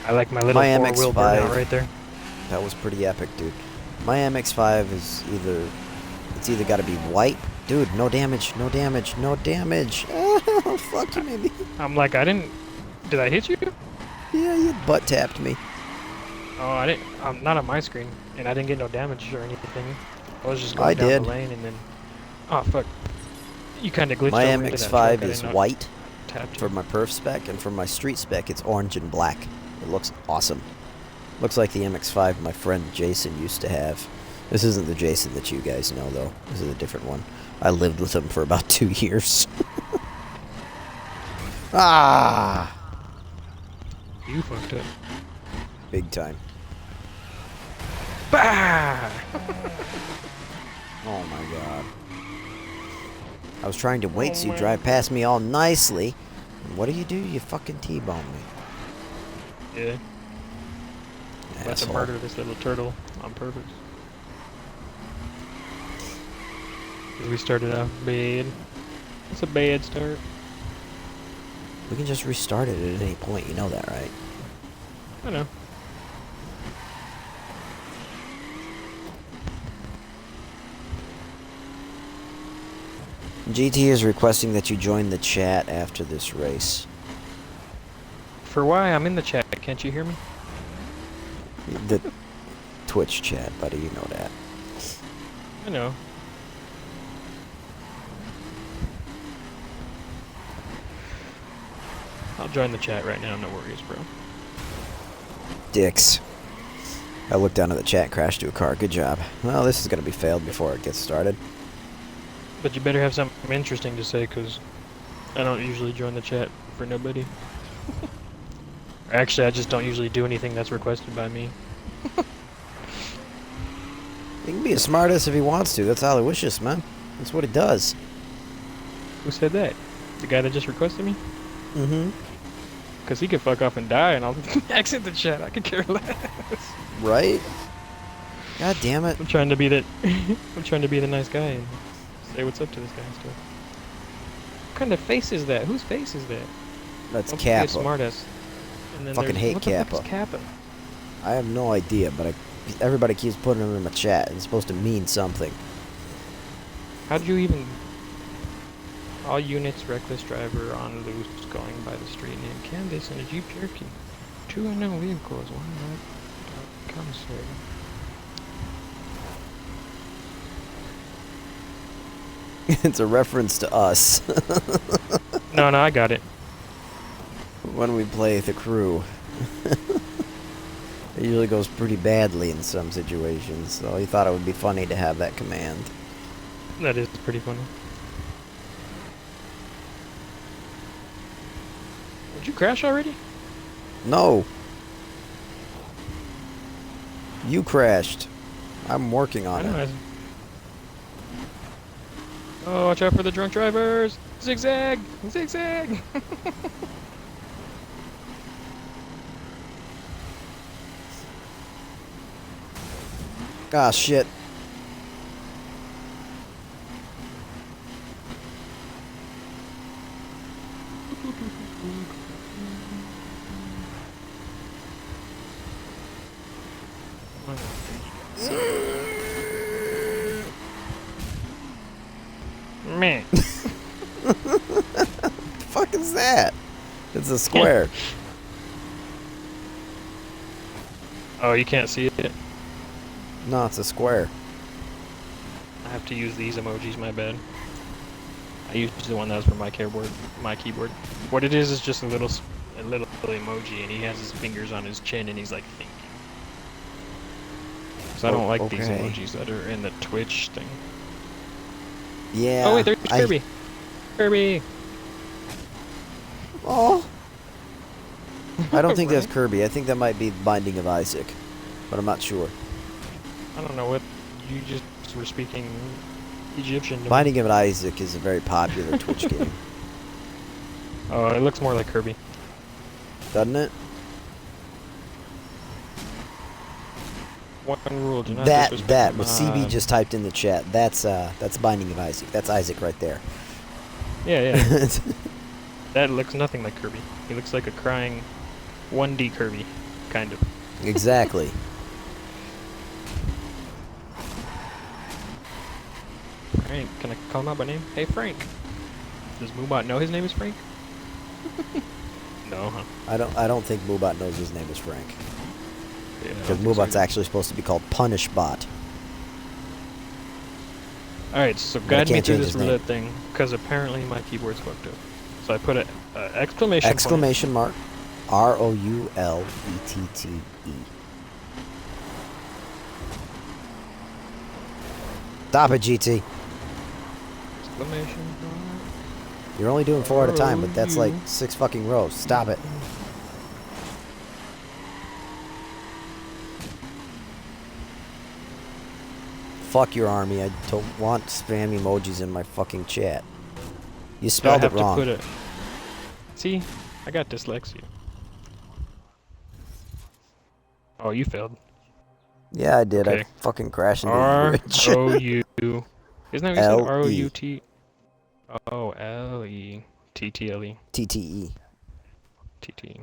Speaker 2: I like my little
Speaker 1: My
Speaker 2: four-wheel
Speaker 1: MX-5.
Speaker 2: burnout right there.
Speaker 1: That was pretty epic, dude. My MX-5 is either got to be white. Dude, no damage, no damage, no damage. Oh, fuck you, maybe.
Speaker 2: I'm like, did I hit you?
Speaker 1: Yeah, you butt tapped me.
Speaker 2: Oh, I didn't. I'm not on my screen, and I didn't get no damage or anything. I was just going
Speaker 1: I
Speaker 2: down
Speaker 1: did.
Speaker 2: the lane, and then, oh fuck, you kind of glitched
Speaker 1: My
Speaker 2: over into that truck.
Speaker 1: MX-5
Speaker 2: I
Speaker 1: is
Speaker 2: didn't know it
Speaker 1: white
Speaker 2: tapped you.
Speaker 1: for my perf spec, and for my street spec, it's orange and black. It looks awesome. Looks like the MX-5 my friend Jason used to have. This isn't the Jason that you guys know, though. This is a different one. I lived with him for about 2 years. Ah!
Speaker 2: You fucked up.
Speaker 1: Big time.
Speaker 2: Bah!
Speaker 1: Oh my god. I was trying to wait
Speaker 2: Oh,
Speaker 1: so you
Speaker 2: man.
Speaker 1: drive past me all nicely. And what do? You fucking T-bone me.
Speaker 2: Yeah. About to
Speaker 1: Asshole.
Speaker 2: murder this little turtle on purpose. 'Cause we started off bad. It's a bad start.
Speaker 1: We can just restart it at any point. You know that, right?
Speaker 2: I know.
Speaker 1: GT is requesting that you join the chat after this race.
Speaker 2: For why? I'm in the chat. Can't you hear me?
Speaker 1: The Twitch chat, buddy. You know that.
Speaker 2: I know. I'll join the chat right now. No worries, bro.
Speaker 1: Dicks. I looked down at the chat, crashed to a car. Good job. Well, this is going to be failed before it gets started.
Speaker 2: But you better have something interesting to say, because I don't usually join the chat for nobody. Actually, I just don't usually do anything that's requested by me.
Speaker 1: He can be a smartass if he wants to. That's all he wishes, man. That's what he does.
Speaker 2: Who said that? The guy that just requested me?
Speaker 1: Mm-hmm.
Speaker 2: Because he could fuck off and die, and I'll exit the chat. I could care less.
Speaker 1: Right? God damn it.
Speaker 2: I'm trying to be that. I'm trying to be the nice guy and say what's up to this guy and stuff. What kind of face is that? Whose face is that?
Speaker 1: That's
Speaker 2: Don't be a
Speaker 1: Kappa.
Speaker 2: smartass. And then
Speaker 1: Fucking
Speaker 2: there's-
Speaker 1: hate
Speaker 2: what the fuck
Speaker 1: Kappa.
Speaker 2: is Kappa?
Speaker 1: I have no idea, but everybody keeps putting him in my chat. It's supposed to mean something.
Speaker 2: How'd you even... All units, reckless driver on loose, going by the street named Candace in a Jeep Cherokee. 2 unknown vehicles, one not commissary.
Speaker 1: It's a reference to us.
Speaker 2: No, I got it.
Speaker 1: When we play the crew. It usually goes pretty badly in some situations, so he thought it would be funny to have that command.
Speaker 2: That is pretty funny. Did you crash already?
Speaker 1: No! You crashed. I'm working on
Speaker 2: I know.
Speaker 1: it.
Speaker 2: Oh, watch out for the drunk drivers! Zigzag! Zigzag!
Speaker 1: Ah, shit.
Speaker 2: Man.
Speaker 1: The fuck is that? It's a square.
Speaker 2: Oh, you can't see it?
Speaker 1: No, it's a square.
Speaker 2: I have to use these emojis, my bad. I used the one that was for my keyboard. What it is just a little emoji, and he has his fingers on his chin, and he's like thinking. So I don't like these
Speaker 1: okay.
Speaker 2: emojis that are in the Twitch thing.
Speaker 1: Yeah.
Speaker 2: Oh wait, there's Kirby. Kirby.
Speaker 1: Oh. I don't think that's
Speaker 2: Right?
Speaker 1: Kirby. I think that might be Binding of Isaac, but I'm not sure.
Speaker 2: I don't know what you just were speaking Egyptian. To me.
Speaker 1: Binding of Isaac is a very popular Twitch game,
Speaker 2: Oh, it looks more like Kirby.
Speaker 1: doesn't it?
Speaker 2: One rule: do not
Speaker 1: That
Speaker 2: disrespect
Speaker 1: what
Speaker 2: my-
Speaker 1: CB just typed in the chat. That's Binding of Isaac. That's Isaac right there.
Speaker 2: Yeah. That looks nothing like Kirby. He looks like a crying 1D Kirby, kind of.
Speaker 1: Exactly.
Speaker 2: Frank, can I call him out by name? Hey, Frank. Does Moobot know his name is Frank? No, huh?
Speaker 1: I don't think Moobot knows his name is Frank.
Speaker 2: Yeah, I don't
Speaker 1: Because
Speaker 2: think so
Speaker 1: Moobot's
Speaker 2: either.
Speaker 1: actually supposed to be called Punishbot.
Speaker 2: Alright, so
Speaker 1: I
Speaker 2: guide me
Speaker 1: can't
Speaker 2: through
Speaker 1: change
Speaker 2: this
Speaker 1: his name.
Speaker 2: roulette thing, because apparently my keyboard's fucked up. So I put a exclamation point.
Speaker 1: Exclamation mark. ROULETTE. Stop it, GT.
Speaker 2: Exclamation point.
Speaker 1: You're only doing 4 at a time, but that's like
Speaker 2: ROU.
Speaker 1: 6 fucking rows. Stop it. Fuck your army. I don't want spam emojis in my fucking chat. You
Speaker 2: Do I
Speaker 1: spelled it
Speaker 2: have to
Speaker 1: wrong.
Speaker 2: put it? See, I got dyslexia. Oh, you failed.
Speaker 1: Yeah, I did. I
Speaker 2: Okay.
Speaker 1: fucking crashed into a bridge.
Speaker 2: R-O-U. Isn't that what you said?
Speaker 1: L-E.
Speaker 2: R-O-U-T. Oh, L-E. T-T-L-E.
Speaker 1: T-T-E.
Speaker 2: T-T.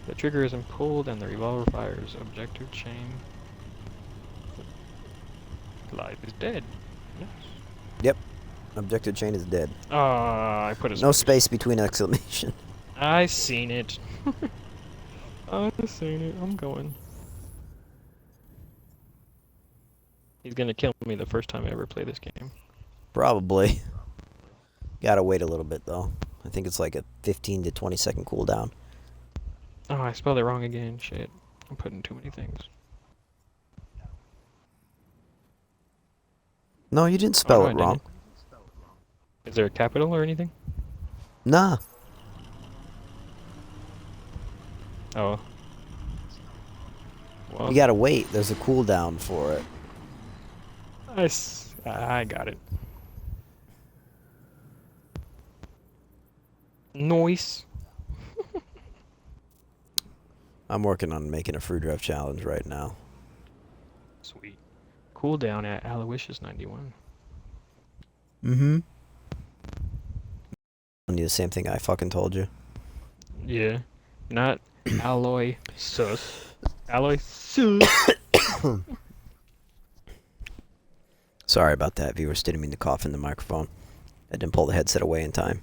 Speaker 2: The trigger isn't pulled and the revolver fires. Objective chain. Life is dead. Yes.
Speaker 1: Yep. Objective chain is dead.
Speaker 2: I put a
Speaker 1: No
Speaker 2: space.
Speaker 1: space between exclamation.
Speaker 2: I seen it. I seen it. I'm going. He's gonna kill me the first time I ever play this game.
Speaker 1: Probably. Gotta wait a little bit, though. I think it's like a 15 to 20 second cooldown.
Speaker 2: Oh, I spelled it wrong again. Shit. I'm putting too many things.
Speaker 1: No, you didn't
Speaker 2: Oh, no,
Speaker 1: spell
Speaker 2: I
Speaker 1: it wrong.
Speaker 2: didn't. Is there a capital or anything?
Speaker 1: Nah.
Speaker 2: Oh. Well,
Speaker 1: You gotta wait. There's a cooldown for it.
Speaker 2: I got it. Noise.
Speaker 1: I'm working on making a free draft challenge right now.
Speaker 2: Sweet. Cooldown at Aloysius 91.
Speaker 1: Mm-hmm. I'll do the same thing I fucking told you.
Speaker 2: Yeah. Not alloy sus. Alloy sus.
Speaker 1: Sorry about that, viewers. Didn't mean to cough in the microphone. I didn't pull the headset away in time.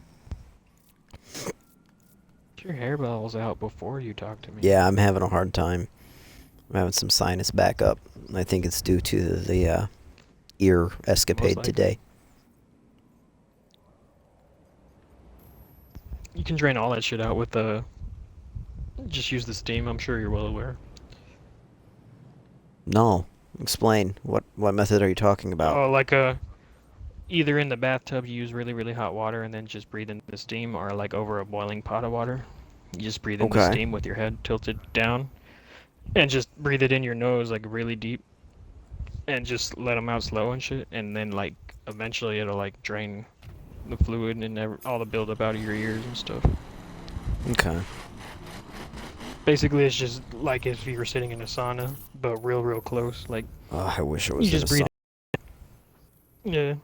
Speaker 2: Get your hairballs out before you talk to me.
Speaker 1: Yeah, I'm having a hard time. I'm having some sinus backup. I think it's due to the ear escapade today.
Speaker 2: You can drain all that shit out with the. Just use the steam. I'm sure you're well aware.
Speaker 1: No. Explain. What method are you talking about?
Speaker 2: Oh, like either in the bathtub you use really really hot water and then just breathe in the steam, or like over a boiling pot of water, you just breathe in the steam with your head tilted down, and just breathe it in your nose like really deep, and just let them out slow and shit, and then like eventually it'll like drain the fluid and all the buildup out of your ears and stuff.
Speaker 1: Okay.
Speaker 2: Basically, it's just like if you were sitting in a sauna, but real close. Like,
Speaker 1: I wish it was
Speaker 2: you
Speaker 1: in
Speaker 2: just
Speaker 1: a
Speaker 2: breathe.
Speaker 1: sauna.
Speaker 2: Yeah.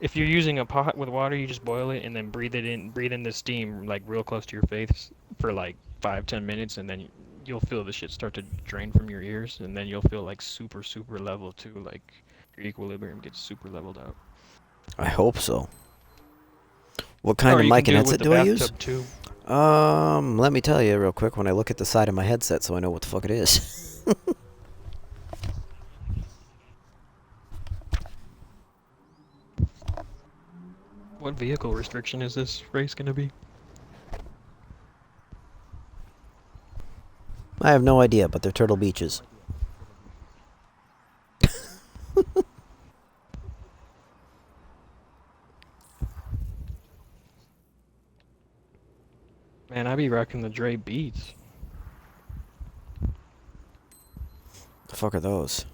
Speaker 2: If you're using a pot with water, you just boil it and then breathe in the steam like real close to your face for like 5-10 minutes, and then you'll feel the shit start to drain from your ears, and then you'll feel like super level too. Like your equilibrium gets super leveled out.
Speaker 1: I hope so. What kind of mic and headset do I use?
Speaker 2: Too.
Speaker 1: Let me tell you real quick when I look at the side of my headset so I know what the fuck it is.
Speaker 2: What vehicle restriction is this race gonna be?
Speaker 1: I have no idea, but they're Turtle Beaches.
Speaker 2: Man, I be rocking the Dre Beats.
Speaker 1: The fuck are those?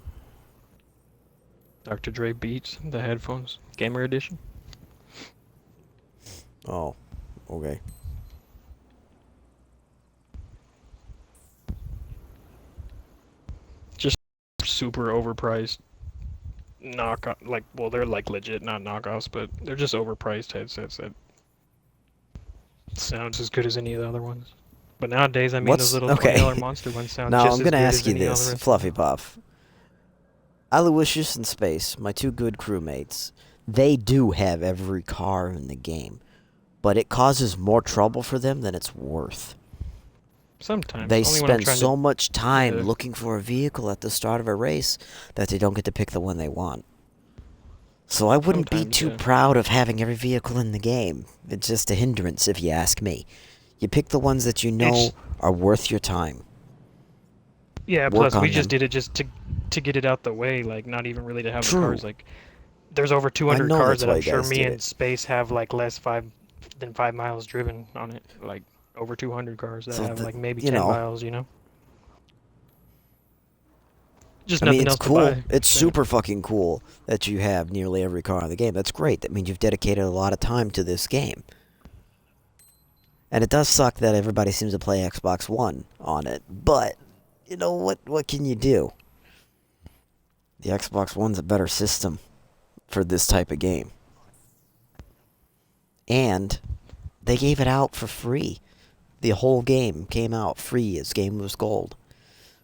Speaker 2: Dr. Dre Beats, the headphones, gamer edition.
Speaker 1: Oh, okay.
Speaker 2: Just super overpriced knockoff. Like, well, they're like legit, not knockoffs, but they're just overpriced headsets that sounds as good as any of the other ones. But nowadays, I mean, those little $20 monster ones sound
Speaker 1: now
Speaker 2: just
Speaker 1: I'm
Speaker 2: as
Speaker 1: gonna
Speaker 2: good
Speaker 1: ask
Speaker 2: as
Speaker 1: you
Speaker 2: any
Speaker 1: this,
Speaker 2: other.
Speaker 1: Fluffy Puff. Aloysius and Space, my two good crewmates, they do have every car in the game, but it causes more trouble for them than it's worth.
Speaker 2: Sometimes.
Speaker 1: They
Speaker 2: Only
Speaker 1: spend so much time
Speaker 2: Yeah.
Speaker 1: looking for a vehicle at the start of a race that they don't get to pick the one they want. So I wouldn't be
Speaker 2: Sometimes,
Speaker 1: too
Speaker 2: yeah.
Speaker 1: proud of having every vehicle in the game. It's just a hindrance, if you ask me. You pick the ones that you know are worth your time.
Speaker 2: Yeah,
Speaker 1: Work
Speaker 2: plus we
Speaker 1: on
Speaker 2: just
Speaker 1: them.
Speaker 2: did it just to get it out the way, like not even really to have the
Speaker 1: True.
Speaker 2: cars. Like, there's over
Speaker 1: I
Speaker 2: 200
Speaker 1: know
Speaker 2: cars
Speaker 1: that's
Speaker 2: that
Speaker 1: why
Speaker 2: I'm
Speaker 1: you
Speaker 2: sure
Speaker 1: guys
Speaker 2: me
Speaker 1: did
Speaker 2: and
Speaker 1: it.
Speaker 2: Space have like less than 5 miles driven on it. Like over 200 cars that
Speaker 1: So
Speaker 2: have like maybe
Speaker 1: you
Speaker 2: 10
Speaker 1: know.
Speaker 2: miles, you know? Just
Speaker 1: I mean,
Speaker 2: nothing
Speaker 1: it's
Speaker 2: else to
Speaker 1: cool.
Speaker 2: buy.
Speaker 1: It's
Speaker 2: Yeah.
Speaker 1: super fucking cool that you have nearly every car in the game. That's great. That means you've dedicated a lot of time to this game. And it does suck that everybody seems to play Xbox One on it. But, you know, what can you do? The Xbox One's a better system for this type of game. And they gave it out for free. The whole game came out free as Game was Gold.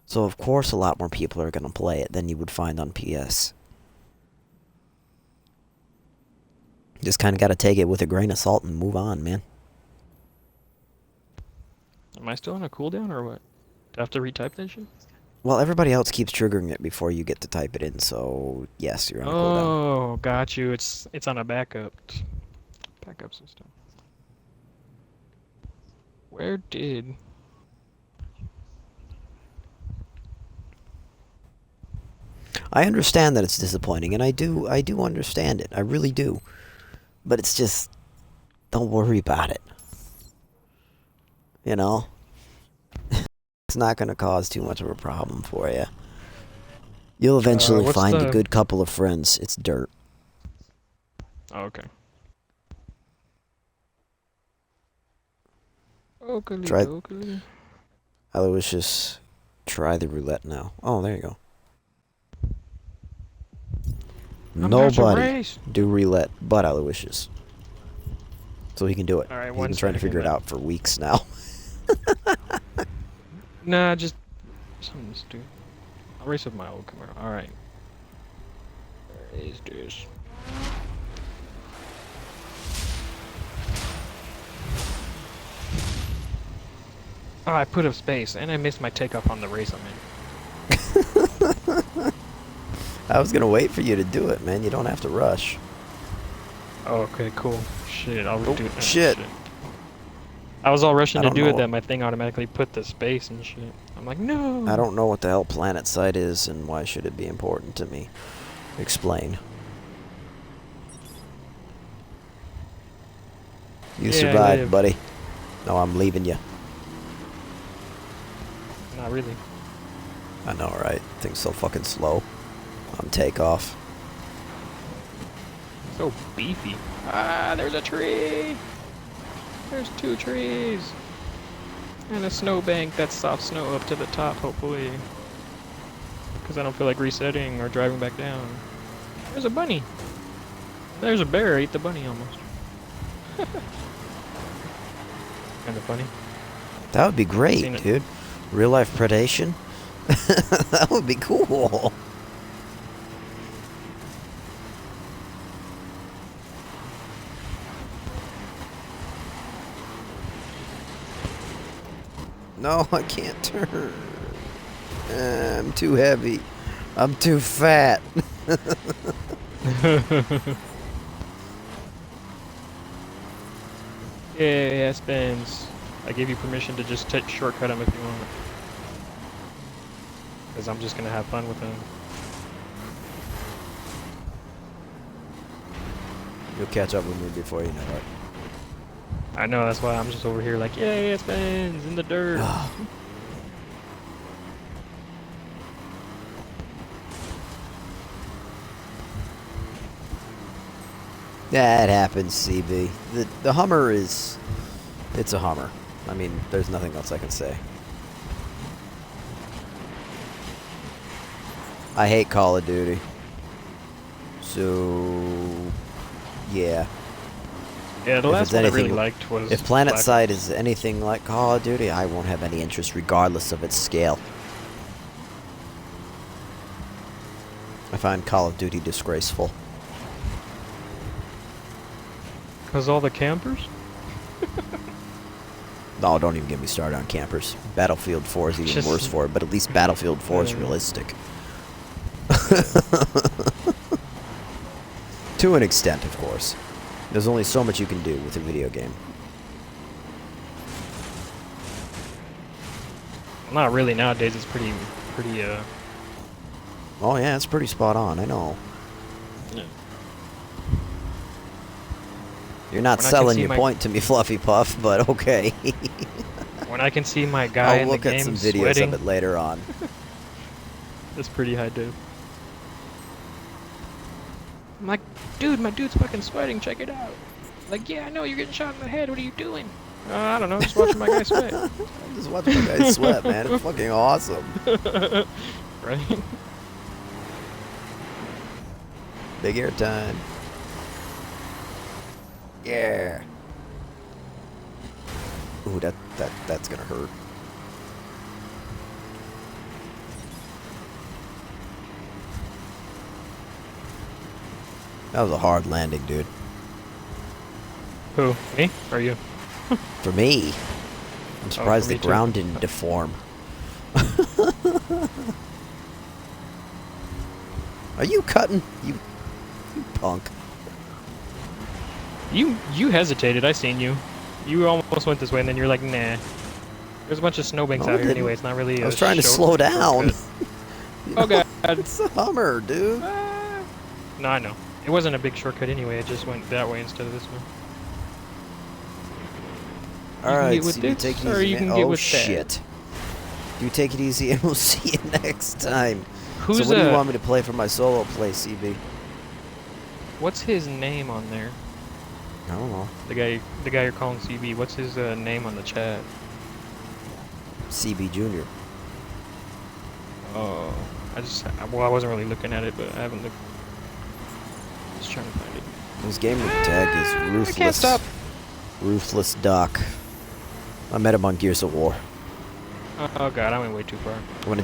Speaker 1: So of course a lot more people are going to play it than you would find on PS. Just kind of got to take it with a grain of salt and move on, man.
Speaker 2: Am I still on a cooldown or what? Do I have to retype that shit?
Speaker 1: Well, everybody else keeps triggering it before you get to type it in, so yes, you're on a cooldown.
Speaker 2: Oh, got you. It's on a backup system. Where did?
Speaker 1: I understand that it's disappointing, and I do understand it. I really do. But it's just, don't worry about it. You know? It's not going to cause too much of a problem for you. You'll eventually
Speaker 2: what's
Speaker 1: find
Speaker 2: the-
Speaker 1: a good couple of friends. It's dirt.
Speaker 2: Oh, okay. Oakley,
Speaker 1: Try-
Speaker 2: Oakley.
Speaker 1: Aloysius, try the roulette now. Oh, there you go.
Speaker 2: I'm about to
Speaker 1: Nobody
Speaker 2: race.
Speaker 1: do roulette but Aloysius. So he can do it.
Speaker 2: All right,
Speaker 1: He's
Speaker 2: one
Speaker 1: been trying to
Speaker 2: second,
Speaker 1: figure it
Speaker 2: then.
Speaker 1: out for weeks now.
Speaker 2: Nah, just something stupid. I'll race with my old Camaro. All right. Where is this? Oh, I put up space, and I missed my takeoff on the race I'm in.
Speaker 1: I was going to wait for you to do it, man. You don't have to rush.
Speaker 2: Oh, okay, cool. Shit, I'll
Speaker 1: Oh,
Speaker 2: redo it.
Speaker 1: shit.
Speaker 2: I was all rushing
Speaker 1: I
Speaker 2: to
Speaker 1: don't
Speaker 2: do
Speaker 1: know.
Speaker 2: it that my thing automatically put the space and shit. I'm like, no.
Speaker 1: I don't know what the hell planet site is and why should it be important to me. Explain. You
Speaker 2: Yeah, I
Speaker 1: survived,
Speaker 2: live.
Speaker 1: buddy. No, I'm leaving you.
Speaker 2: Not really.
Speaker 1: I know, right? Things so fucking slow on takeoff.
Speaker 2: So beefy. Ah, there's a tree. There's 2 trees. And a snowbank that's soft snow up to the top, hopefully. Because I don't feel like resetting or driving back down. There's a bunny. There's a bear. Ate the bunny almost. Kind of funny.
Speaker 1: That would be great,
Speaker 2: Seen it.
Speaker 1: dude. Real life predation? That would be cool. No, I can't turn. I'm too heavy. I'm too fat.
Speaker 2: Yeah, spins. I gave you permission to just take shortcut him if you want. Because I'm just gonna have fun with him.
Speaker 1: You'll catch up with me before you know it.
Speaker 2: I know, that's why I'm just over here like, yay, it spins in the dirt.
Speaker 1: Yeah, it happens, CB. The Hummer is... It's a Hummer. I mean, there's nothing else I can say. I hate Call of Duty. So... Yeah.
Speaker 2: Yeah, the
Speaker 1: If
Speaker 2: last
Speaker 1: it's
Speaker 2: one I really
Speaker 1: anything-
Speaker 2: liked was
Speaker 1: If Planet
Speaker 2: Black
Speaker 1: Side
Speaker 2: Ops.
Speaker 1: is anything like Call of Duty, I won't have any interest regardless of its scale. I find Call of Duty disgraceful.
Speaker 2: Cause all the campers?
Speaker 1: No, don't even get me started on campers. Battlefield 4 is even
Speaker 2: Just-
Speaker 1: worse for it, but at least Battlefield 4 is
Speaker 2: Yeah.
Speaker 1: realistic. To an extent, of course. There's only so much you can do with a video game.
Speaker 2: Not really nowadays, it's pretty
Speaker 1: Oh yeah, it's pretty spot on, I know.
Speaker 2: yeah.
Speaker 1: You're not
Speaker 2: When I can
Speaker 1: selling
Speaker 2: see
Speaker 1: your
Speaker 2: my-
Speaker 1: point to me, Fluffy Puff, but okay.
Speaker 2: When I can see my guy
Speaker 1: I'll
Speaker 2: in the
Speaker 1: look at
Speaker 2: game
Speaker 1: some videos
Speaker 2: sweating,
Speaker 1: of it later on.
Speaker 2: That's pretty high def. I'm like, dude, my dude's fucking sweating. Check it out. Like, yeah, I know you're getting shot in the head. What are you doing? I don't know. Just watching my guy sweat.
Speaker 1: I'm just watching my guy sweat, man. It's fucking awesome.
Speaker 2: Right?
Speaker 1: Big air time. Yeah. Ooh, that's gonna hurt. That was a hard landing, dude.
Speaker 2: Who? Me? Or you?
Speaker 1: For me. I'm surprised
Speaker 2: me
Speaker 1: the
Speaker 2: too.
Speaker 1: ground didn't deform. Are you cutting? You punk.
Speaker 2: You hesitated. I seen you. You almost went this way, and then you're like, nah. There's a bunch of snowbanks
Speaker 1: No, I
Speaker 2: out here
Speaker 1: didn't.
Speaker 2: anyway. It's not really.
Speaker 1: I was trying to slow down. You
Speaker 2: Oh
Speaker 1: know,
Speaker 2: god.
Speaker 1: It's a Hummer, dude.
Speaker 2: No, I know. It wasn't a big shortcut anyway. It just went that way instead of this one.
Speaker 1: All
Speaker 2: can
Speaker 1: right,
Speaker 2: get with
Speaker 1: CB,
Speaker 2: this,
Speaker 1: take it
Speaker 2: or
Speaker 1: easy,
Speaker 2: you
Speaker 1: man.
Speaker 2: can get
Speaker 1: Oh
Speaker 2: with that.
Speaker 1: shit. You take it easy, and we'll see you next time.
Speaker 2: Who's
Speaker 1: so what do you want me to play for my solo play, CB?
Speaker 2: What's his name on there?
Speaker 1: I don't know.
Speaker 2: The guy you're calling CB. What's his name on the chat?
Speaker 1: CB Junior.
Speaker 2: Oh, well, I wasn't really looking at it, but I haven't looked. Just trying to find it.
Speaker 1: His gamer tag is Ruthless.
Speaker 2: I can't stop.
Speaker 1: Ruthless Doc. I met him on Gears of War.
Speaker 2: Oh god, I went way too far.
Speaker 1: When I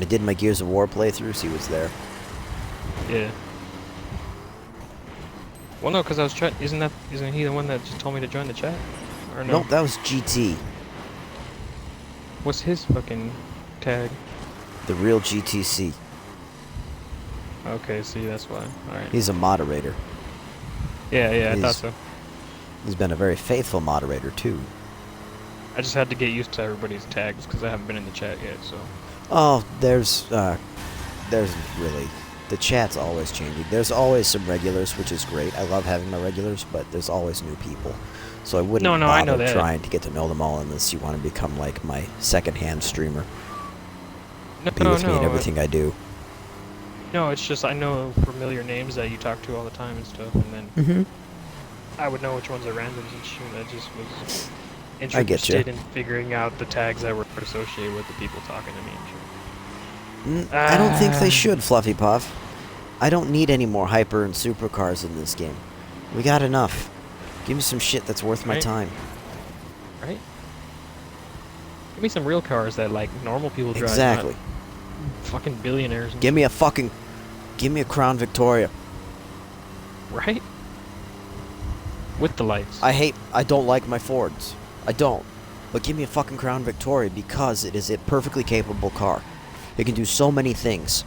Speaker 1: did my Gears of War playthroughs, he was there.
Speaker 2: Yeah. Well, no, because I was trying. Isn't he the one that just told me to join the chat? Or no?
Speaker 1: Nope, that was GT.
Speaker 2: What's his fucking tag?
Speaker 1: The real GTC.
Speaker 2: Okay, see, that's why. Alright.
Speaker 1: He's a moderator.
Speaker 2: Yeah, I thought
Speaker 1: he's-
Speaker 2: so.
Speaker 1: He's been a very faithful moderator, too.
Speaker 2: I just had to get used to everybody's tags because I haven't been in the chat yet, so.
Speaker 1: Oh, there's really... The chat's always changing. There's always some regulars, which is great. I love having my regulars, but there's always new people. So I wouldn't
Speaker 2: No, I know
Speaker 1: bother
Speaker 2: that.
Speaker 1: trying to get to know them all unless you want to become like my second-hand streamer.
Speaker 2: No,
Speaker 1: Be with me in everything I do.
Speaker 2: No, it's just I know familiar names that you talk to all the time and stuff, and then
Speaker 1: Mm-hmm.
Speaker 2: I would know which ones are randoms and shit. I just was
Speaker 1: I get ya.
Speaker 2: interested in figuring out the tags that were associated with the people talking to me and shit.
Speaker 1: I don't think they
Speaker 2: Ah.
Speaker 1: should, Fluffy Puff. I don't need any more hyper and supercars in this game. We got enough. Give me some shit that's worth my
Speaker 2: Right.
Speaker 1: time.
Speaker 2: Right? Give me some real cars that like normal people drive.
Speaker 1: Exactly.
Speaker 2: Not fucking billionaires. And
Speaker 1: Give me a Crown Victoria.
Speaker 2: right? With the lights.
Speaker 1: I don't like my Fords. I don't. But give me a fucking Crown Victoria because it is a perfectly capable car. It can do so many things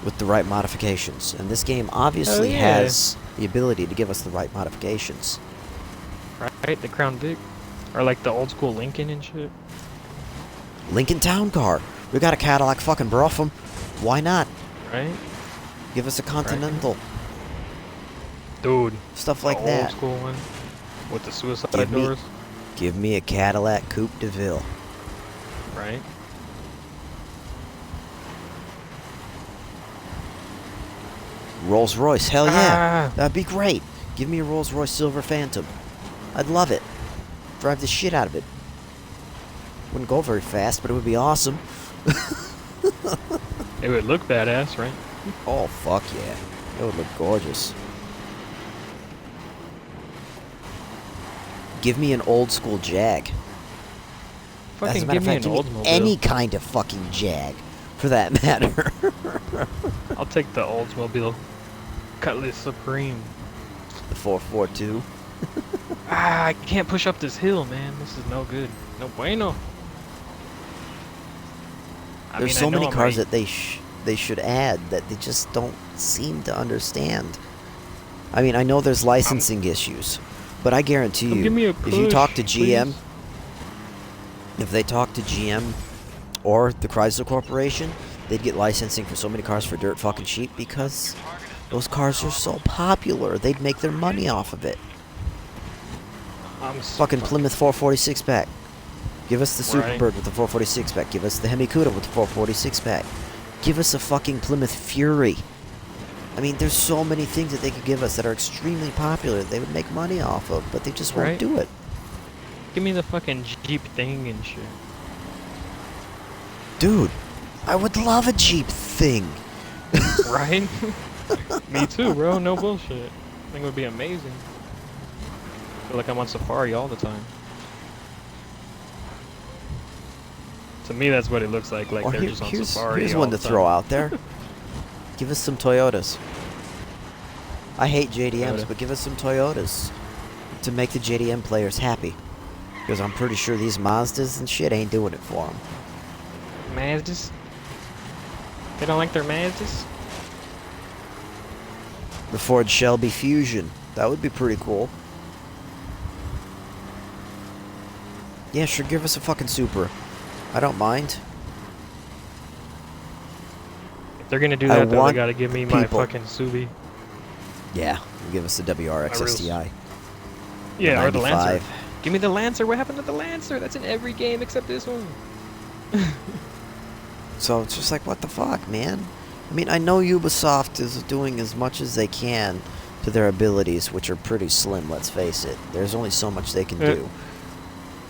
Speaker 1: with the right modifications. And this game obviously
Speaker 2: yeah.
Speaker 1: has the ability to give us the right modifications.
Speaker 2: Right? The Crown Vic. Or like the old school Lincoln and shit.
Speaker 1: Lincoln Town Car. We got a Cadillac fucking Brougham. Why not?
Speaker 2: Right?
Speaker 1: Give us a Continental.
Speaker 2: Dude.
Speaker 1: Stuff like
Speaker 2: the
Speaker 1: that.
Speaker 2: Old school one. With the suicide
Speaker 1: Give me-
Speaker 2: doors.
Speaker 1: Give me a Cadillac Coupe de Ville.
Speaker 2: Right?
Speaker 1: Rolls Royce. Hell yeah.
Speaker 2: Ah.
Speaker 1: That'd be great. Give me a Rolls Royce Silver Phantom. I'd love it. Drive the shit out of it. Wouldn't go very fast, but it would be awesome.
Speaker 2: It would look badass, right?
Speaker 1: Oh, fuck yeah. It would look gorgeous. Give me an old school Jag. As a
Speaker 2: Fucking
Speaker 1: matter
Speaker 2: give
Speaker 1: of
Speaker 2: me
Speaker 1: fact,
Speaker 2: an
Speaker 1: give me
Speaker 2: Oldsmobile.
Speaker 1: any kind of fucking Jag, for that matter.
Speaker 2: I'll take the Oldsmobile. Cutlass Supreme.
Speaker 1: The 442.
Speaker 2: I can't push up this hill, man. This is no good. No bueno.
Speaker 1: There's so many cars that they should add that they just don't seem to understand. I mean, I know there's licensing issues, but I guarantee
Speaker 2: Give me
Speaker 1: you,
Speaker 2: a
Speaker 1: if you talk to
Speaker 2: push,
Speaker 1: GM,
Speaker 2: please.
Speaker 1: if they talk to GM or the Chrysler Corporation, they'd get licensing for so many cars for dirt fucking cheap because those cars are so popular. They'd make their money off of it.
Speaker 2: I'm
Speaker 1: Fucking Plymouth 446 pack. Give us the
Speaker 2: Right.
Speaker 1: Superbird with the 446 pack. Give us the Hemikuda with the 446 pack. Give us a fucking Plymouth Fury. I mean, there's so many things that they could give us that are extremely popular that they would make money off of, but they just won't
Speaker 2: Right.
Speaker 1: do it.
Speaker 2: Give me the fucking Jeep thing and shit.
Speaker 1: Dude, I would love a Jeep thing.
Speaker 2: Right? Me too, bro. No bullshit. I think it would be amazing. I feel like I'm on safari all the time. To me, that's what it looks like. Like
Speaker 1: Or
Speaker 2: they're just on safari
Speaker 1: here's
Speaker 2: all
Speaker 1: one
Speaker 2: the
Speaker 1: to
Speaker 2: time.
Speaker 1: throw out there. Give us some Toyotas. I hate JDMs,
Speaker 2: Toyota.
Speaker 1: but give us some Toyotas to make the JDM players happy. Because I'm pretty sure these Mazdas and shit ain't doing it for them.
Speaker 2: Mazdas? They don't like their Mazdas?
Speaker 1: The Ford Shelby Fusion. That would be pretty cool. Yeah, sure, give us a fucking Supra. I don't mind.
Speaker 2: If they're gonna do
Speaker 1: I
Speaker 2: that, though, they
Speaker 1: want
Speaker 2: gotta give me my
Speaker 1: people.
Speaker 2: fucking Subi.
Speaker 1: Yeah, give us the WRX
Speaker 2: My real
Speaker 1: STI.
Speaker 2: Yeah, or the
Speaker 1: 95.
Speaker 2: Lancer. Give me the Lancer. What happened to the Lancer? That's in every game except this one.
Speaker 1: So it's just like, what the fuck, man? I mean, I know Ubisoft is doing as much as they can to their abilities, which are pretty slim, let's face it. There's only so much they can do.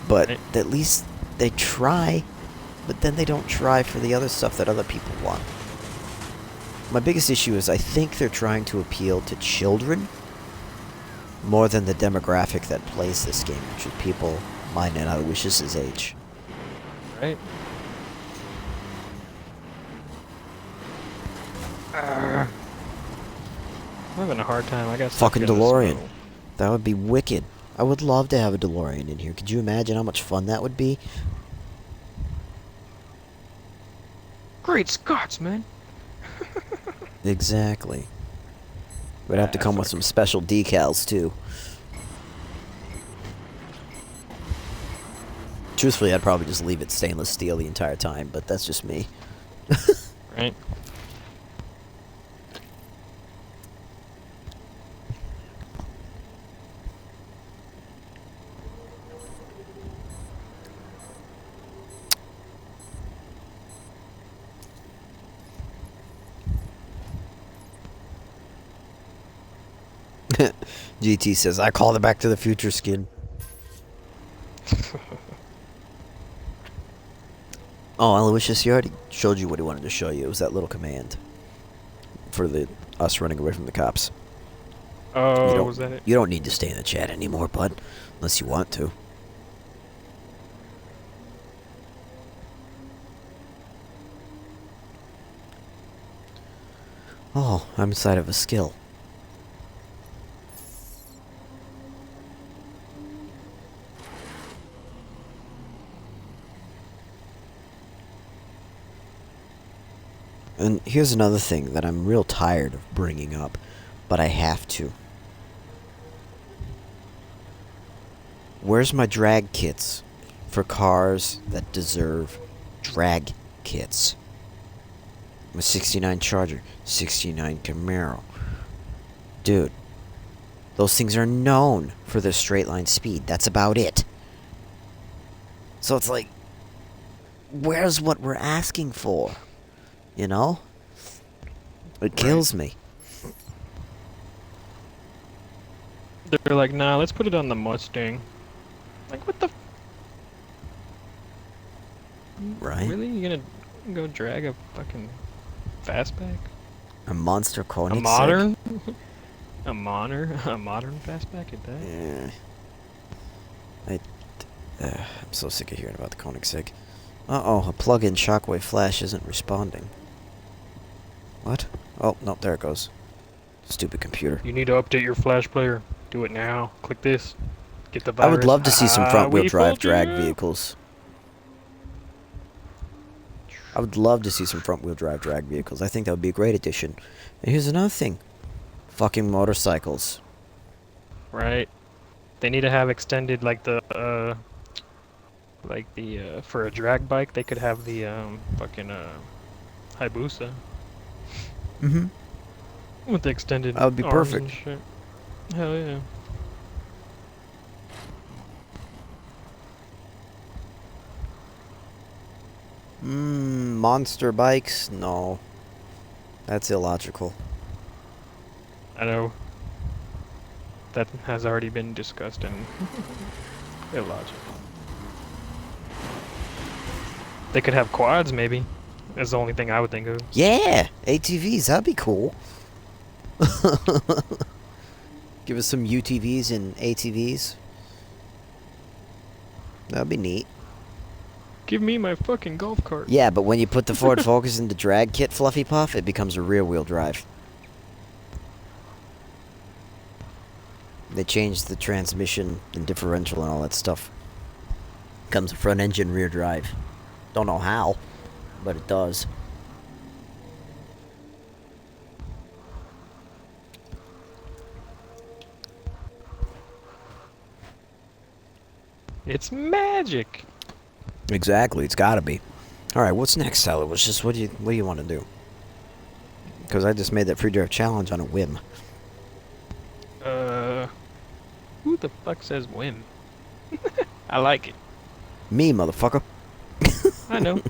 Speaker 1: But
Speaker 2: Right.
Speaker 1: at least they try, but then they don't try for the other stuff that other people want. My biggest issue is I think they're trying to appeal to children more than the demographic that plays this game, which is people mine and Aloysius' age.
Speaker 2: Right? I'm having a hard time. I got stuck
Speaker 1: Fucking
Speaker 2: in the
Speaker 1: DeLorean.
Speaker 2: snow.
Speaker 1: That would be wicked. I would love to have a DeLorean in here. Could you imagine how much fun that would be?
Speaker 2: Great Scots, man.
Speaker 1: Exactly. We'd have to come with some special decals, too. Truthfully, I'd probably just leave it stainless steel the entire time, but that's just me.
Speaker 2: Right?
Speaker 1: GT says, I call the Back to the Future skin. Oh, Aloysius, he already showed you what he wanted to show you. It was that little command for us running away from the cops.
Speaker 2: Oh, was that it?
Speaker 1: You don't need to stay in the chat anymore, bud, unless you want to. Oh, I'm inside of a skill. And here's another thing that I'm real tired of bringing up, but I have to. Where's my drag kits for cars that deserve drag kits? My 69 Charger, 69 Camaro. Dude, those things are known for their straight line speed. That's about it. So it's like, where's what we're asking for? You know? It kills me.
Speaker 2: They're like, nah, let's put it on the Mustang. Like, what the?
Speaker 1: Right?
Speaker 2: Really? You gonna go drag a fucking fastback?
Speaker 1: A monster Koenigsegg.
Speaker 2: A modern? a modern fastback at that?
Speaker 1: Yeah. I'm so sick of hearing about the Koenigsegg. Uh-oh, a plug-in shockwave flash isn't responding. What? Oh, no, there it goes. Stupid computer.
Speaker 2: You need to update your Flash player. Do it now. Click this. Get the
Speaker 1: I
Speaker 2: virus.
Speaker 1: would love to see some
Speaker 2: Ah,
Speaker 1: front-wheel
Speaker 2: we
Speaker 1: drive
Speaker 2: fooled
Speaker 1: drag
Speaker 2: you.
Speaker 1: vehicles. I would love to see some front-wheel drive drag vehicles. I think that would be a great addition. And here's another thing. Fucking motorcycles.
Speaker 2: Right. They need to have extended, like the for a drag bike, they could have the fucking Hayabusa
Speaker 1: Mm-hmm.
Speaker 2: with the extended
Speaker 1: That would be
Speaker 2: arms
Speaker 1: perfect.
Speaker 2: and shit. Hell yeah.
Speaker 1: Monster bikes? No. That's illogical.
Speaker 2: I know that has already been discussed and illogical. They could have quads, maybe. That's the only thing I would think of.
Speaker 1: Yeah! ATVs, that'd be cool. Give us some UTVs and ATVs. That'd be neat.
Speaker 2: Give me my fucking golf cart.
Speaker 1: Yeah, but when you put the Ford Focus into drag kit Fluffy Puff, it becomes a rear-wheel drive. They changed the transmission and differential and all that stuff. Comes front engine, rear drive. Don't know how, but it does.
Speaker 2: It's magic.
Speaker 1: Exactly, it's gotta be. Alright, what's next, Tyler? What do you want to do? Because I just made that free draft challenge on a whim.
Speaker 2: Who the fuck says whim? I like it.
Speaker 1: Me, motherfucker.
Speaker 2: I know.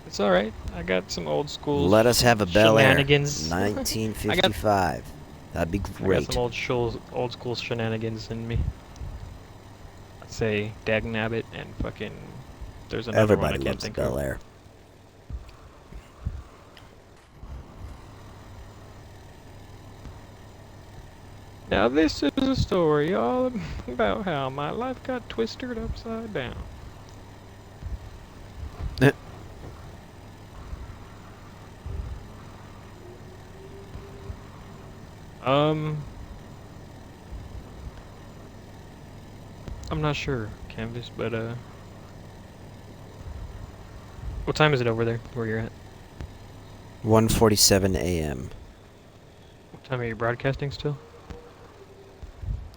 Speaker 2: It's alright. I got some old school
Speaker 1: Let us have a Bel Air.
Speaker 2: shenanigans.
Speaker 1: 1955. That'd be
Speaker 2: I got
Speaker 1: great.
Speaker 2: some old school shenanigans in me. I'd say Dagnabbit and fucking... There's another
Speaker 1: Everybody
Speaker 2: one I can't
Speaker 1: loves
Speaker 2: think
Speaker 1: Bel
Speaker 2: of.
Speaker 1: Air.
Speaker 2: Now this is a story all about how my life got twisted upside down. I'm not sure, Canvas, but what time is it over there, where you're at?
Speaker 1: 1:47 a.m.
Speaker 2: What time are you broadcasting still?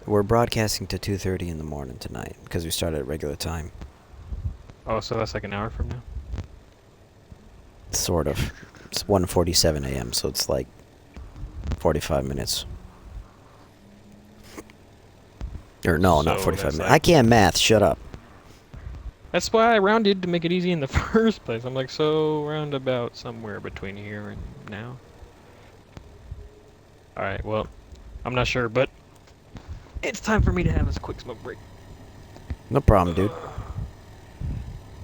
Speaker 1: We're broadcasting to 2:30 in the morning tonight because we started at regular time.
Speaker 2: Oh, so that's like an hour from now?
Speaker 1: Sort of. It's 1:47 a.m., so it's like 45 minutes. Or no, not
Speaker 2: So
Speaker 1: 45
Speaker 2: that's
Speaker 1: minutes.
Speaker 2: like-
Speaker 1: I can't math. Shut up.
Speaker 2: That's why I rounded to make it easy in the first place. I'm like, so round about somewhere between here and now. Alright, well, I'm not sure, but it's time for me to have a quick smoke break.
Speaker 1: No problem, dude.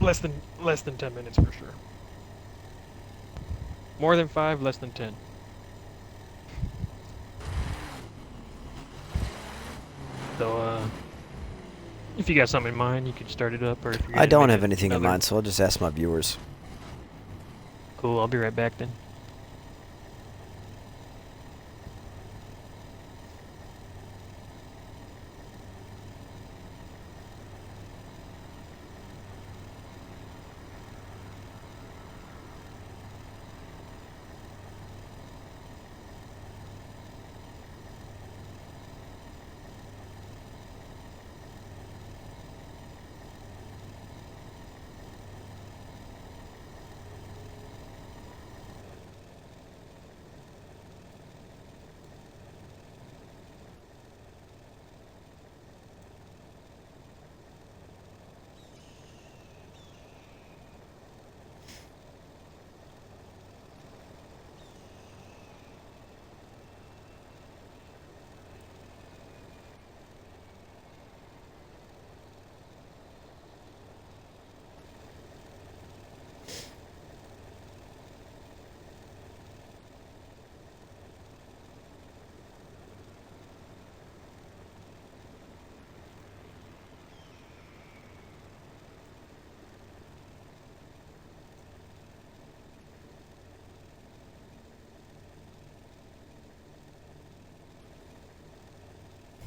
Speaker 2: Less than 10 minutes for sure. More than 5, less than 10. So, if you got something in mind, you could start it up, or if you're
Speaker 1: I
Speaker 2: gonna
Speaker 1: don't
Speaker 2: make
Speaker 1: have
Speaker 2: it
Speaker 1: anything in
Speaker 2: another-
Speaker 1: mind, so I'll just ask my viewers.
Speaker 2: Cool, I'll be right back then.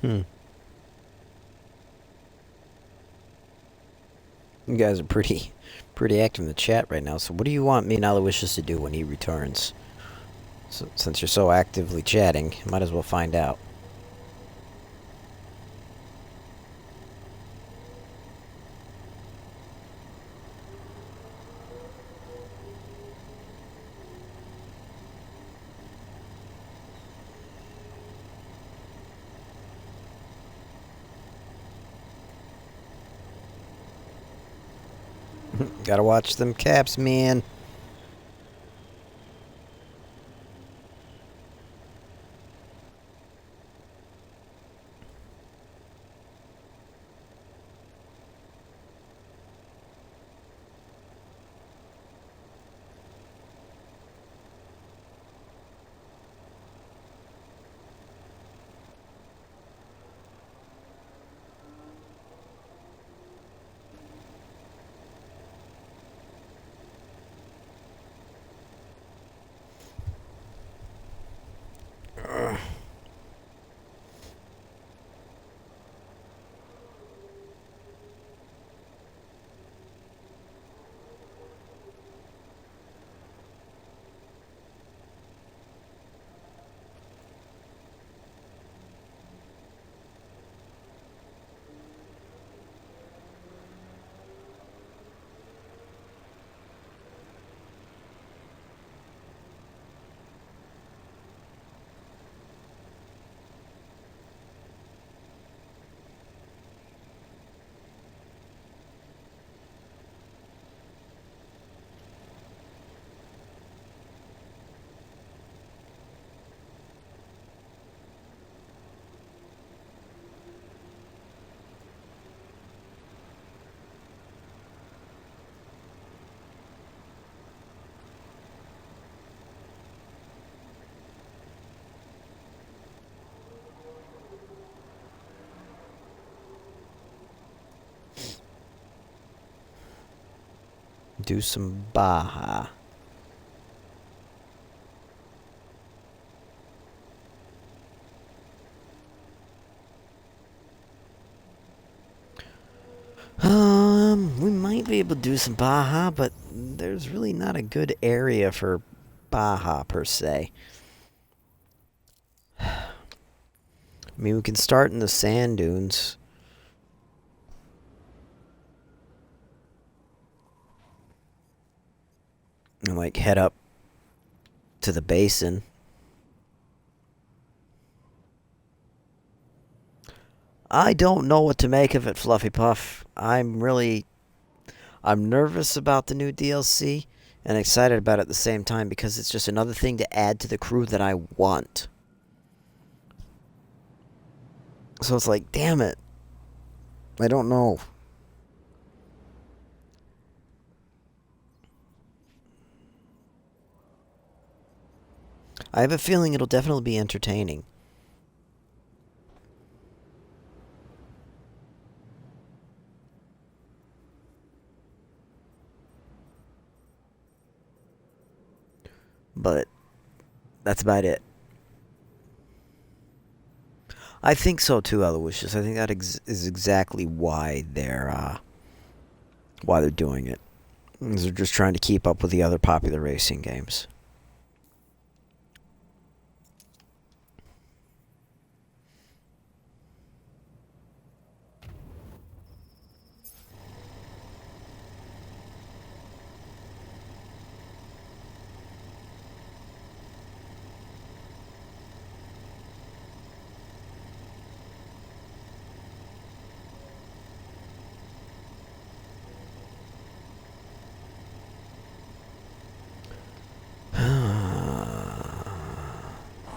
Speaker 1: You guys are pretty active in the chat right now, so what do you want me and Aloysius to do when he returns? So, since you're so actively chatting, might as well find out. Gotta watch them caps, man. Do some Baja. We might be able to do some Baja, but there's really not a good area for Baja per se. I mean, we can start in the sand dunes. And, like, head up to the basin. I don't know what to make of it, Fluffy Puff. I'm nervous about the new DLC and excited about it at the same time because it's just another thing to add to the crew that I want. So it's like, damn it. I don't know. I have a feeling it'll definitely be entertaining. But that's about it. I think so too, Aloysius. I think that is exactly why they're doing it. They're just trying to keep up with the other popular racing games.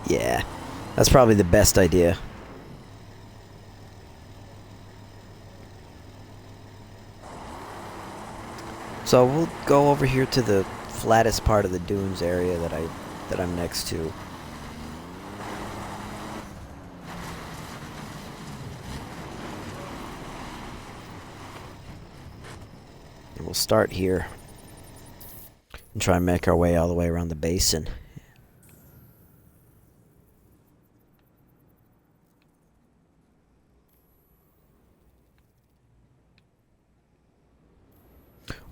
Speaker 1: Yeah, that's probably the best idea. So we'll go over here to the flattest part of the dunes area that I'm next to. And we'll start here and try and make our way all the way around the basin.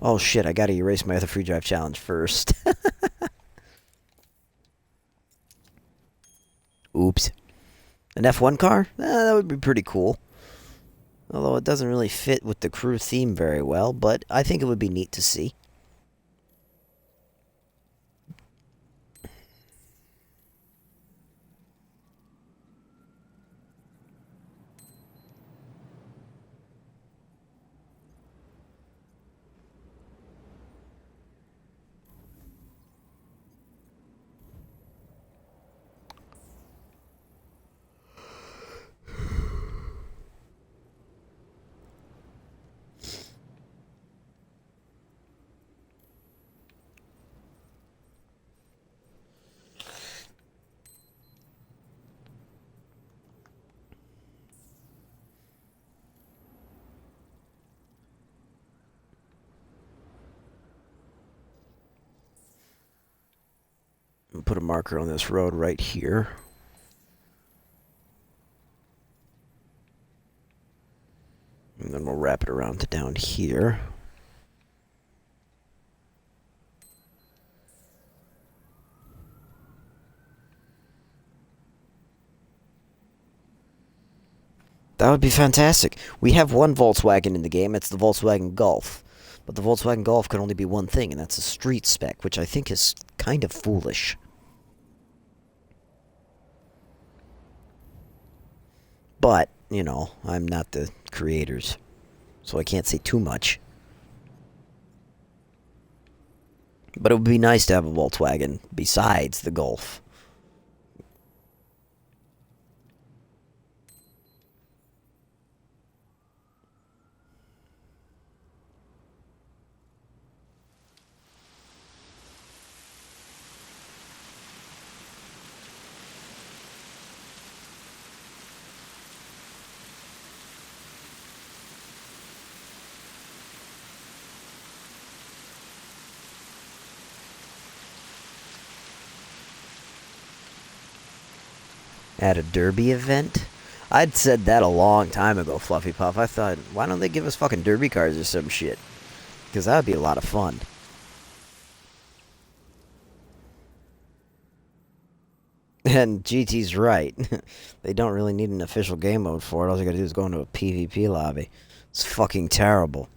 Speaker 1: Oh shit, I gotta erase my other free drive challenge first. Oops. An F1 car? That would be pretty cool. Although it doesn't really fit with the crew theme very well, but I think it would be neat to see. put a marker on this road right here. And then we'll wrap it around to down here. That would be fantastic. We have one Volkswagen in the game. It's the Volkswagen Golf. But the Volkswagen Golf can only be one thing, and that's a street spec, which I think is kind of foolish. But, you know, I'm not the creators, so I can't say too much. But it would be nice to have a Volkswagen besides the Golf. At a derby event? I'd said that a long time ago, Fluffy Puff. I thought, why don't they give us fucking derby cars or some shit? Because that would be a lot of fun. And GT's right. They don't really need an official game mode for it. All you gotta do is go into a PvP lobby. It's fucking terrible.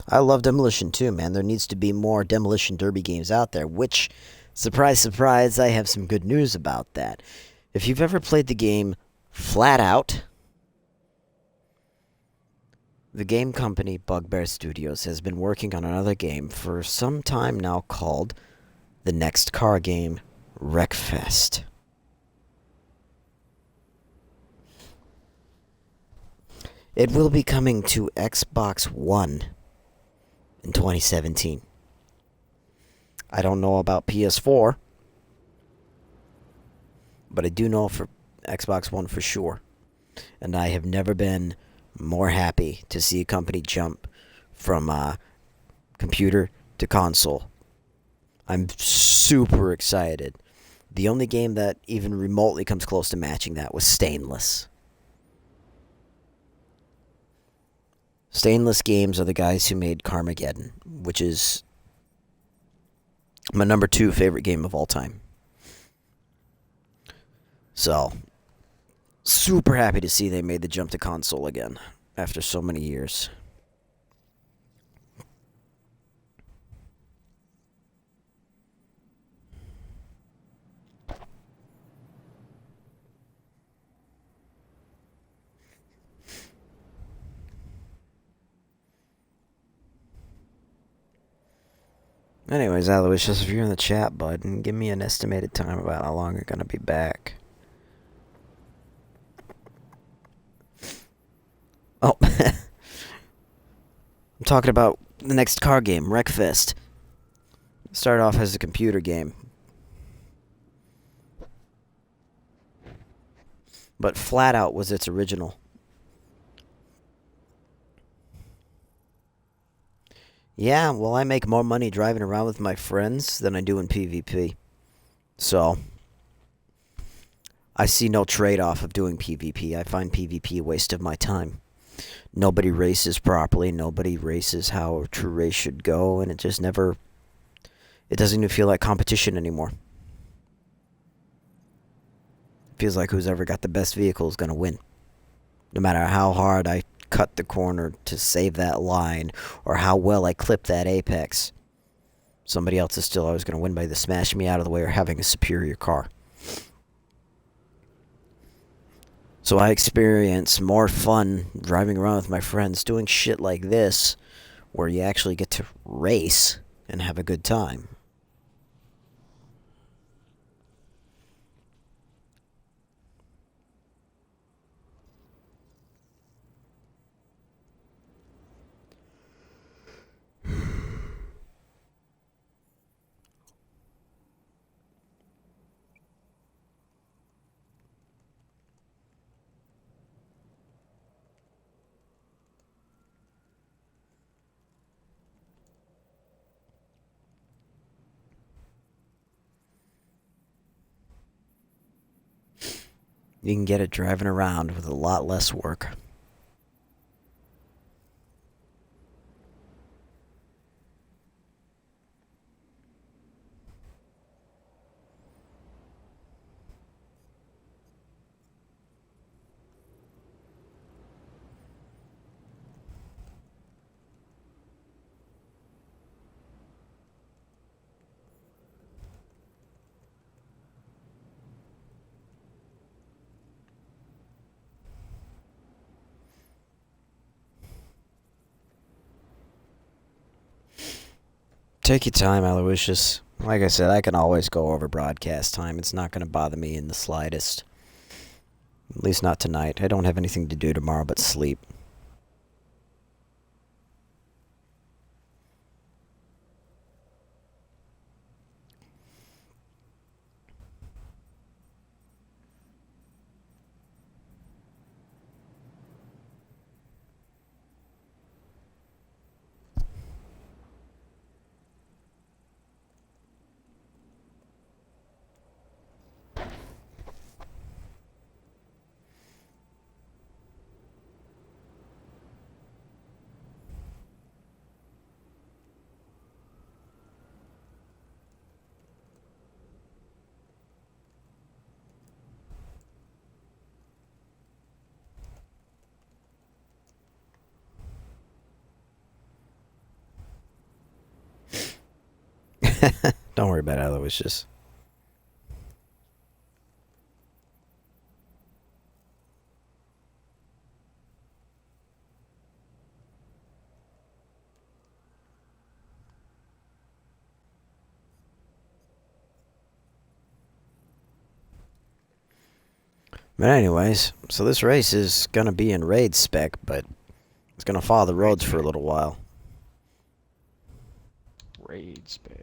Speaker 1: I love Demolition too, man. There needs to be more Demolition Derby games out there, which, surprise, surprise, I have some good news about that. If you've ever played the game Flat Out, the game company Bugbear Studios has been working on another game for some time now called the next car game, Wreckfest. It will be coming to Xbox One in 2017. I don't know about PS4, but I do know for Xbox One for sure. And I have never been more happy to see a company jump from computer to console. I'm super excited. The only game that even remotely comes close to matching that was Stainless. Stainless Games are the guys who made Carmageddon, which is my number 2 favorite game of all time. So, super happy to see they made the jump to console again after so many years. Anyways, Aloysius, if you're in the chat, bud, and give me an estimated time about how long you're going to be back. Oh, I'm talking about the next car game, Wreckfest. Started off as a computer game. But Flat Out was its original. Yeah, well, I make more money driving around with my friends than I do in PvP. So, I see no trade-off of doing PvP. I find PvP a waste of my time. Nobody races properly. Nobody races how a true race should go. And it just never... It doesn't even feel like competition anymore. It feels like who's ever got the best vehicle is going to win. No matter how hard I cut the corner to save that line, or how well I clip that apex, somebody else is still always going to win by either smashing me out of the way or having a superior car. So I experience more fun driving around with my friends doing shit like this, where you actually get to race and have a good time. You can get it driving around with a lot less work. Take your time, Aloysius. Like I said, I can always go over broadcast time. It's not going to bother me in the slightest. At least not tonight. I don't have anything to do tomorrow but sleep. Don't worry about it, Aloysius. But anyways, so this race is gonna be in raid spec, but it's gonna follow the roads for a little while.
Speaker 2: Raid spec.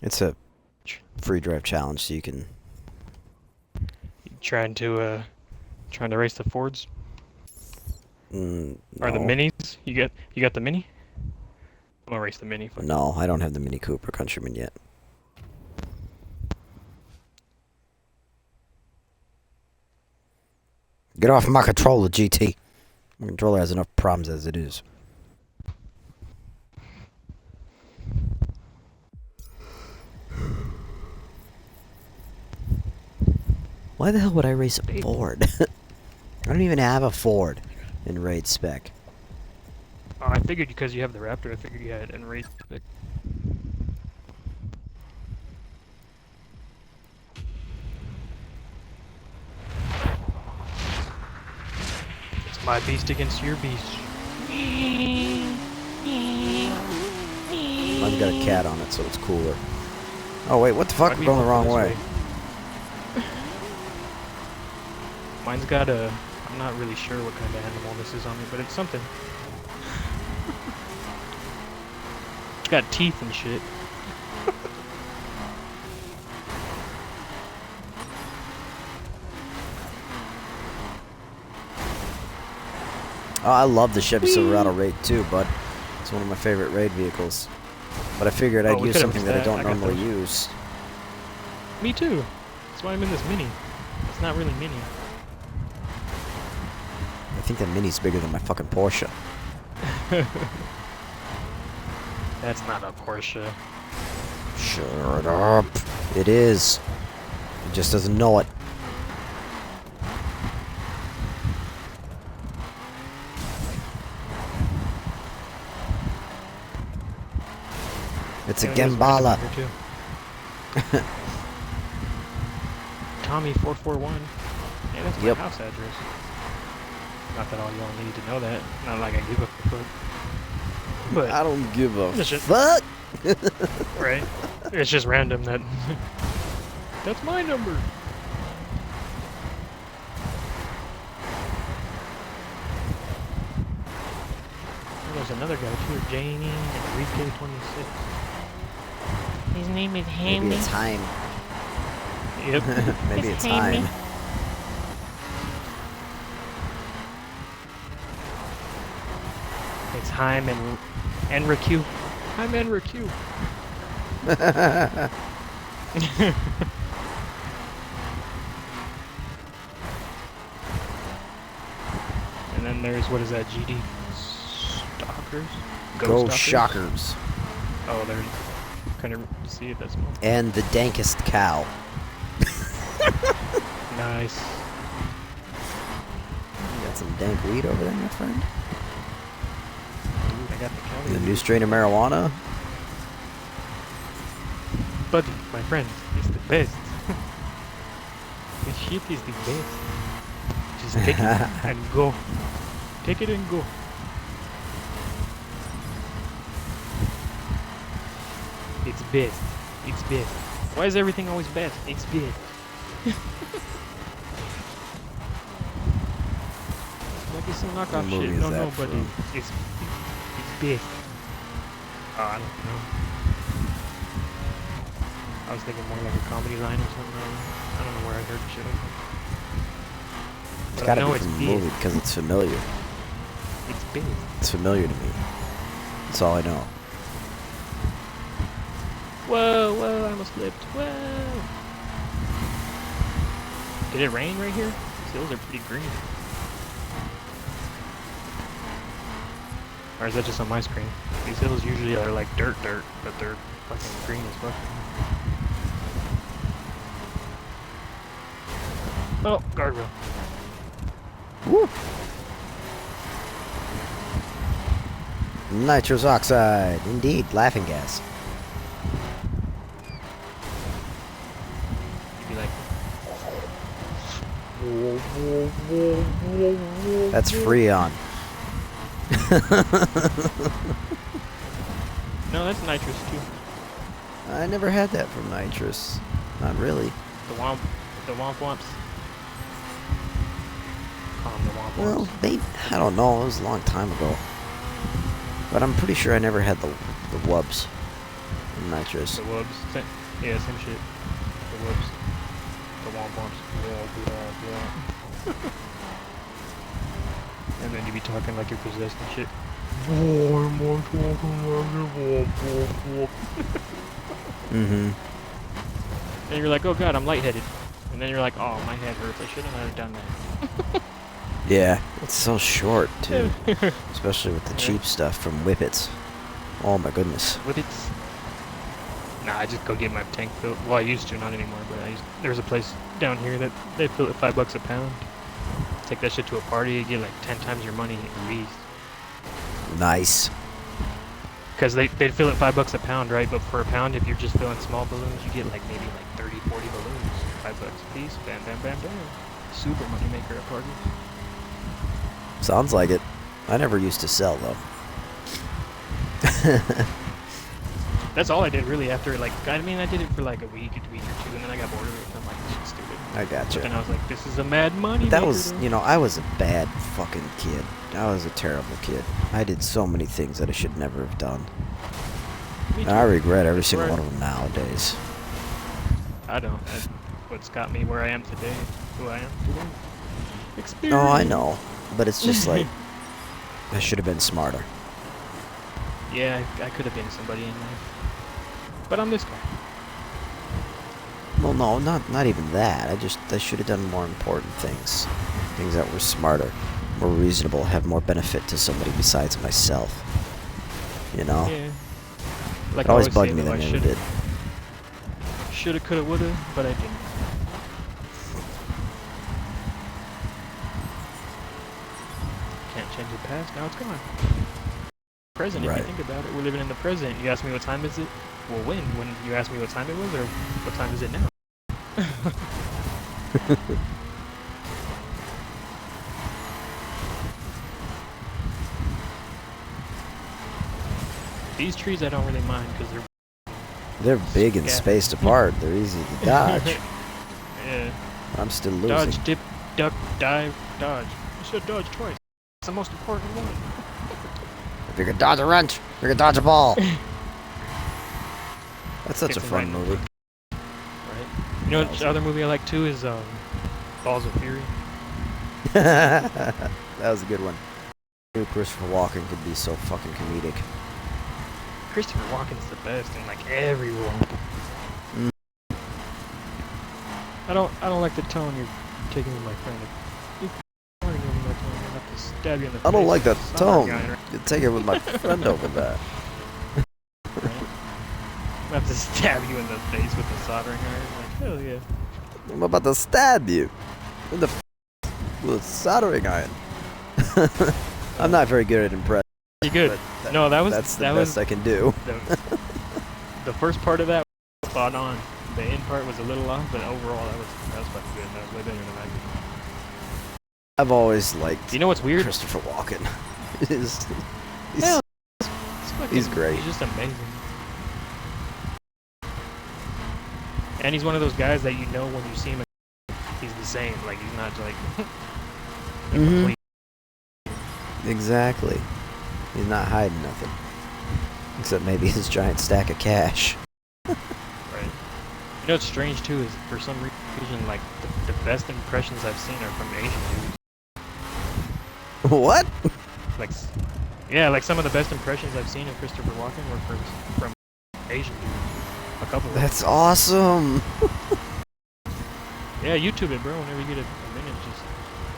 Speaker 1: It's a free drive challenge, so you can.
Speaker 2: You trying to race the Fords
Speaker 1: No.
Speaker 2: or the minis? You got the mini? I'm gonna race the mini. Fuck.
Speaker 1: No, I don't have the Mini Cooper Countryman yet. Get off my controller, GT. My controller has enough problems as it is. Why the hell would I race a Ford? I don't even have a Ford in raid spec.
Speaker 2: Oh, I figured because you have the Raptor, I figured you had it in raid spec. It's my beast against your beast.
Speaker 1: Mine's got a cat on it, so it's cooler. Oh wait, what the fuck?
Speaker 2: Why'd
Speaker 1: I'm
Speaker 2: we
Speaker 1: going the
Speaker 2: go
Speaker 1: wrong
Speaker 2: this
Speaker 1: way.
Speaker 2: Mine's got a... I'm not really sure what kind of animal this is on me, but it's something. It's got teeth and shit.
Speaker 1: Oh, I love the Chevy Silverado Raid too, bud. It's one of my favorite raid vehicles. But I figured I'd
Speaker 2: we
Speaker 1: use
Speaker 2: could've
Speaker 1: something
Speaker 2: missed
Speaker 1: that I
Speaker 2: that.
Speaker 1: don't
Speaker 2: I got
Speaker 1: normally
Speaker 2: those.
Speaker 1: use.
Speaker 2: Me too. That's why I'm in this mini. It's not really mini.
Speaker 1: I think that Mini's bigger than my fucking Porsche.
Speaker 2: That's not a Porsche.
Speaker 1: Shut up. It is. It just doesn't know it. It's a
Speaker 2: Yeah, there's
Speaker 1: Gambala.
Speaker 2: random here, too. Tommy 441. Yeah, that's my
Speaker 1: Yep.
Speaker 2: house address. Not that all y'all need to know that. Not like I give a fuck. But
Speaker 1: I don't give a
Speaker 2: It's just-
Speaker 1: fuck.
Speaker 2: right, it's just random that. That's my number. Oh, there's another guy too, Janie Enrique 26.
Speaker 3: His name is
Speaker 1: Maybe
Speaker 3: Hammy.
Speaker 1: it's time.
Speaker 2: Yep.
Speaker 1: Maybe
Speaker 3: It's
Speaker 1: it's
Speaker 3: Hammy.
Speaker 1: time.
Speaker 2: It's Heim and Enrique. Heim Enrique. then there's, what is that, GD Stalkers?
Speaker 1: Go
Speaker 2: Stalkers?
Speaker 1: Shockers.
Speaker 2: Oh, there's, kind of see it, that's small.
Speaker 1: And the dankest cow.
Speaker 2: Nice.
Speaker 1: You got some dank weed over there, my friend?
Speaker 2: Dude, I got the cow.
Speaker 1: The new strain of marijuana?
Speaker 2: Buddy, my friend, it's the best. This shit is the best. Just take it and go. Take it and go. It's best. It's best. Why is everything always best? It's best. Like it's some knockoff
Speaker 1: movie
Speaker 2: shit.
Speaker 1: is
Speaker 2: No,
Speaker 1: that
Speaker 2: no, but
Speaker 1: from?
Speaker 2: it's best. Oh, I don't know. I was thinking more like a comedy line or something. I don't know where I heard shit like that.
Speaker 1: It's
Speaker 2: But I
Speaker 1: gotta
Speaker 2: know
Speaker 1: be
Speaker 2: it's
Speaker 1: from the
Speaker 2: big.
Speaker 1: movie because it's familiar.
Speaker 2: It's big.
Speaker 1: It's familiar to me. That's all I know.
Speaker 2: Whoa, whoa, I almost flipped. Whoa. Did it rain right here? These hills are pretty green. Or is that just on my screen? These hills usually are like dirt, but they're fucking green as fuck. Oh, guardrail.
Speaker 1: Woo! Nitrous oxide. Indeed, laughing gas.
Speaker 2: You'd be like,
Speaker 1: That's Freon.
Speaker 2: no, that's nitrous too.
Speaker 1: I never had that from nitrous. Not really.
Speaker 2: The womp womps. Call 'em the womp womps.
Speaker 1: Well, I don't know. It was a long time ago. But I'm pretty sure I never had the wubs from nitrous.
Speaker 2: The wubs. Yeah, same shit. The wubs. The womp womps. Yeah. And then you be talking like you're possessed and shit.
Speaker 1: Mm-hmm.
Speaker 2: And you're like, oh god, I'm lightheaded. And then you're like, oh, my head hurts. I shouldn't have done that.
Speaker 1: Yeah, it's so short, too. Especially with the cheap stuff from Whippets. Oh my goodness.
Speaker 2: Whippets. Nah, I just go get my tank filled. Well, I used to, not anymore, but there's a place down here that they fill it $5 a pound. Take that shit to a party, you get like 10 times your money at least.
Speaker 1: Nice.
Speaker 2: Because they'd fill it $5 a pound, right? But for a pound, if you're just filling small balloons, you get like maybe like 30, 40 balloons. $5 a piece. Bam, bam, bam, bam. Super money maker at parties.
Speaker 1: Sounds like it. I never used to sell, though.
Speaker 2: That's all I did really after, like, I mean, I did it for like a week or two, and then I got bored of it, and I'm like, this is stupid.
Speaker 1: I gotcha.
Speaker 2: And I was like, this is a mad money
Speaker 1: That
Speaker 2: maker,
Speaker 1: was,
Speaker 2: though.
Speaker 1: you know, I was a bad fucking kid. I was a terrible kid. I did so many things that I should never have done.
Speaker 2: Me
Speaker 1: And I
Speaker 2: too.
Speaker 1: regret every single
Speaker 2: Right.
Speaker 1: one of them nowadays.
Speaker 2: I don't. That's what's got me where I am today. Who I am today. Experience.
Speaker 1: Oh, I know. But it's just like, I should have been smarter.
Speaker 2: Yeah, I could have been somebody in life. But I'm this guy.
Speaker 1: Well, no, not even that. I should have done more important things. Things that were smarter, more reasonable, have more benefit to somebody besides myself. You know?
Speaker 2: Yeah. Like
Speaker 1: It always
Speaker 2: I
Speaker 1: bugged
Speaker 2: say,
Speaker 1: me
Speaker 2: though,
Speaker 1: that I
Speaker 2: I
Speaker 1: never did.
Speaker 2: Shoulda, coulda, woulda, but I didn't. Can't change the past, now it's gone. Present,
Speaker 1: Right.
Speaker 2: if you think about it, we're living in the present. You ask me what time is it? Well, when? When you ask me what time it was, or what time is it now? These trees I don't really mind, because
Speaker 1: They're big and
Speaker 2: Yeah.
Speaker 1: spaced apart. They're easy to dodge.
Speaker 2: yeah.
Speaker 1: I'm still losing.
Speaker 2: Dodge, dip, duck, dive, dodge. You said dodge twice. It's the most important one.
Speaker 1: If you can dodge a wrench, you can dodge a ball. That's such
Speaker 2: It's
Speaker 1: a fun
Speaker 2: right.
Speaker 1: movie.
Speaker 2: Right. You know what other movie I like too is Balls of Fury.
Speaker 1: That was a good one. I knew Christopher Walken could be so fucking comedic.
Speaker 2: Christopher Walken's the best in like every role.
Speaker 1: Mm.
Speaker 2: I don't like the tone you're taking with my friend. You f***ing arguing with my tone. I'm gonna have to stab you in the face.
Speaker 1: I don't like that
Speaker 2: with a
Speaker 1: tone.
Speaker 2: soldering iron,
Speaker 1: You take it with my friend over there.
Speaker 2: right? I'm about to stab you in the face with a soldering iron. Like, hell yeah.
Speaker 1: I'm about to stab you in the with a soldering iron. I'm not very good at impressing.
Speaker 2: You're good. No,
Speaker 1: That's the best I can do.
Speaker 2: The first part of that was spot on. The end part was a little off, but overall that was fucking good. That was way better than I did.
Speaker 1: I've always liked
Speaker 2: You know what's weird?
Speaker 1: Christopher Walken. he's,
Speaker 2: Hell, it's fucking-
Speaker 1: he's great.
Speaker 2: He's just amazing. And he's one of those guys that you know when you see him, he's the same. Like, he's not like a complete.
Speaker 1: Exactly. He's not hiding nothing. Except maybe his giant stack of cash.
Speaker 2: Right. You know what's strange too is for some reason, like the best impressions I've seen are from Asian dudes.
Speaker 1: What?
Speaker 2: Like, yeah, like some of the best impressions I've seen of Christopher Walken were from Asian dudes. A couple. Of them.
Speaker 1: That's awesome.
Speaker 2: Yeah, YouTube it, bro. Whenever you get a minute, just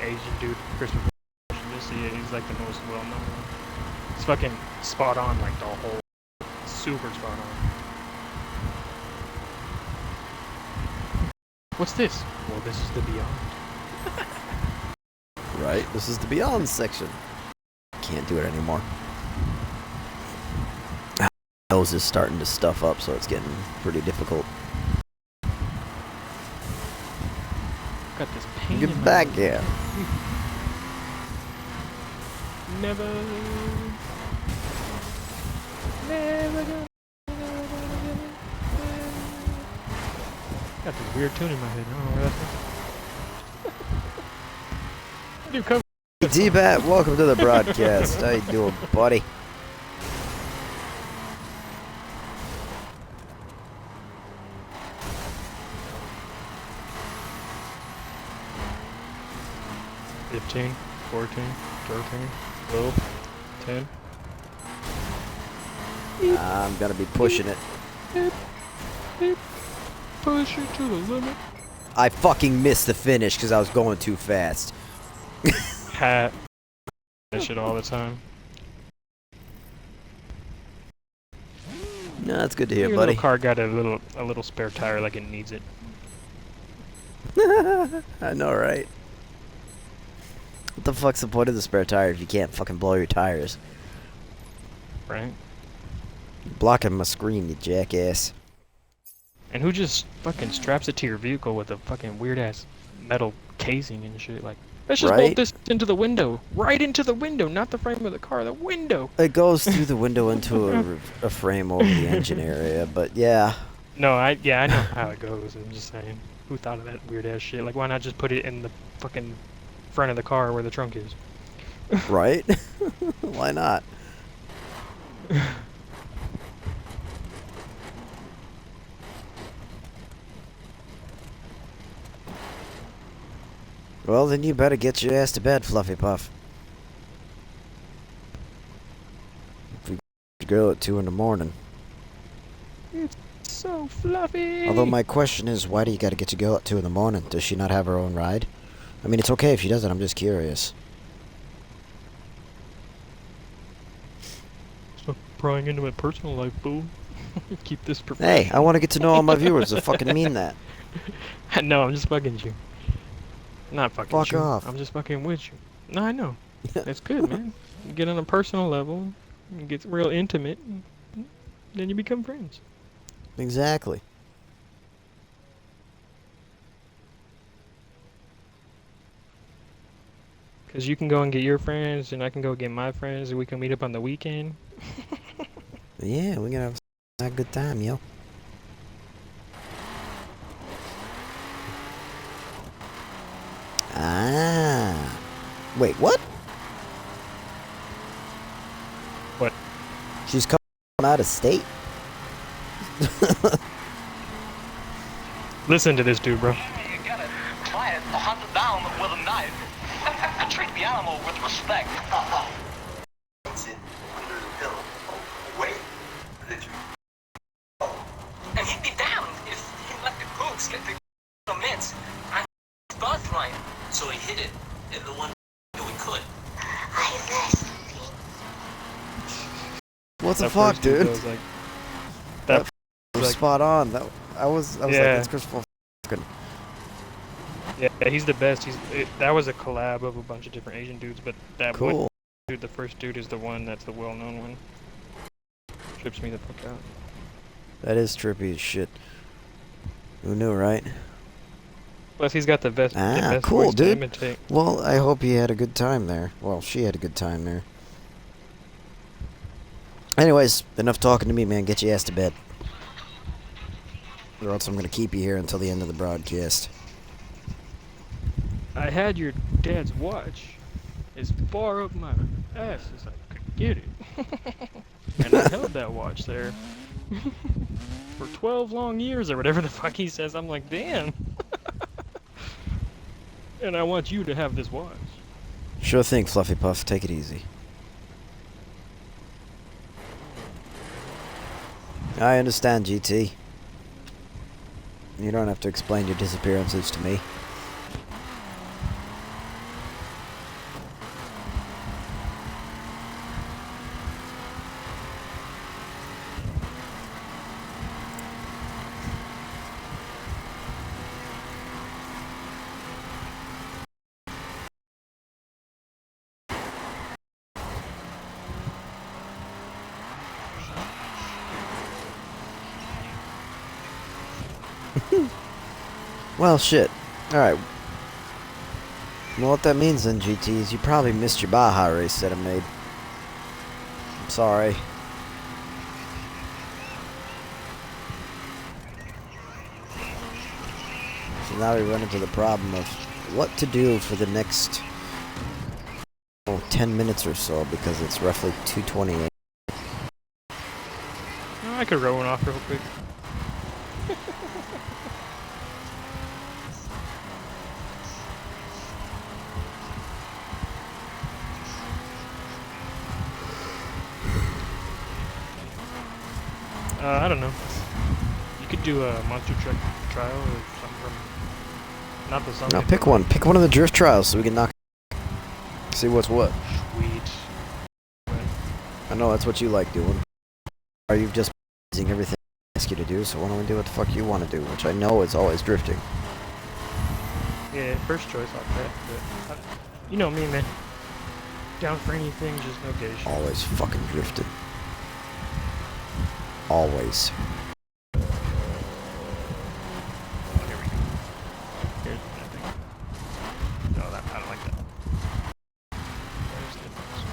Speaker 2: Asian dude Christopher Walken. Just see it. He's like the most well-known one. It's fucking spot on, like the whole. Super spot on. What's this? Well, this is the Beyond.
Speaker 1: Right, this is the Beyond section. Can't do it anymore. My nose is starting to stuff up, so it's getting pretty difficult.
Speaker 2: Got this pain.
Speaker 1: Get
Speaker 2: in my
Speaker 1: back
Speaker 2: nose.
Speaker 1: here.
Speaker 2: Never. Never gonna. Got this weird tune in my head. I don't know where that's from. Dude, come.
Speaker 1: D-Bat, welcome to the broadcast. How you doing, buddy?
Speaker 2: $15, $14, $13, $12, $10.
Speaker 1: I'm gonna be pushing it.
Speaker 2: Beep, beep. Push it to the limit.
Speaker 1: I fucking missed the finish because I was going too fast.
Speaker 2: Hat. That shit all the time.
Speaker 1: No, that's good to hear,
Speaker 2: Your
Speaker 1: buddy.
Speaker 2: little car got a little spare tire like it needs it.
Speaker 1: I know, right? What the fuck's the point of the spare tire if you can't fucking blow your tires?
Speaker 2: Right?
Speaker 1: You're blocking my screen, you jackass.
Speaker 2: And who just fucking straps it to your vehicle with a fucking weird ass metal casing and shit? Like, let's just
Speaker 1: Right?
Speaker 2: bolt this into the window. Right into the window, not the frame of the car, the window.
Speaker 1: It goes through the window into a frame over the engine area, but yeah.
Speaker 2: No, I know how it goes. I'm just saying. Who thought of that weird ass shit? Like, why not just put it in the fucking front of the car where the trunk is?
Speaker 1: Right? Why not? Well, then you better get your ass to bed, Fluffy Puff. If we go at 2 in the morning.
Speaker 2: So fluffy.
Speaker 1: Although my question is, why do you gotta get your girl at 2 in the morning? Does she not have her own ride? I mean, it's okay if she doesn't, I'm just curious.
Speaker 2: Stop prying into my personal life, boo. Keep this professional.
Speaker 1: Hey, I want to get to know all my viewers that fucking mean that.
Speaker 2: No, I'm just fucking you. Not fucking
Speaker 1: Fuck
Speaker 2: you.
Speaker 1: off.
Speaker 2: I'm just fucking with you. No, I know. It's good, man. You get on a personal level, you get real intimate, then you become friends.
Speaker 1: Exactly.
Speaker 2: Because you can go and get your friends, and I can go get my friends, and we can meet up on the weekend.
Speaker 1: Yeah, we're gonna have a good time, yo. Ah. Wait, what?
Speaker 2: What?
Speaker 1: She's coming out of state?
Speaker 2: Listen to this dude, bro.
Speaker 4: You get it. Try it. Hunt it down with a knife. And treat the animal with respect. It's in under the pillow. Wait. And he'd be down if he let the gooks get the mitts on his birthright. So he hid it in the one that we could. I
Speaker 1: What the
Speaker 2: That
Speaker 1: fuck,
Speaker 2: first dude,
Speaker 1: dude?
Speaker 2: that was like,
Speaker 1: That
Speaker 2: that
Speaker 1: was
Speaker 2: like,
Speaker 1: spot on. I was like,
Speaker 2: Yeah.
Speaker 1: that's Christopher.
Speaker 2: yeah, he's the best. That was a collab of a bunch of different Asian dudes, but that one
Speaker 1: Cool.
Speaker 2: dude, the first dude, is the one that's the well-known one. Trips me the fuck out.
Speaker 1: That is trippy as shit. Who knew, right?
Speaker 2: Plus, he's got the best
Speaker 1: Cool,
Speaker 2: voice to
Speaker 1: dude.
Speaker 2: imitate.
Speaker 1: Well, I hope he had a good time there. Well, she had a good time there. Anyways, enough talking to me, man. Get your ass to bed. Or else I'm gonna keep you here until the end of the broadcast.
Speaker 2: I had your dad's watch as far up my ass as I could get it. And I held that watch there for 12 long years or whatever the fuck he says. I'm like, damn. And I want you to have this watch.
Speaker 1: Sure thing, Fluffy Puff. Take it easy. I understand, GT. You don't have to explain your disappearances to me. Well, shit. Alright. Well, what that means then, GT, is you probably missed your Baja race that I made. I'm sorry. So now we run into the problem of what to do for the next 10 minutes or so, because it's roughly 2:28.
Speaker 2: I could roll one off real quick. I don't know. You could do a monster truck trial or something from... Not the song.
Speaker 1: Now pick one. Pick one of the drift trials so we can knock... See what's what.
Speaker 2: Sweet.
Speaker 1: I know that's what you like doing. Or you've just been using everything I ask you to do, so why don't we do what the fuck you want to do, which I know is always drifting.
Speaker 2: Yeah, first choice like that, but... you know me, man. Down for anything, just no gay shit.
Speaker 1: Always fucking drifting. Always.
Speaker 2: Oh, here we go. Here's that thing. No, I don't like that. Where's the box?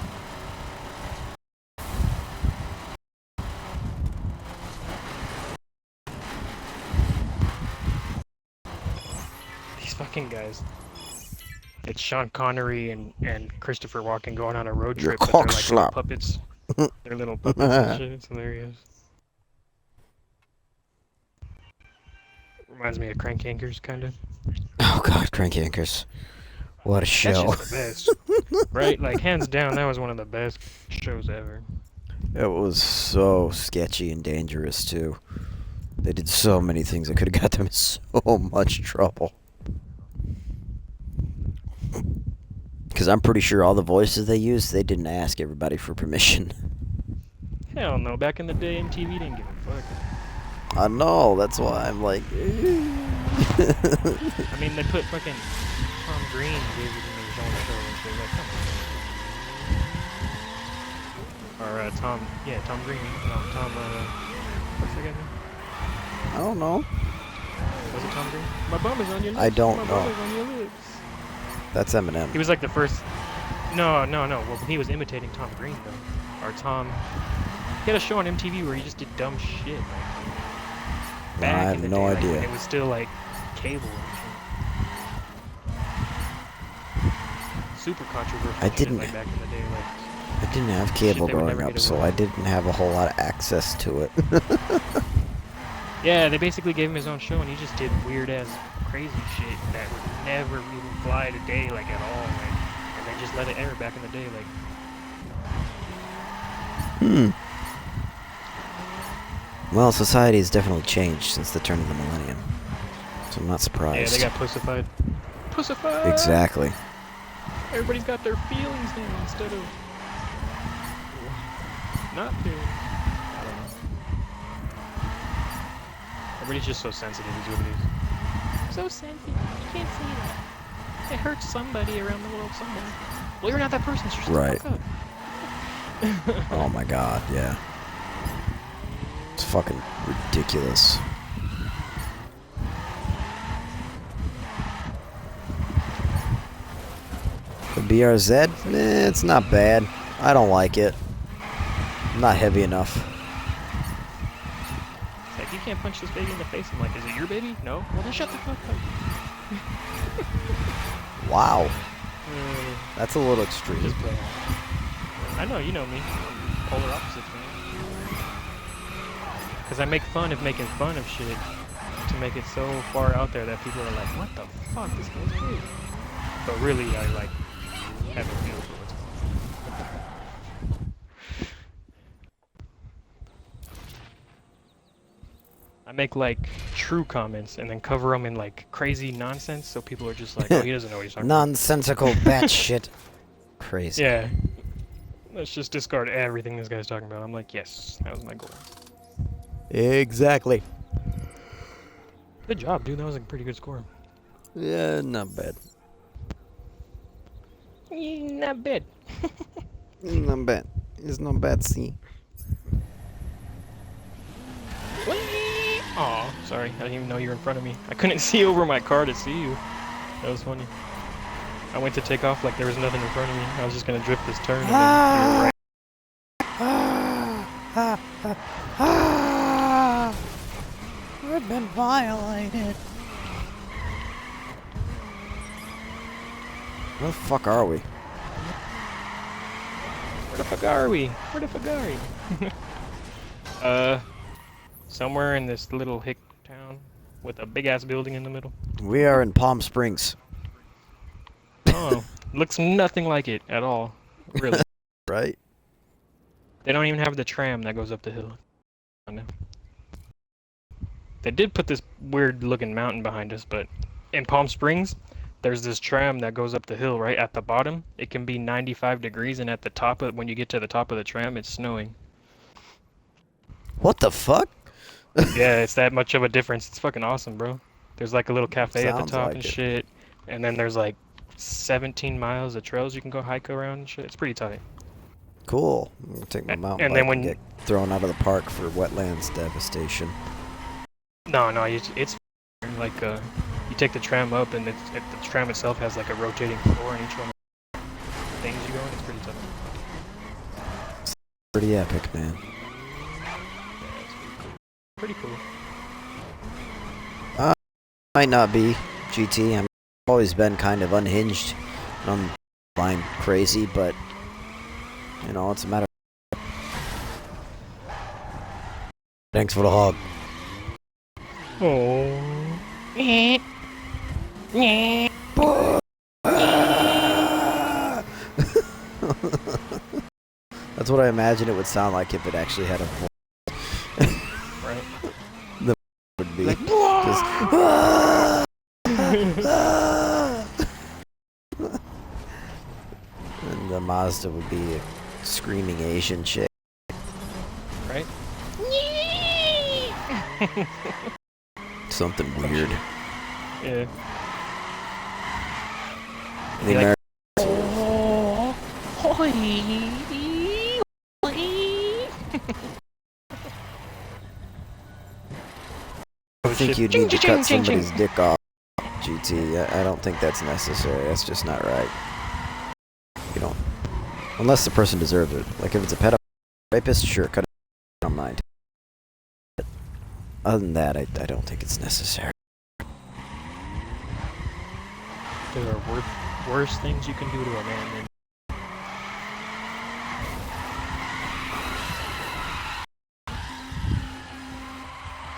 Speaker 2: These fucking guys. It's Sean Connery and Christopher Walken going on a road
Speaker 1: Your
Speaker 2: trip, but they're
Speaker 1: cock
Speaker 2: like
Speaker 1: slap.
Speaker 2: little puppets. They're little puppets and shit. It's hilarious. Reminds me of Crank Yankers, kind of.
Speaker 1: Oh god, Crank Yankers. What a
Speaker 2: That's
Speaker 1: show.
Speaker 2: just the best. Right? Like, hands down, that was one of the best shows ever.
Speaker 1: It was so sketchy and dangerous, too. They did so many things that could have got them in so much trouble. Because I'm pretty sure all the voices they used, they didn't ask everybody for permission.
Speaker 2: Hell no. Back in the day, MTV didn't give a fuck.
Speaker 1: I know, that's why I'm like...
Speaker 2: I mean, they put fucking Tom Green gave it in his own show and shit. Like, come on. Or, Tom Green. No, Tom, what's that guy's name?
Speaker 1: I don't know.
Speaker 2: Was it Tom Green? My bum is on your lips.
Speaker 1: I don't
Speaker 2: My
Speaker 1: know.
Speaker 2: bum is on your lips.
Speaker 1: That's Eminem.
Speaker 2: He was like the first... No. Well, he was imitating Tom Green, though. Or Tom... He had a show on MTV where he just did dumb shit. Like,
Speaker 1: I
Speaker 2: back
Speaker 1: have
Speaker 2: in the
Speaker 1: no
Speaker 2: day, like,
Speaker 1: idea.
Speaker 2: when it was still, like, cable and shit. Super controversial
Speaker 1: I
Speaker 2: shit,
Speaker 1: didn't-
Speaker 2: like, back in the day, like...
Speaker 1: I didn't have cable
Speaker 2: they would
Speaker 1: growing
Speaker 2: never
Speaker 1: up,
Speaker 2: get
Speaker 1: so
Speaker 2: away
Speaker 1: I didn't have a whole lot of access to it.
Speaker 2: Yeah, they basically gave him his own show, and he just did weird-ass crazy shit that would never even fly today, like, at all, like... And they just let it air back in the day, like...
Speaker 1: Well, society has definitely changed since the turn of the millennium. So I'm not
Speaker 2: Yeah,
Speaker 1: surprised.
Speaker 2: they got pussified. Pussified!
Speaker 1: Exactly.
Speaker 2: Everybody's got their feelings now instead of... not feelings. Everybody's just so sensitive is what it is.
Speaker 3: So sensitive. You can't say that.
Speaker 2: It hurts somebody around the world somewhere. Well, you're not that person, so shut
Speaker 1: Right.
Speaker 2: the fuck up.
Speaker 1: Oh my god, yeah. It's fucking ridiculous. The BRZ? It's not bad. I don't like it. Not heavy enough.
Speaker 2: It's like, you can't punch this baby in the face. I'm like, is it your baby? No? Well, then shut the fuck up.
Speaker 1: Wow. That's a little extreme.
Speaker 2: Just playing. I know, you know me. Polar opposites, man. Because I make fun of making fun of shit to make it so far out there that people are like, what the fuck? This guy's crazy. But really, I like have a feel for what's going on. I make like true comments and then cover them in like crazy nonsense, so people are just like, oh, he doesn't know what he's talking about.
Speaker 1: Nonsensical batshit. Crazy.
Speaker 2: Yeah. Let's just discard everything this guy's talking about. I'm like, yes, that was my goal.
Speaker 1: Exactly.
Speaker 2: Good job, dude. That was a pretty good score.
Speaker 1: Yeah, not bad.
Speaker 2: Not bad.
Speaker 1: Not bad. It's not bad, see.
Speaker 2: Aw, sorry. I didn't even know you were in front of me. I couldn't see over my car to see you. That was funny. I went to take off like there was nothing in front of me. I was just gonna drift this turn. And then you were right.
Speaker 1: We've been violated. Where the fuck are we?
Speaker 2: Where the fuck are we? Where the fuck are we? Somewhere in this little hick town with a big ass building in the middle.
Speaker 1: We are in Palm Springs.
Speaker 2: Oh, looks nothing like it at all. Really.
Speaker 1: Right?
Speaker 2: They don't even have the tram that goes up the hill. I know. They did put this weird looking mountain behind us, but in Palm Springs, there's this tram that goes up the hill right at the bottom. It can be 95 degrees, and at the top of, when you get to the top of the tram, it's snowing.
Speaker 1: What the fuck?
Speaker 2: Yeah, it's that much of a difference. It's fucking awesome, bro. There's like a little cafe at the
Speaker 1: Sounds
Speaker 2: top
Speaker 1: like
Speaker 2: and
Speaker 1: it.
Speaker 2: shit. And then there's like 17 miles of trails you can go hike around and shit. It's pretty tight.
Speaker 1: Cool. I'm gonna take my mountain
Speaker 2: And
Speaker 1: bike
Speaker 2: then when
Speaker 1: and get thrown out of the park for wetlands devastation.
Speaker 2: No, it's like you take the tram up, and the tram itself has like a rotating floor, and each one of the things you go in. It's pretty tough.
Speaker 1: Pretty epic, man.
Speaker 2: Yeah, it's pretty cool.
Speaker 1: Might not be GT. I've always been kind of unhinged and unline crazy, but you know, it's a matter of... Thanks for the hug.
Speaker 2: Oh.
Speaker 1: That's what I imagine it would sound like if it actually had a voice.
Speaker 2: Right.
Speaker 1: The would be
Speaker 2: Like,
Speaker 1: just... And the Mazda would be a screaming Asian chick.
Speaker 2: right?
Speaker 1: Something weird.
Speaker 2: Yeah.
Speaker 1: The
Speaker 2: Like,
Speaker 1: American... I think you need to cut somebody's dick off, GT. I don't think that's necessary. That's just not right. You don't... Unless the person deserves it. Like if it's a pedophile rapist, sure, cut it. I don't mind. But other than that, I don't think it's necessary.
Speaker 2: There are worse things you can do to a man than...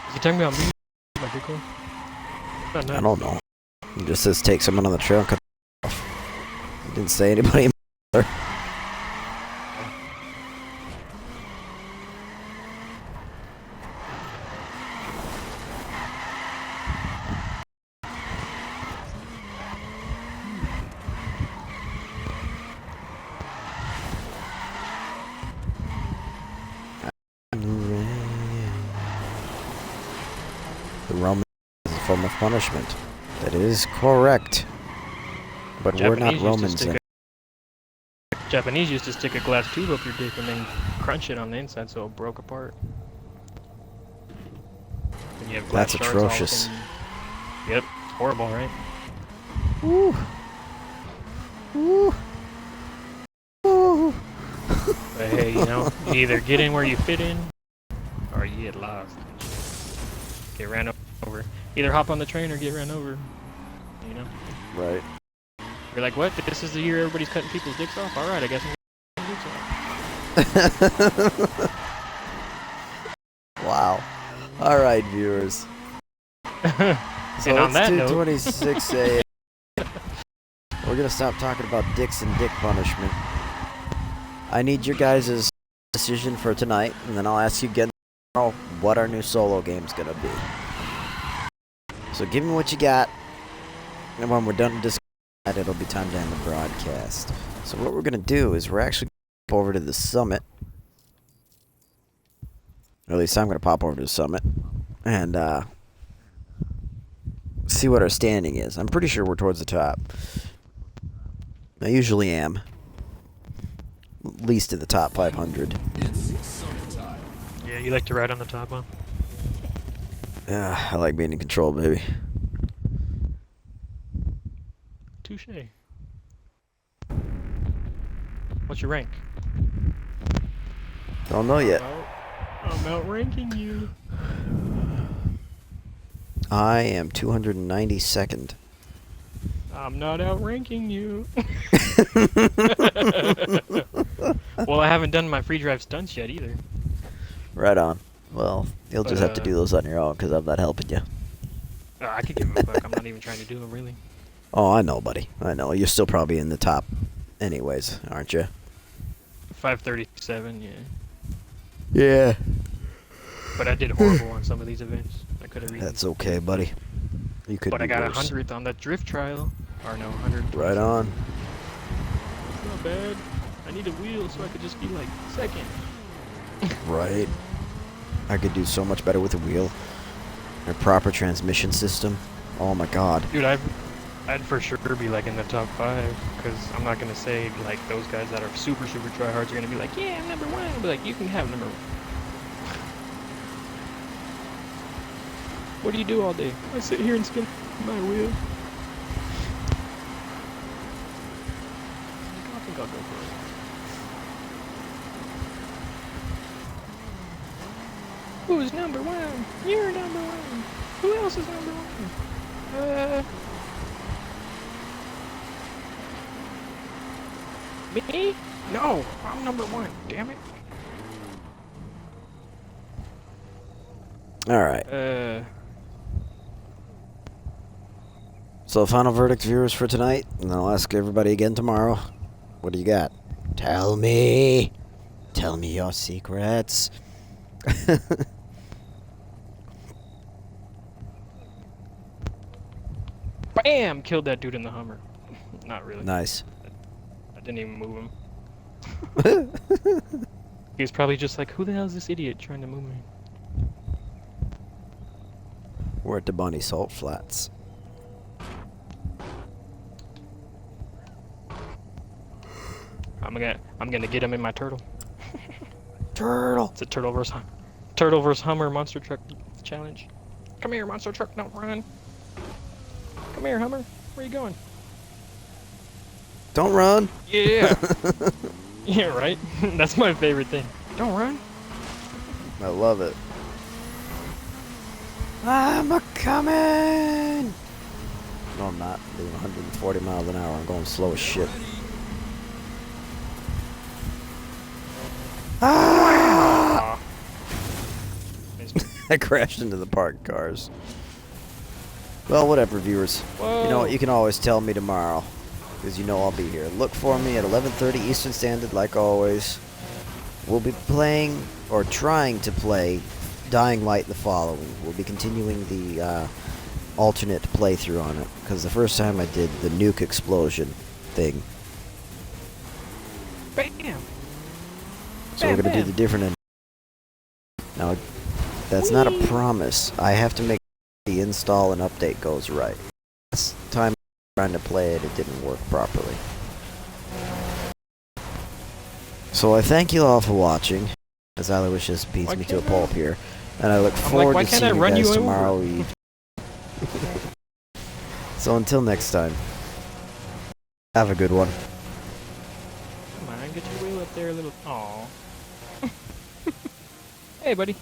Speaker 2: Is he talking about me? My dick off? Not
Speaker 1: I
Speaker 2: nice.
Speaker 1: don't know. It just says take someone on the trail and cut off. It didn't say anybody in particular. The Roman is a form of punishment. That is correct. But we're not Romans then.
Speaker 2: Japanese used to stick a glass tube up your dick and then crunch it on the inside so it broke apart. And you have glass
Speaker 1: That's
Speaker 2: shards all up
Speaker 1: atrocious.
Speaker 2: Yep, horrible, right?
Speaker 1: Woo. Woo. Woo.
Speaker 2: But hey, you know, you either get in where you fit in, or you get lost. Get ran over. Either hop on the train or get ran over. You know?
Speaker 1: Right.
Speaker 2: You're like, what? This is the year everybody's cutting people's dicks off? Alright, I guess I'm cutting dicks off.
Speaker 1: Wow. Alright, viewers. So
Speaker 2: And on
Speaker 1: it's
Speaker 2: that note,
Speaker 1: 2:26 a.m. We're gonna stop talking about dicks and dick punishment. I need your guys' decision for tonight, and then I'll ask you again tomorrow what our new solo game's gonna be. So give me what you got, and when we're done discussing that, it'll be time to end the broadcast. So what we're gonna do is we're actually gonna pop over to the summit. Or at least I'm gonna pop over to the summit and see what our standing is. I'm pretty sure we're towards the top. I usually am. At least in the top 500.
Speaker 2: yeah, you like to ride on the top, huh?
Speaker 1: I like being in control, baby.
Speaker 2: Touche. What's your rank?
Speaker 1: Don't know yet.
Speaker 2: I'm outranking you.
Speaker 1: I am 292nd.
Speaker 2: I'm not outranking you. Well, I haven't done my free drive stunts yet either.
Speaker 1: Right on. Well, you'll just have to do those on your own because I'm not helping you.
Speaker 2: I could give a fuck. I'm not even trying to do them, really.
Speaker 1: Oh, I know, buddy. I know. You're still probably in the top anyways, aren't you?
Speaker 2: 537, yeah.
Speaker 1: Yeah.
Speaker 2: But I did horrible on some of these events. I could have.
Speaker 1: That's okay, buddy. You could
Speaker 2: But
Speaker 1: be
Speaker 2: I got
Speaker 1: worse.
Speaker 2: 100th on that drift trial. Or no, 100.
Speaker 1: Right on.
Speaker 2: Not bad. I need a wheel so I could just be like second.
Speaker 1: Right. I could do so much better with a wheel. A proper transmission system. Oh my god.
Speaker 2: Dude, I'd for sure be like in the top 5, because I'm not gonna say like those guys that are super tryhards are gonna be like, yeah, I'm number 1. I'll be like, you can have number 1. What do you do all day? I sit here and spin my wheel. I think I'll go for it. Who's number 1? You're number 1. Who else is number 1? Me? No, I'm number 1. Damn it.
Speaker 1: Alright. So final verdict, viewers, for tonight, and I'll ask everybody again tomorrow. What do you got? Tell me. Tell me your secrets.
Speaker 2: Bam! Killed that dude in the Hummer. Not really.
Speaker 1: Nice.
Speaker 2: I didn't even move him. He was probably just like, who the hell is this idiot trying to move me?
Speaker 1: We're at the Bunny Salt Flats.
Speaker 2: I'm gonna get him in my turtle.
Speaker 1: Turtle!
Speaker 2: It's a turtle versus Hummer monster truck challenge. Come here, monster truck, don't run. Come here, Hummer. Where you going?
Speaker 1: Don't run!
Speaker 2: Yeah. Yeah, right. That's my favorite thing. Don't run.
Speaker 1: I love it. I'm a coming! No, I'm not. I'm doing 140 miles an hour. I'm going slow as shit. Ah! I crashed into the parked cars. Well, whatever, viewers.
Speaker 2: Whoa.
Speaker 1: You know what? You can always tell me tomorrow, because you know I'll be here. Look for me at 11:30 Eastern Standard, like always. We'll be playing, or trying to play, Dying Light the following. We'll be continuing the alternate playthrough on it, because the first time I did the nuke explosion thing.
Speaker 2: Bam.
Speaker 1: So we're going to do the different end. Now, that's not a promise. I have to make install and update goes right. Last time trying to play it, it didn't work properly. So I thank you all for watching, as Aloysius beats
Speaker 2: Why
Speaker 1: me to a
Speaker 2: can't I-
Speaker 1: pulp here, and I look
Speaker 2: I'm like,
Speaker 1: forward
Speaker 2: why
Speaker 1: to
Speaker 2: can't I
Speaker 1: seeing you
Speaker 2: run
Speaker 1: guys
Speaker 2: you over?
Speaker 1: tomorrow eve. So until next time, have a good one.
Speaker 2: Come on, get your wheel up there, little. Aw. Hey, buddy.